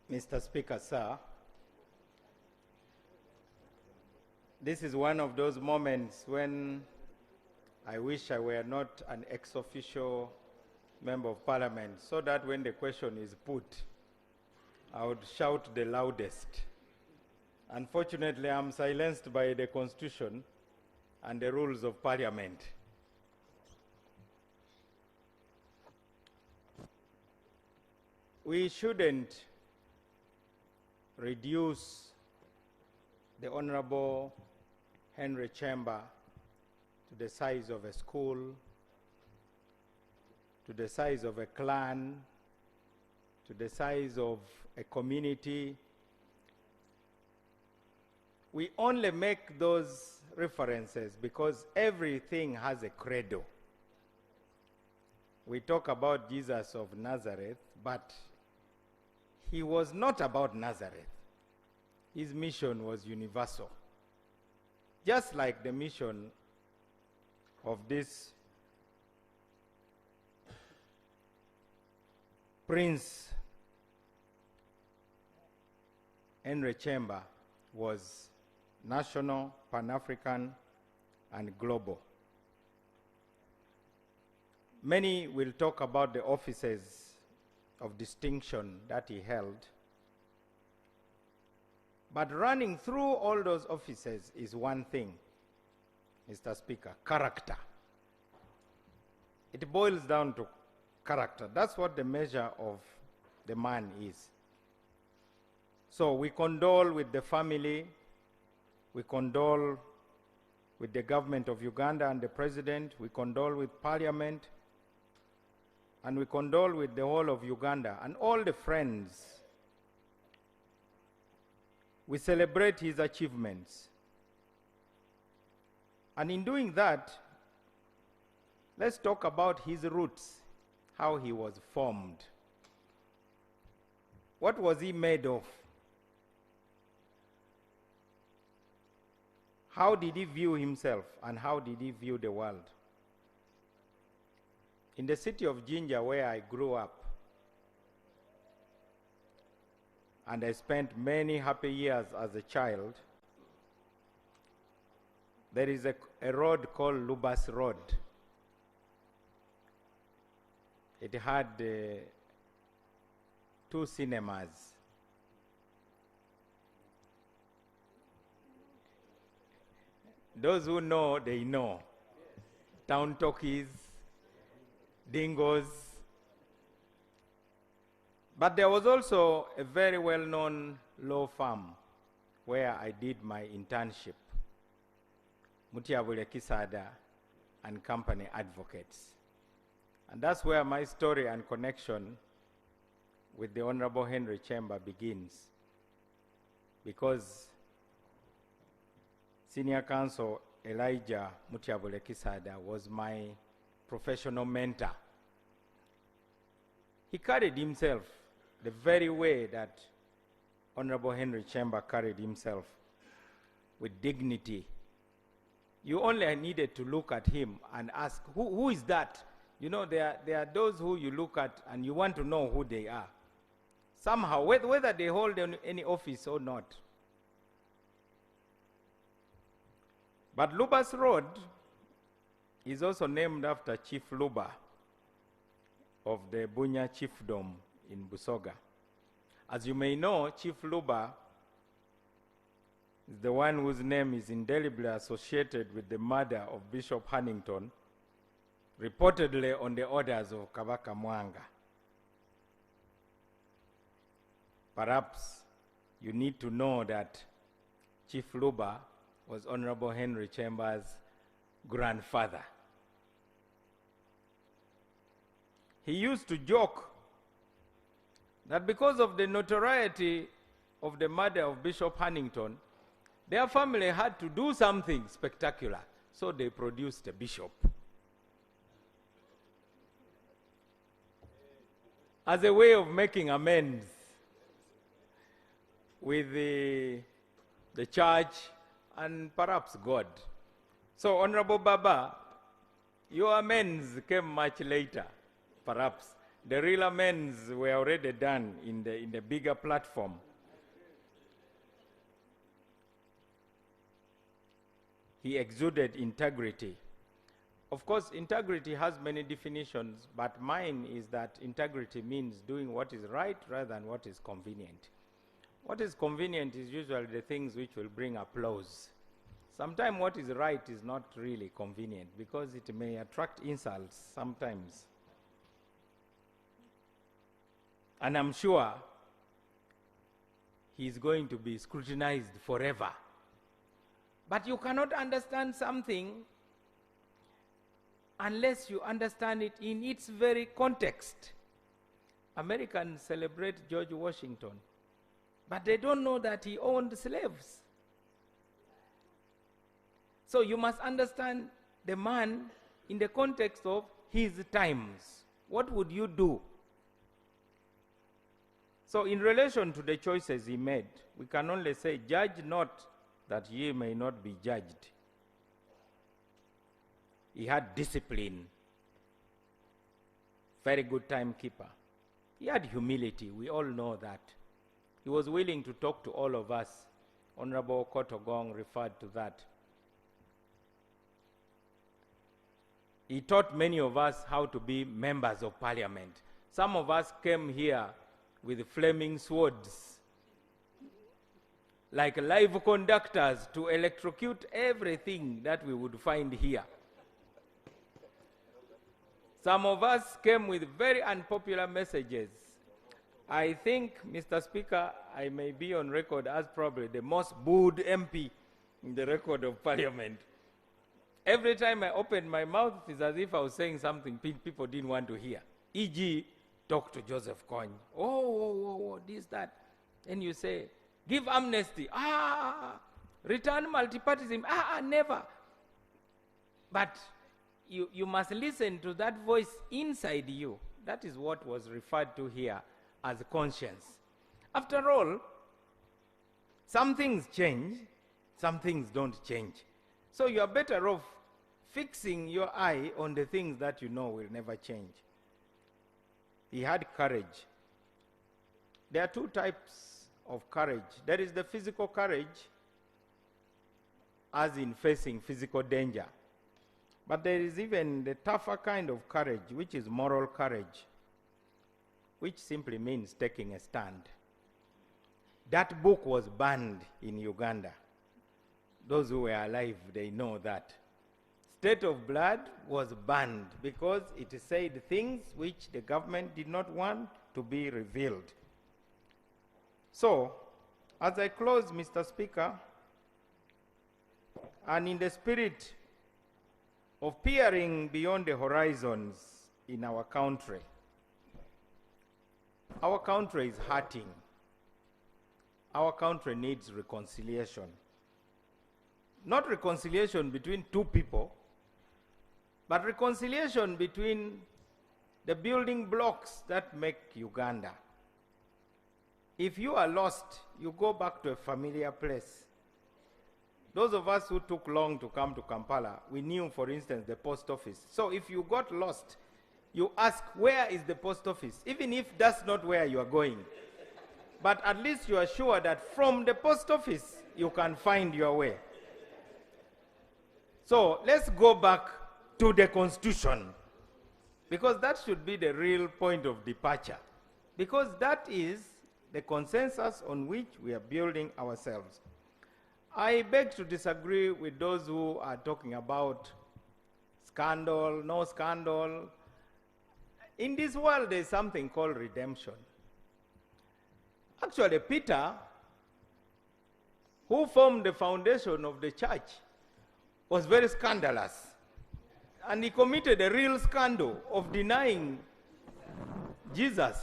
Mr. Speaker, sir, this is one of those moments when I wish I were not an ex-officio member of parliament, so that when the question is put, I would shout the loudest. Unfortunately, I'm silenced by the Constitution and the rules of parliament. We shouldn't reduce the Honorable Henry Kisajja to the size of a school, to the size of a clan, to the size of a community. We only make those references because everything has a credo. We talk about Jesus of Nazareth, but he was not about Nazareth. His mission was universal. Just like the mission of this Prince Henry Kyemba was national, Pan-African, and global. Many will talk about the offices of distinction that he held, but running through all those offices is one thing, Mr. Speaker: character. It boils down to character. That's what the measure of the man is. So we condole with the family, we condole with the government of Uganda and the president, we condole with parliament, and we condole with the whole of Uganda and all the friends. We celebrate his achievements. And in doing that, let's talk about his roots, how he was formed. What was he made of? How did he view himself, and how did he view the world? In the city of Jinja, where I grew up, and I spent many happy years as a child, there is a road called Lubas Road. It had 2 cinemas. Those who know, they know. Town Talkies, Dingos. But there was also a very well-known law firm where I did my internship, Henry Kisajja and Company Advocates. And that's where my story and connection with the Honorable Henry Kyemba begins, because Senior Counsel Elijah Mutyabule Kisajja was my professional mentor. He carried himself the very way that Honorable Henry Kyemba carried himself, with dignity. You only needed to look at him and ask, who is that? You know, there are those who you look at and you want to know who they are. Somehow, whether they hold any office or not. But Lubas Road is also named after Chief Luba of the Bunya Chiefdom in Busoga. As you may know, Chief Luba is the one whose name is indelibly associated with the murder of Bishop Hannington, reportedly on the orders of Kabaka Mwanga. Perhaps you need to know that Chief Luba was Honorable Henry Kyemba's grandfather. He used to joke that because of the notoriety of the murder of Bishop Hannington, their family had to do something spectacular, so they produced a bishop as a way of making amends with the church and perhaps God. So, Honorable Baba, your amends came much later, perhaps. The real amends were already done in the bigger platform. He exuded integrity. Of course, integrity has many definitions, but mine is that integrity means doing what is right rather than what is convenient. What is convenient is usually the things which will bring applause. Sometimes what is right is not really convenient because it may attract insults sometimes. And I'm sure he's going to be scrutinized forever. But you cannot understand something unless you understand it in its very context. Americans celebrate George Washington, but they don't know that he owned slaves. So you must understand the man in the context of his times. What would you do? So in relation to the choices he made, we can only say, judge not that ye may not be judged. He had discipline, very good timekeeper. He had humility, we all know that. He was willing to talk to all of us. Honorable Kotogong referred to that. He taught many of us how to be members of parliament. Some of us came here with flaming swords, like live conductors, to electrocute everything that we would find here. Some of us came with very unpopular messages. I think, Mr. Speaker, I may be on record as probably the most booed MP in the record of Parliament. Every time I opened my mouth, it's as if I was saying something people didn't want to hear. E.g., talk to Joseph Kony. Oh, this, that. And you say, give amnesty. Return multipartyism. Never. But you must listen to that voice inside you. That is what was referred to here as conscience. After all, some things change, some things don't change. So you are better off fixing your eye on the things that you know will never change. He had courage. There are two types of courage. There is the physical courage, as in facing physical danger. But there is even the tougher kind of courage, which is moral courage, which simply means taking a stand. That book was banned in Uganda. Those who were alive, they know that. State of Blood was banned because it said things which the government did not want to be revealed. So, as I close, Mr. Speaker, and in the spirit of peering beyond the horizons in our country is hurting. Our country needs reconciliation. Not reconciliation between two people, but reconciliation between the building blocks that make Uganda. If you are lost, you go back to a familiar place. Those of us who took long to come to Kampala, we knew, for instance, the post office. So if you got lost, you ask, where is the post office? Even if that's not where you are going. But at least you are sure that from the post office, you can find your way. So let's go back to the Constitution, because that should be the real point of departure, because that is the consensus on which we are building ourselves. I beg to disagree with those who are talking about scandal, no scandal. In this world, there's something called redemption. Actually, Peter, who formed the foundation of the church, was very scandalous. And he committed a real scandal of denying Jesus.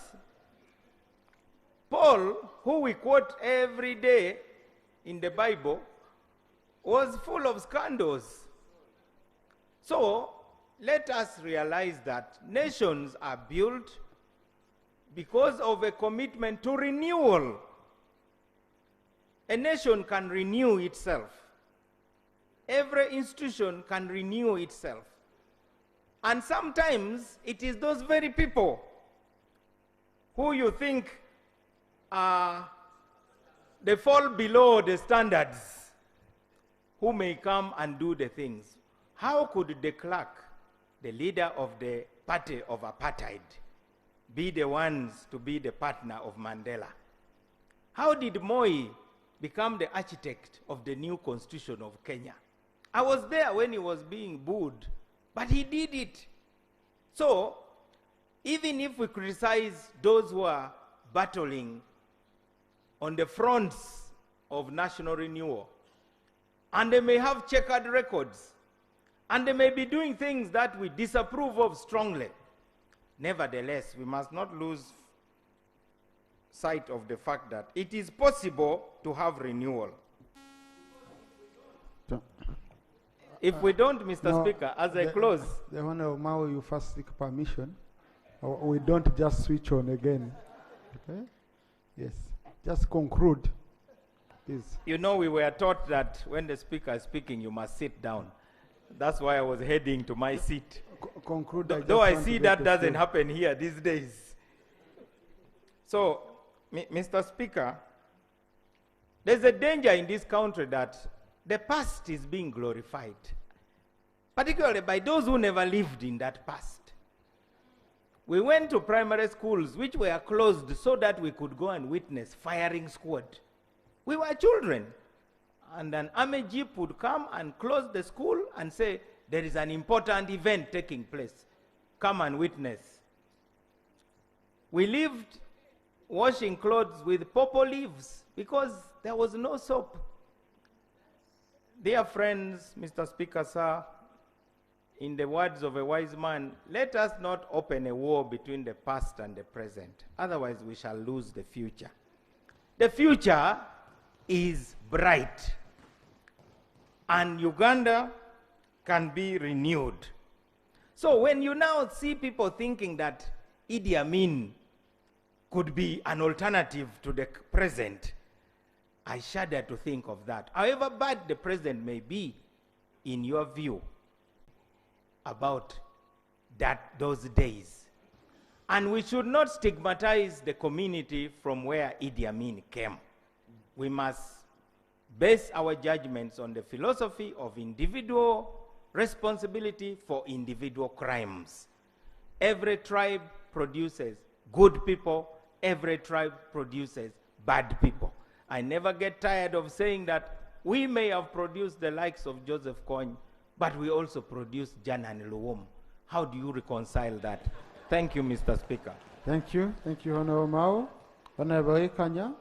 Paul, who we quote every day in the Bible, was full of scandals. So, let us realize that nations are built because of a commitment to renewal. A nation can renew itself. Every institution can renew itself. And sometimes it is those very people who you think they fall below the standards who may come and do the things. How could de Klerk, the leader of the party of apartheid, be the ones to be the partner of Mandela? How did Moi become the architect of the new constitution of Kenya? I was there when he was being booed, but he did it. So, even if we criticize those who are battling on the fronts of national renewal, and they may have checkered records, and they may be doing things that we disapprove of strongly, nevertheless, we must not lose sight of the fact that it is possible to have renewal. If we don't, Mr. Speaker, as I close. The Honorable Mao, you first seek permission. We don't just switch on again. Okay? Yes. Just conclude, please. You know, we were taught that when the speaker is speaking, you must sit down. That's why I was heading to my seat. Conclude. Though I see that doesn't happen here these days. So, Mr. Speaker, there's a danger in this country that the past is being glorified, particularly by those who never lived in that past. We went to primary schools which were closed so that we could go and witness firing squad. We were children, and an army jeep would come and close the school and say, there is an important event taking place. Come and witness. We lived washing clothes with pawpaw leaves because there was no soap. Dear friends, Mr. Speaker, sir, in the words of a wise man, let us not open a war between the past and the present. Otherwise, we shall lose the future. The future is bright, and Uganda can be renewed. So when you now see people thinking that Idi Amin could be an alternative to the present, I shudder to think of that. However bad the present may be, in your view, about those days. And we should not stigmatize the community from where Idi Amin came. We must base our judgments on the philosophy of individual responsibility for individual crimes. Every tribe produces good people, every tribe produces bad people. I never get tired of saying that we may have produced the likes of Joseph Kony, but we also produce Jan and Luwum. How do you reconcile that? Thank you, Mr. Speaker. Thank you. Thank you, Honorable Mao. Honorable Kanya.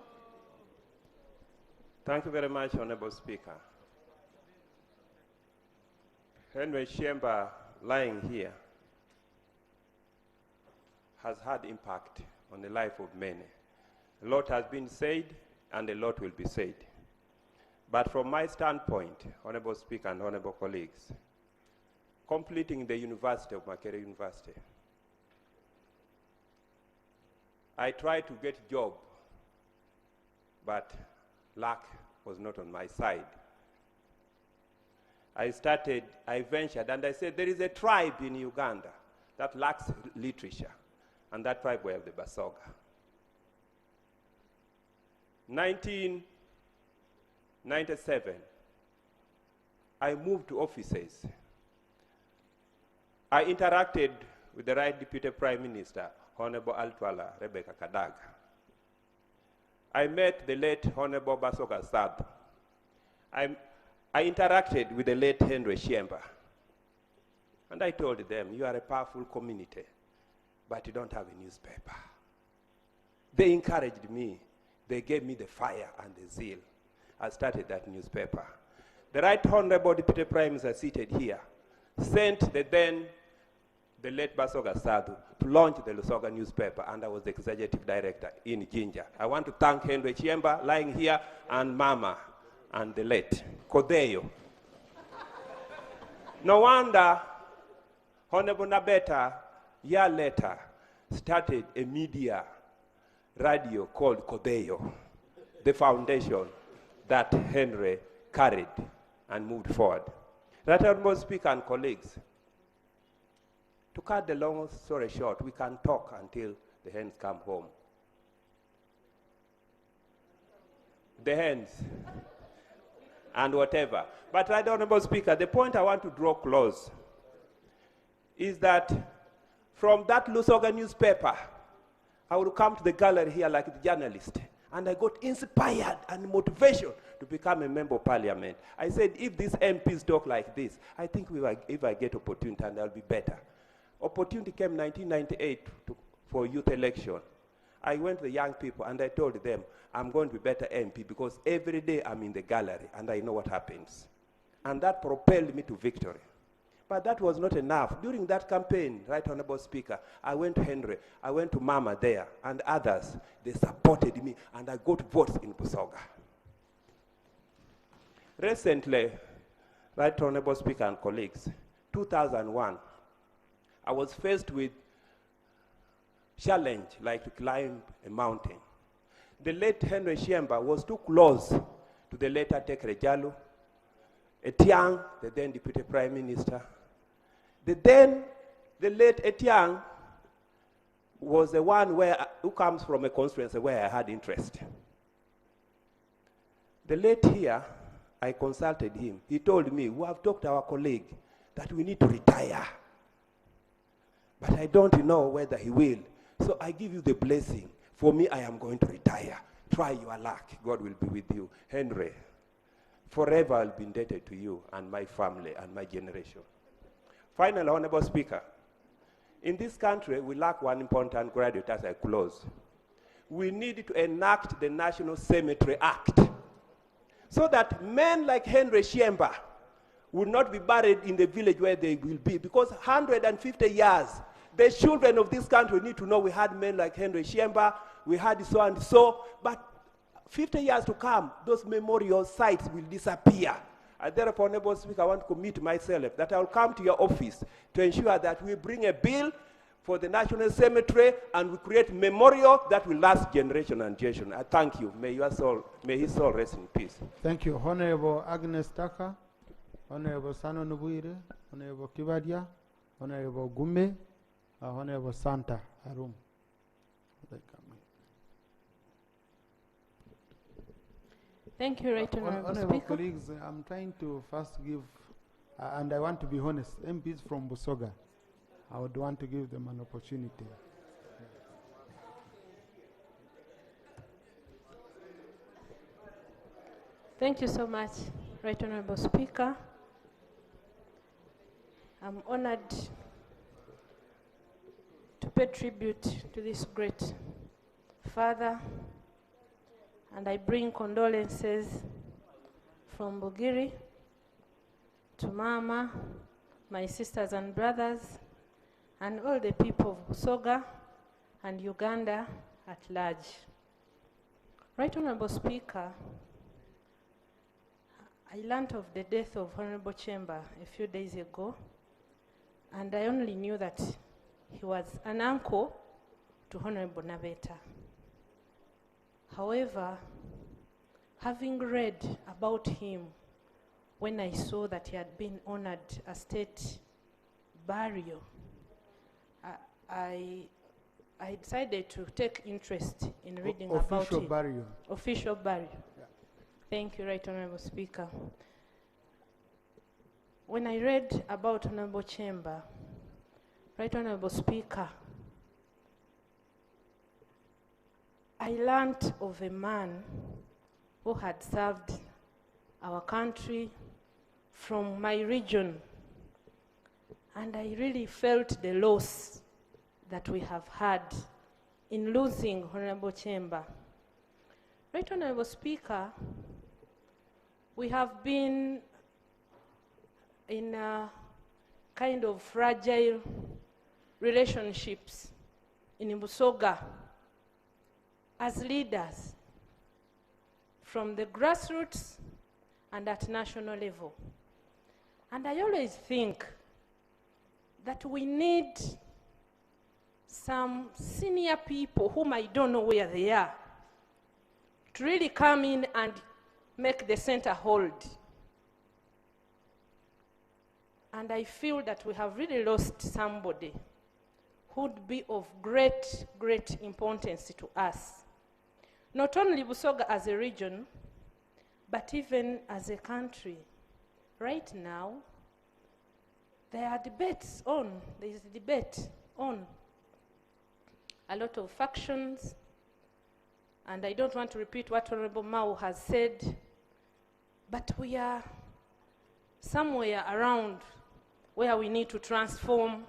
Thank you very much, Honorable Speaker. Henry Kyemba, lying here, has had impact on the life of many. A lot has been said, and a lot will be said. But from my standpoint, Honorable Speaker and Honorable colleagues, completing the University of Makerere University, I tried to get a job, but luck was not on my side. I ventured, and I said, there is a tribe in Uganda that lacks literature, and that tribe were the Basoga. 1997, I moved to offices. I interacted with the right Deputy Prime Minister, Honorable Altwala Rebecca Kadaga. I met the late Honorable Basoga Sab. I interacted with the late Henry Kyemba. And I told them, you are a powerful community, but you don't have a newspaper. They encouraged me. They gave me the fire and the zeal. I started that newspaper. The Right Honorable Deputy Prime Minister seated here sent the late Basoga Sadu to launch the Lusoga newspaper, and I was the executive director in Jinja. I want to thank Henry Kyemba lying here, and Mama, and the late Kodeyo. No wonder Honorable Nabeta, a year later, started a media radio called Kodeyo, the foundation that Henry carried and moved forward. Right Honorable Speaker and colleagues, to cut the long story short, we can talk until the hens come home. The hens and whatever. But Right Honorable Speaker, the point I want to draw close is that from that Lusoga newspaper, I would come to the gallery here like the journalist, and I got inspired and motivation to become a member of parliament. I said, if these MPs talk like this, I think if I get opportunity, and I'll be better. Opportunity came 1998 for youth election. I went to the young people and I told them, I'm going to be better MP because every day I'm in the gallery and I know what happens. And that propelled me to victory. But that was not enough. During that campaign, Right Honorable Speaker, I went to Henry, I went to Mama there, and others. They supported me, and I got votes in Busoga. Recently, Right Honorable Speaker and colleagues, 2001, I was faced with challenge like to climb a mountain. The late Henry Kyemba was too close to the late Tekre Jalo, Etiang, the then Deputy Prime Minister. The late Etiang was the one who comes from a constituency where I had interest. The late here, I consulted him. He told me, we have talked to our colleague that we need to retire. But I don't know whether he will. So I give you the blessing. For me, I am going to retire. Try your luck. God will be with you. Henry, forever I'll be indebted to you and my family and my generation. Finally, Honorable Speaker, in this country, we lack one important graduate as I close. We need to enact the National Cemetery Act so that men like Henry Kisajja will not be buried in the village where they will be, because 150 years, the children of this country need to know we had men like Henry Kisajja, we had so and so, but 50 years to come, those memorial sites will disappear. And therefore, Honorable Speaker, I want to commit myself that I will come to your office to ensure that we bring a bill for the National Cemetery and we create memorial that will last generation and generation. I thank you. May his soul rest in peace. Thank you. Honorable Agnes Taka, Honorable Sano Nubuire, Honorable Kibadia, Honorable Gume, Honorable Santa Arum. Thank you, Right Honorable Honorable Speaker. colleagues, I'm trying to first give, and I want to be honest, MPs from Busoga, I would want to give them an opportunity. Thank you so much, Right Honorable Speaker. I'm honored to pay tribute to this great father, and I bring condolences from Bugiri to Mama, my sisters and brothers, and all the people of Busoga and Uganda at large. Right Honorable Speaker, I learned of the death of Honorable Kyemba a few days ago, and I only knew that he was an uncle to Honorable Nabeta. However, having read about him, when I saw that he had been honored a state burial, I decided to take interest in reading about him. Official burial. Official burial. Yeah. Thank you, Right Honorable Speaker. When I read about Honorable Kyemba, Right Honorable Speaker, I learned of a man who had served our country from my region, and I really felt the loss that we have had in losing Honorable Kyemba. Right Honorable Speaker, we have been in a kind of fragile relationships in Busoga as leaders from the grassroots and at national level. And I always think that we need some senior people whom I don't know where they are to really come in and make the center hold. And I feel that we have really lost somebody who would be of great, great importance to us. Not only Busoga as a region, but even as a country. Right now, there is a debate on a lot of factions, and I don't want to repeat what Honorable Mao has said, but we are somewhere around where we need to transform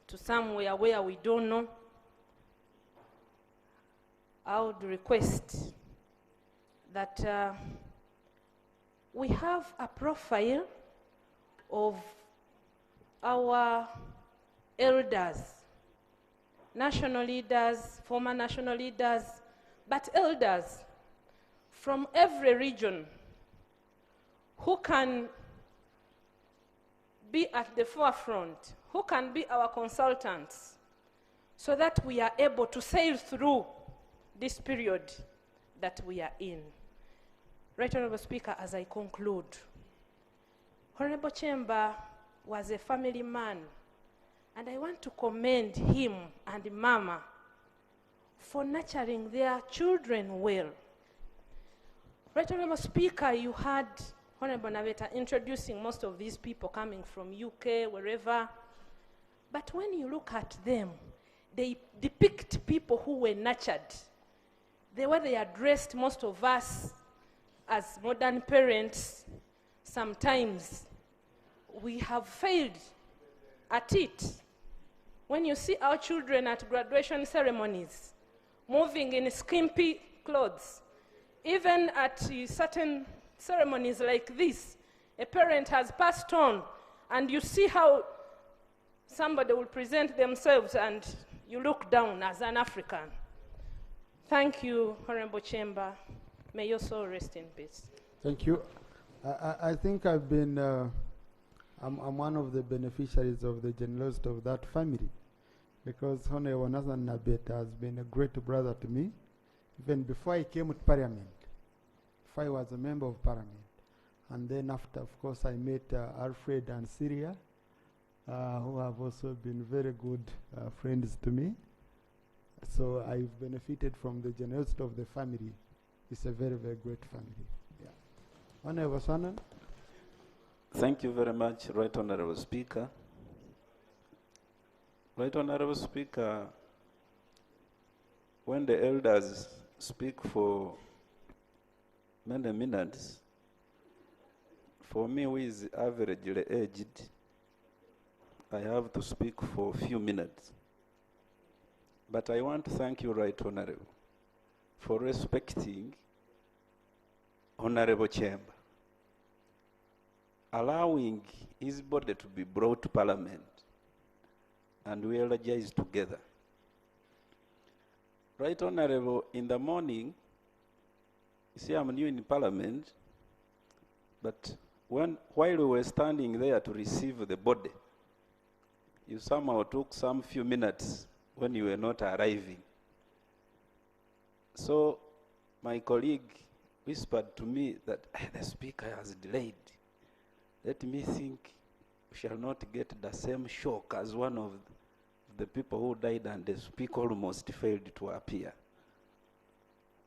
to somewhere where we don't know. I would request that we have a profile of our elders, national leaders, former national leaders, but elders from every region who can be at the forefront, who can be our consultants, so that we are able to sail through this period that we are in. Right Honorable Speaker, as I conclude, Honorable Kyemba was a family man, And I want to commend him and Mama for nurturing their children well. Right Honourable Speaker, you had Honourable Naveta introducing most of these people coming from UK, wherever. But when you look at them, they depict people who were nurtured. The way they are dressed, most of us as modern parents, sometimes we have failed at it. When you see our children at graduation ceremonies, moving in skimpy clothes, even at certain ceremonies like this, a parent has passed on, and you see how somebody will present themselves and you look down as an African. Thank you, Honorable Kyemba. May your soul rest in peace. Thank you. I think I've been, I'm one of the beneficiaries of the generosity of that family, because Honorable Nathan Nabeta has been a great brother to me, even before I came to Parliament, before I was a member of Parliament. And then after, of course, I met Alfred and Syria, who have also been very good friends to me. So I've benefited from the generosity of the family. It's a very, very great family. Yeah. Honorable Sanan. Thank you very much, Right Honorable Speaker. Right Honorable Speaker, when the elders speak for many minutes, for me who is averagely aged, I have to speak for a few minutes. But I want to thank you, Right Honorable, for respecting Honorable Kyemba, allowing his body to be brought to Parliament, and we eulogize together. Right Honorable, in the morning, you see I'm new in Parliament, but while we were standing there to receive the body, you somehow took some few minutes when you were not arriving. So my colleague whispered to me that the speaker has delayed. Let me think we shall not get the same shock as one of the people who died and the speaker almost failed to appear.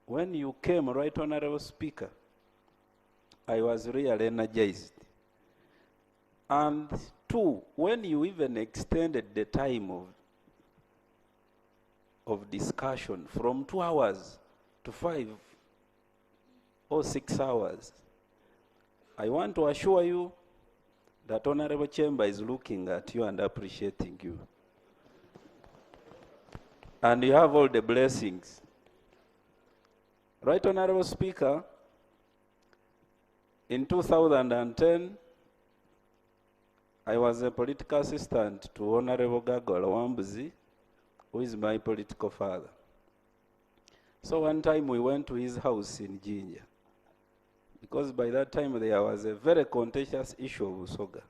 When you came, Right Honorable Speaker, I was really energized. And two, when you even extended the time of discussion from 2 hours to 5 or 6 hours, I want to assure you that Honorable Kyemba is looking at you and appreciating you. And you have all the blessings. Right Honorable Speaker, in 2010, I was a political assistant to Honorable Gagola Wambuzi, who is my political father. So one time we went to his house in Jinja, because by that time there was a very contentious issue of Busoga.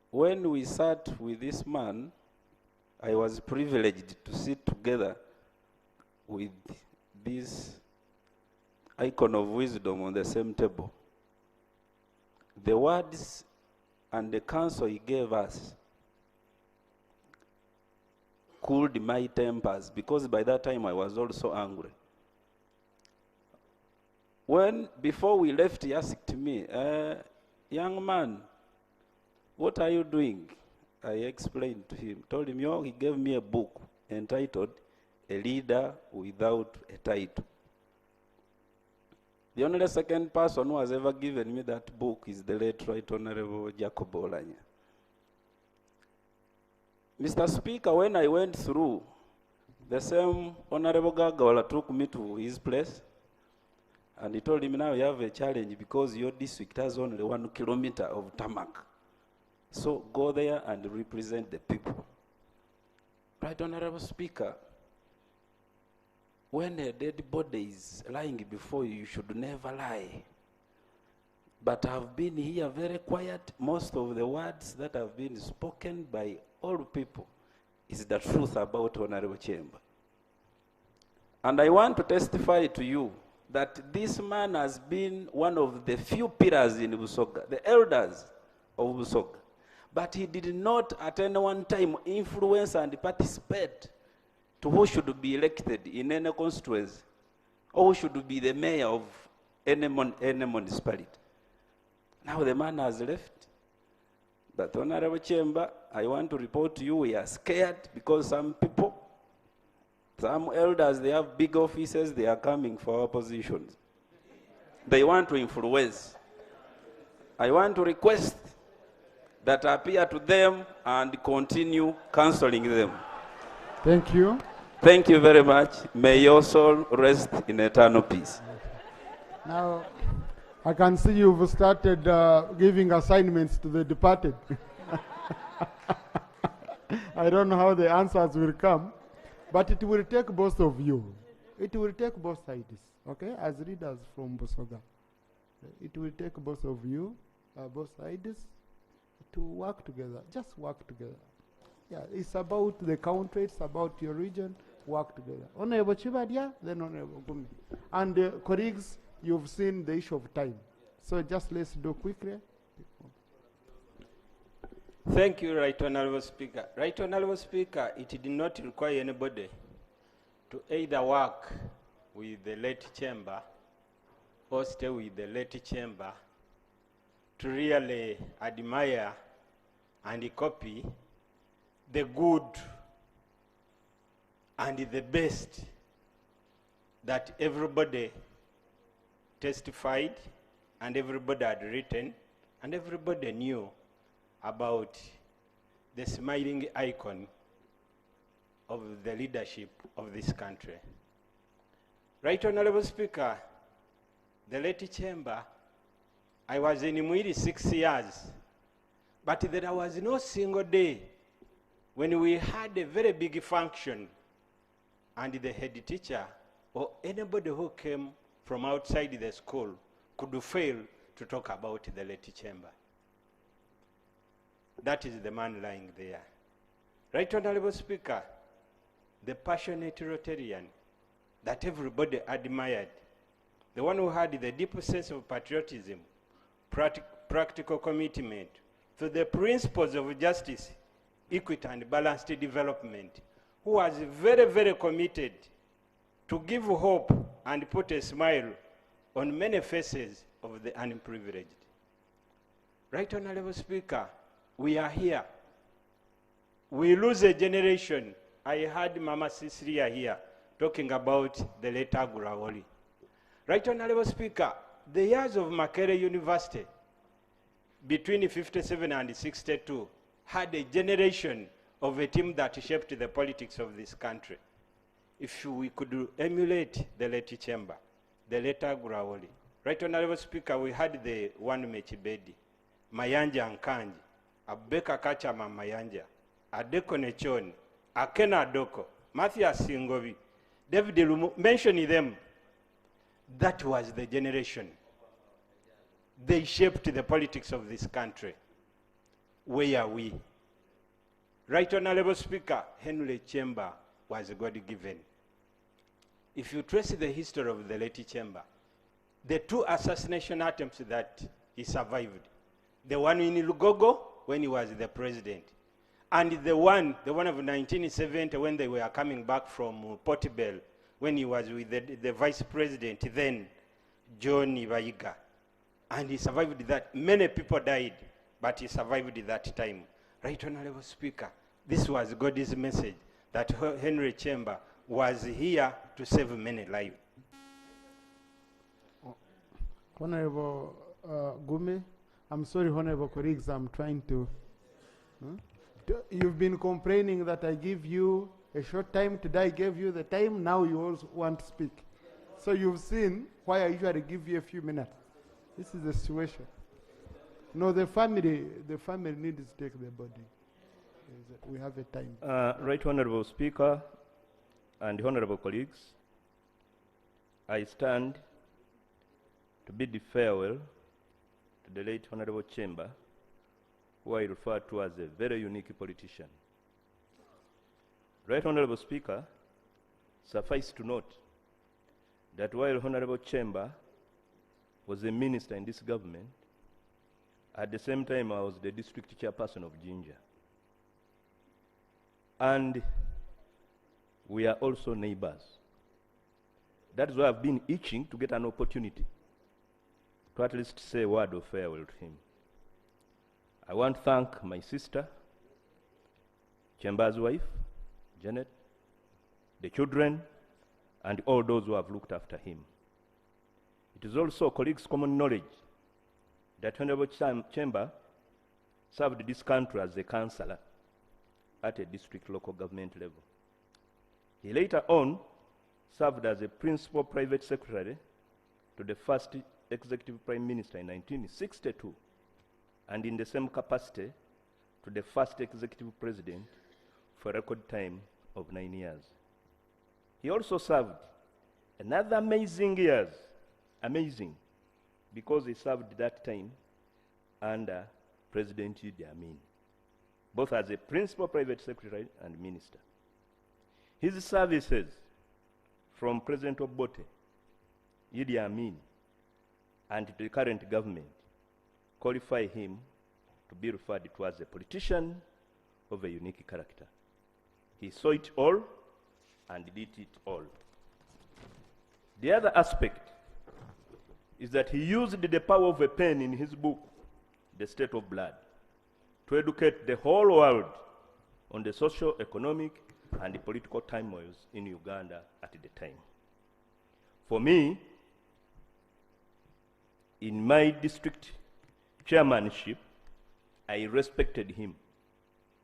When we sat with this man, I was privileged to sit together with this icon of wisdom on the same table. The words and the counsel he gave us cooled my tempers, because by that time I was also angry. Before we left, he asked me, young man, what are you doing? I explained to him, told him, he gave me a book entitled A Leader Without a Title. The only second person who has ever given me that book is the late Right Honorable Jacob Olanya. Mr. Speaker, when I went through, the same Honorable Gagola took me to his place, and he told him, now you have a challenge because your district has only 1 kilometer of tarmac. So go there and represent the people. Right Honorable Speaker, when a dead body is lying before you, you should never lie. But I've been here very quiet. Most of the words that have been spoken by all people is the truth about Honorable Kyemba. And I want to testify to you that this man has been one of the few pillars in Busoga, the elders of Busoga. But he did not at any one time influence and participate to who should be elected in any constituency or who should be the mayor of any municipality. Now the man has left. But Honorable Kyemba, I want to report to you, we are scared because some people, some elders, they have big offices, they are coming for our positions. They want to influence. I want to request that I appear to them and continue counseling them. Thank you. Thank you very much. May your soul rest in eternal peace. Now, I can see you've started giving assignments to the departed. I don't know how the answers will come, but it will take both of you. It will take both sides, okay, as leaders from Busoga. It will take both of you, both sides, to work together. Just work together. Yeah, it's about the country, it's about your region, work together. Honorable Chibadia, then Honorable Gumi. And colleagues, you've seen the issue of time. So just let's do quickly. Thank you, Right Honorable Speaker. Right Honorable Speaker, it did not require anybody to either work with the late Kyemba or stay with the late Kyemba to really admire and copy the good and the best that everybody testified and everybody had written and everybody knew about the smiling icon of the leadership of this country. Right Honorable Speaker, the late Kyemba, I was in Mwiri 6 years, but there was no single day when we had a very big function and the head teacher or anybody who came from outside the school could fail to talk about the late Kyemba. That is the man lying there. Right Honorable Speaker, the passionate Rotarian that everybody admired, the one who had the deep sense of patriotism, practical commitment to the principles of justice, equity, and balanced development, who was very, very committed to give hope and put a smile on many faces of the unprivileged. Right Honorable Speaker, we are here. We lose a generation. I heard Mama Cecilia here talking about the late Agurawoli. Right Honorable Speaker, the years of Makerere University between 57 and 62 had a generation of a team that shaped the politics of this country. If we could emulate the late Kyemba, the late Agurawoli. Right Honorable Speaker, we had the one Mechibedi, Mayanja Nkanji, Abeka Kachama Mayanja, Adeko Nechoni, Akena Adoko, Mathias Singovi, David Lumu, mentioning them. That was the generation. They shaped the politics of this country. Where are we? Right Honorable Speaker, Henry Kyemba was God-given. If you trace the history of the late Kyemba, the two assassination attempts that he survived, the one in Lugogo when he was the president, and the one of 1970 when they were coming back from Portobello when he was with the vice president then, John Ibaiga. And he survived that. Many people died, but he survived that time. Right Honorable Speaker, this was God's message that Henry Kyemba was here to save many lives. Honorable Gumi, I'm sorry, Honorable colleagues, I'm trying to. You've been complaining that I give you a short time. Today I gave you the time, now you also want to speak. So you've seen why I usually give you a few minutes. This is the situation. No, the family needs to take the body. We have a time. Right Honorable Speaker and honorable colleagues, I stand to bid farewell to the late Honorable Kyemba, who I refer to as a very unique politician. Right Honorable Speaker, suffice to note that while Honorable Kyemba was a minister in this government, At the same time, I was the district chairperson of Jinja. And we are also neighbors. That is why I've been itching to get an opportunity to at least say a word of farewell to him. I want to thank my sister, Kyemba's wife, Janet, the children, and all those who have looked after him. It is also colleagues' common knowledge that Honorable Kyemba served this country as a councillor at a district local government level. He later on served as a principal private secretary to the first executive prime minister in 1962, and in the same capacity to the first executive president for a record time of 9 years. He also served another amazing years, amazing, because he served that time under President Idi Amin, both as a principal private secretary and minister. His services from President Obote, Idi Amin, and the current government qualify him to be referred to as a politician of a unique character. He saw it all and did it all. The other aspect is that he used the power of a pen in his book, The State of Blood, to educate the whole world on the social, economic, and the political turmoils in Uganda at the time. For me, in my district chairmanship, I respected him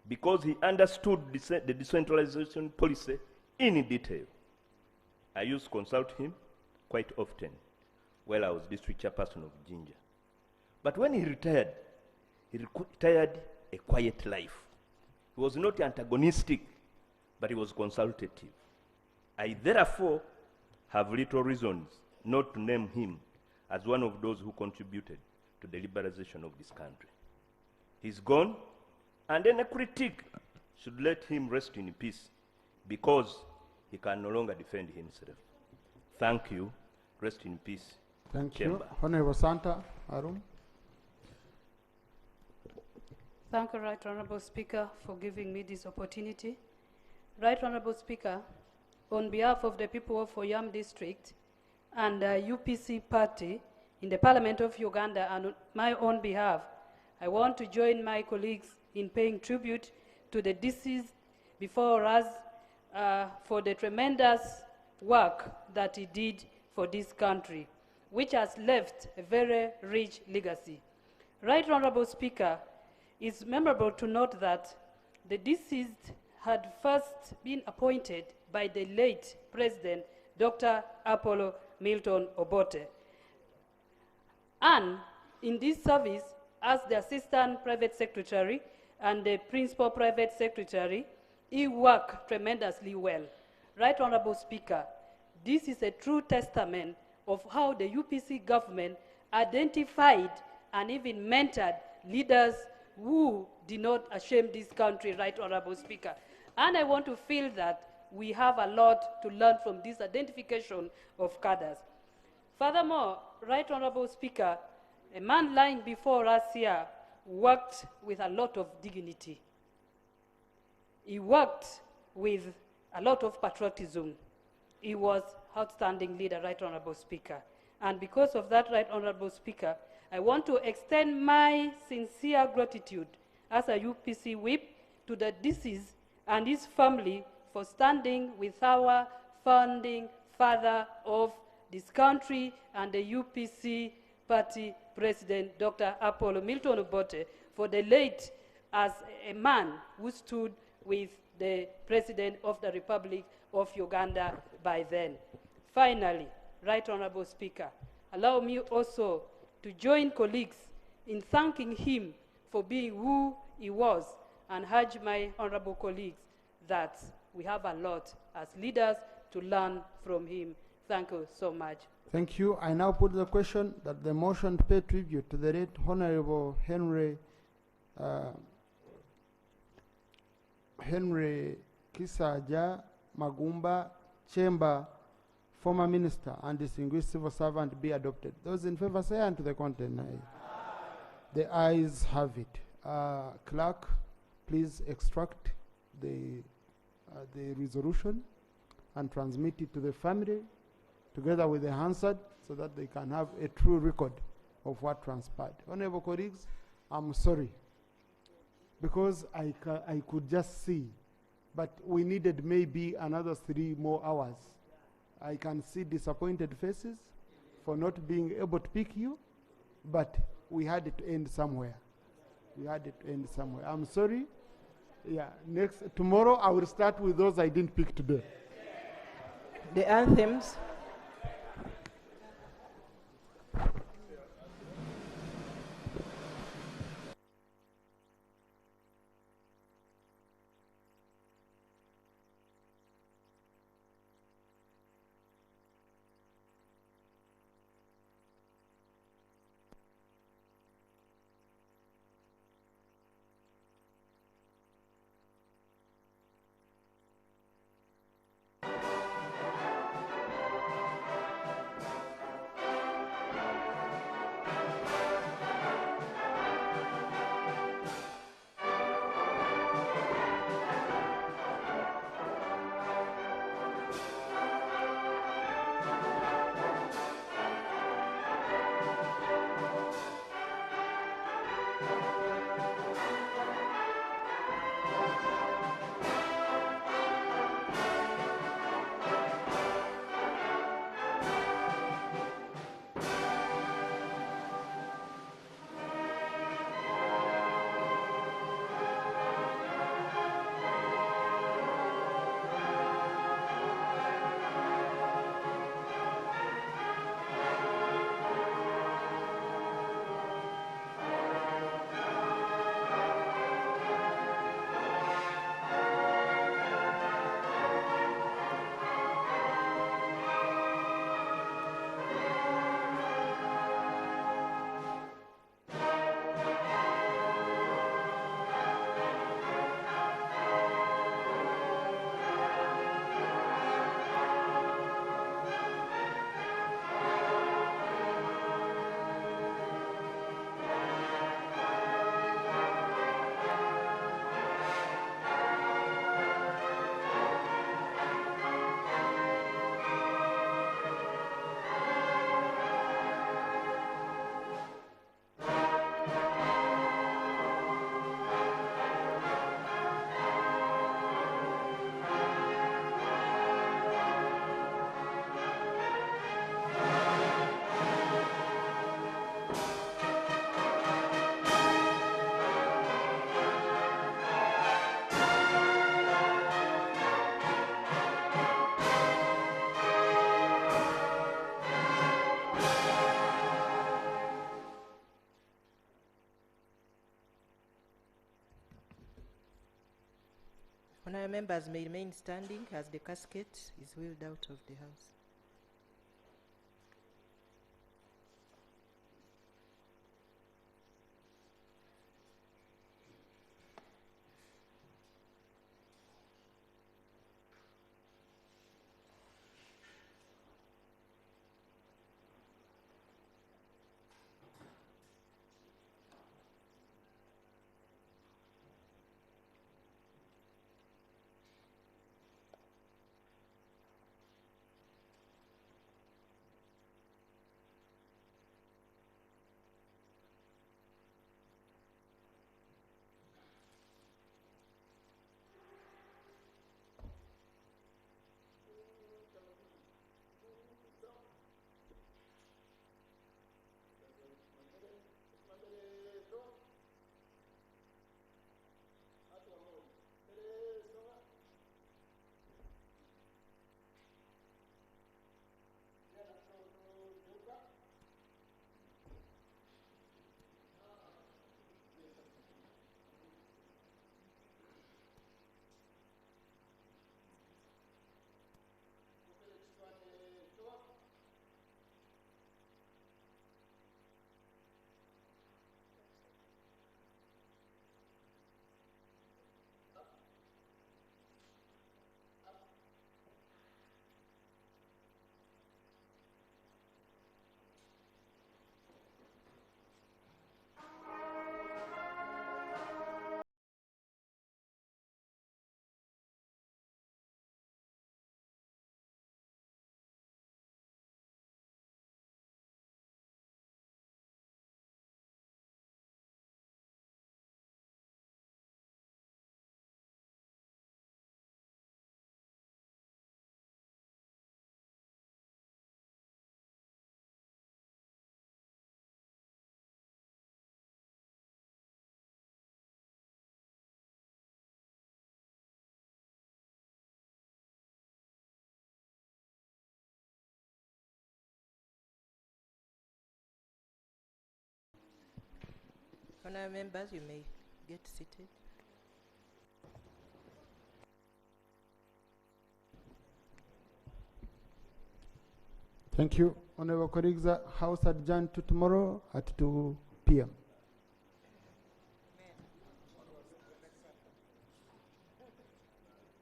because he understood the decentralization policy in detail. I used to consult him quite often while I was district chairperson of Jinja. But when he retired a quiet life. He was not antagonistic, but he was consultative. I therefore have little reasons not to name him as one of those who contributed to the liberalization of this country. He's gone, and any critique should let him rest in peace because he can no longer defend himself. Thank you. Rest in peace. Thank Kyemba. you. Honorable Santa Arun. Thank you, Right Honorable Speaker, for giving me this opportunity. Right Honorable Speaker, on behalf of the people of Oyam District and UPC Party in the Parliament of Uganda and on my own behalf, I want to join my colleagues in paying tribute to the deceased before us for the tremendous work that he did for this country, which has left a very rich legacy. Right Honorable Speaker, it's memorable to note that the deceased had first been appointed by the late President Dr. Apollo Milton Obote. And in this service, as the Assistant Private Secretary and the Principal Private Secretary, he worked tremendously well. Right Honorable Speaker, this is a true testament of how the UPC government identified and even mentored leaders who did not shame this country, Right Honorable Speaker. And I want to feel that we have a lot to learn from this identification of cadres. Furthermore, Right Honorable Speaker, a man lying before us here worked with a lot of dignity. He worked with a lot of patriotism. He was outstanding leader, Right Honorable Speaker. And because of that, Right Honorable Speaker, I want to extend my sincere gratitude as a UPC whip to the deceased and his family for standing with our founding father of this country and the UPC party president, Dr. Apollo Milton Obote, for the late as a man who stood with the President of the Republic of Uganda by then. Finally, Right Honorable Speaker, allow me also to join colleagues in thanking him for being who he was and urge my honorable colleagues that we have a lot as leaders to learn from him. Thank you so much. Thank you. I now put the question that the motion to pay tribute to the late Honorable Henry Kisajja Magumba Kyemba, former minister and distinguished civil servant, be adopted. Those in favor say aye to the content. Aye. The ayes have it. Clerk, please extract the resolution and transmit it to the family together with the Hansard so that they can have a true record of what transpired. Honorable colleagues, I'm sorry because I could just see, but we needed maybe another 3 more hours. I can see disappointed faces for not being able to pick you, but we had it to end somewhere. We had it to end somewhere. I'm sorry. Yeah, tomorrow I will start with those I didn't pick today. The anthems. Honourable members may remain standing as the casket is wheeled out of the house. Honourable members, you may get seated. Thank you. Honorable colleagues, House adjourned to tomorrow at 2 p.m.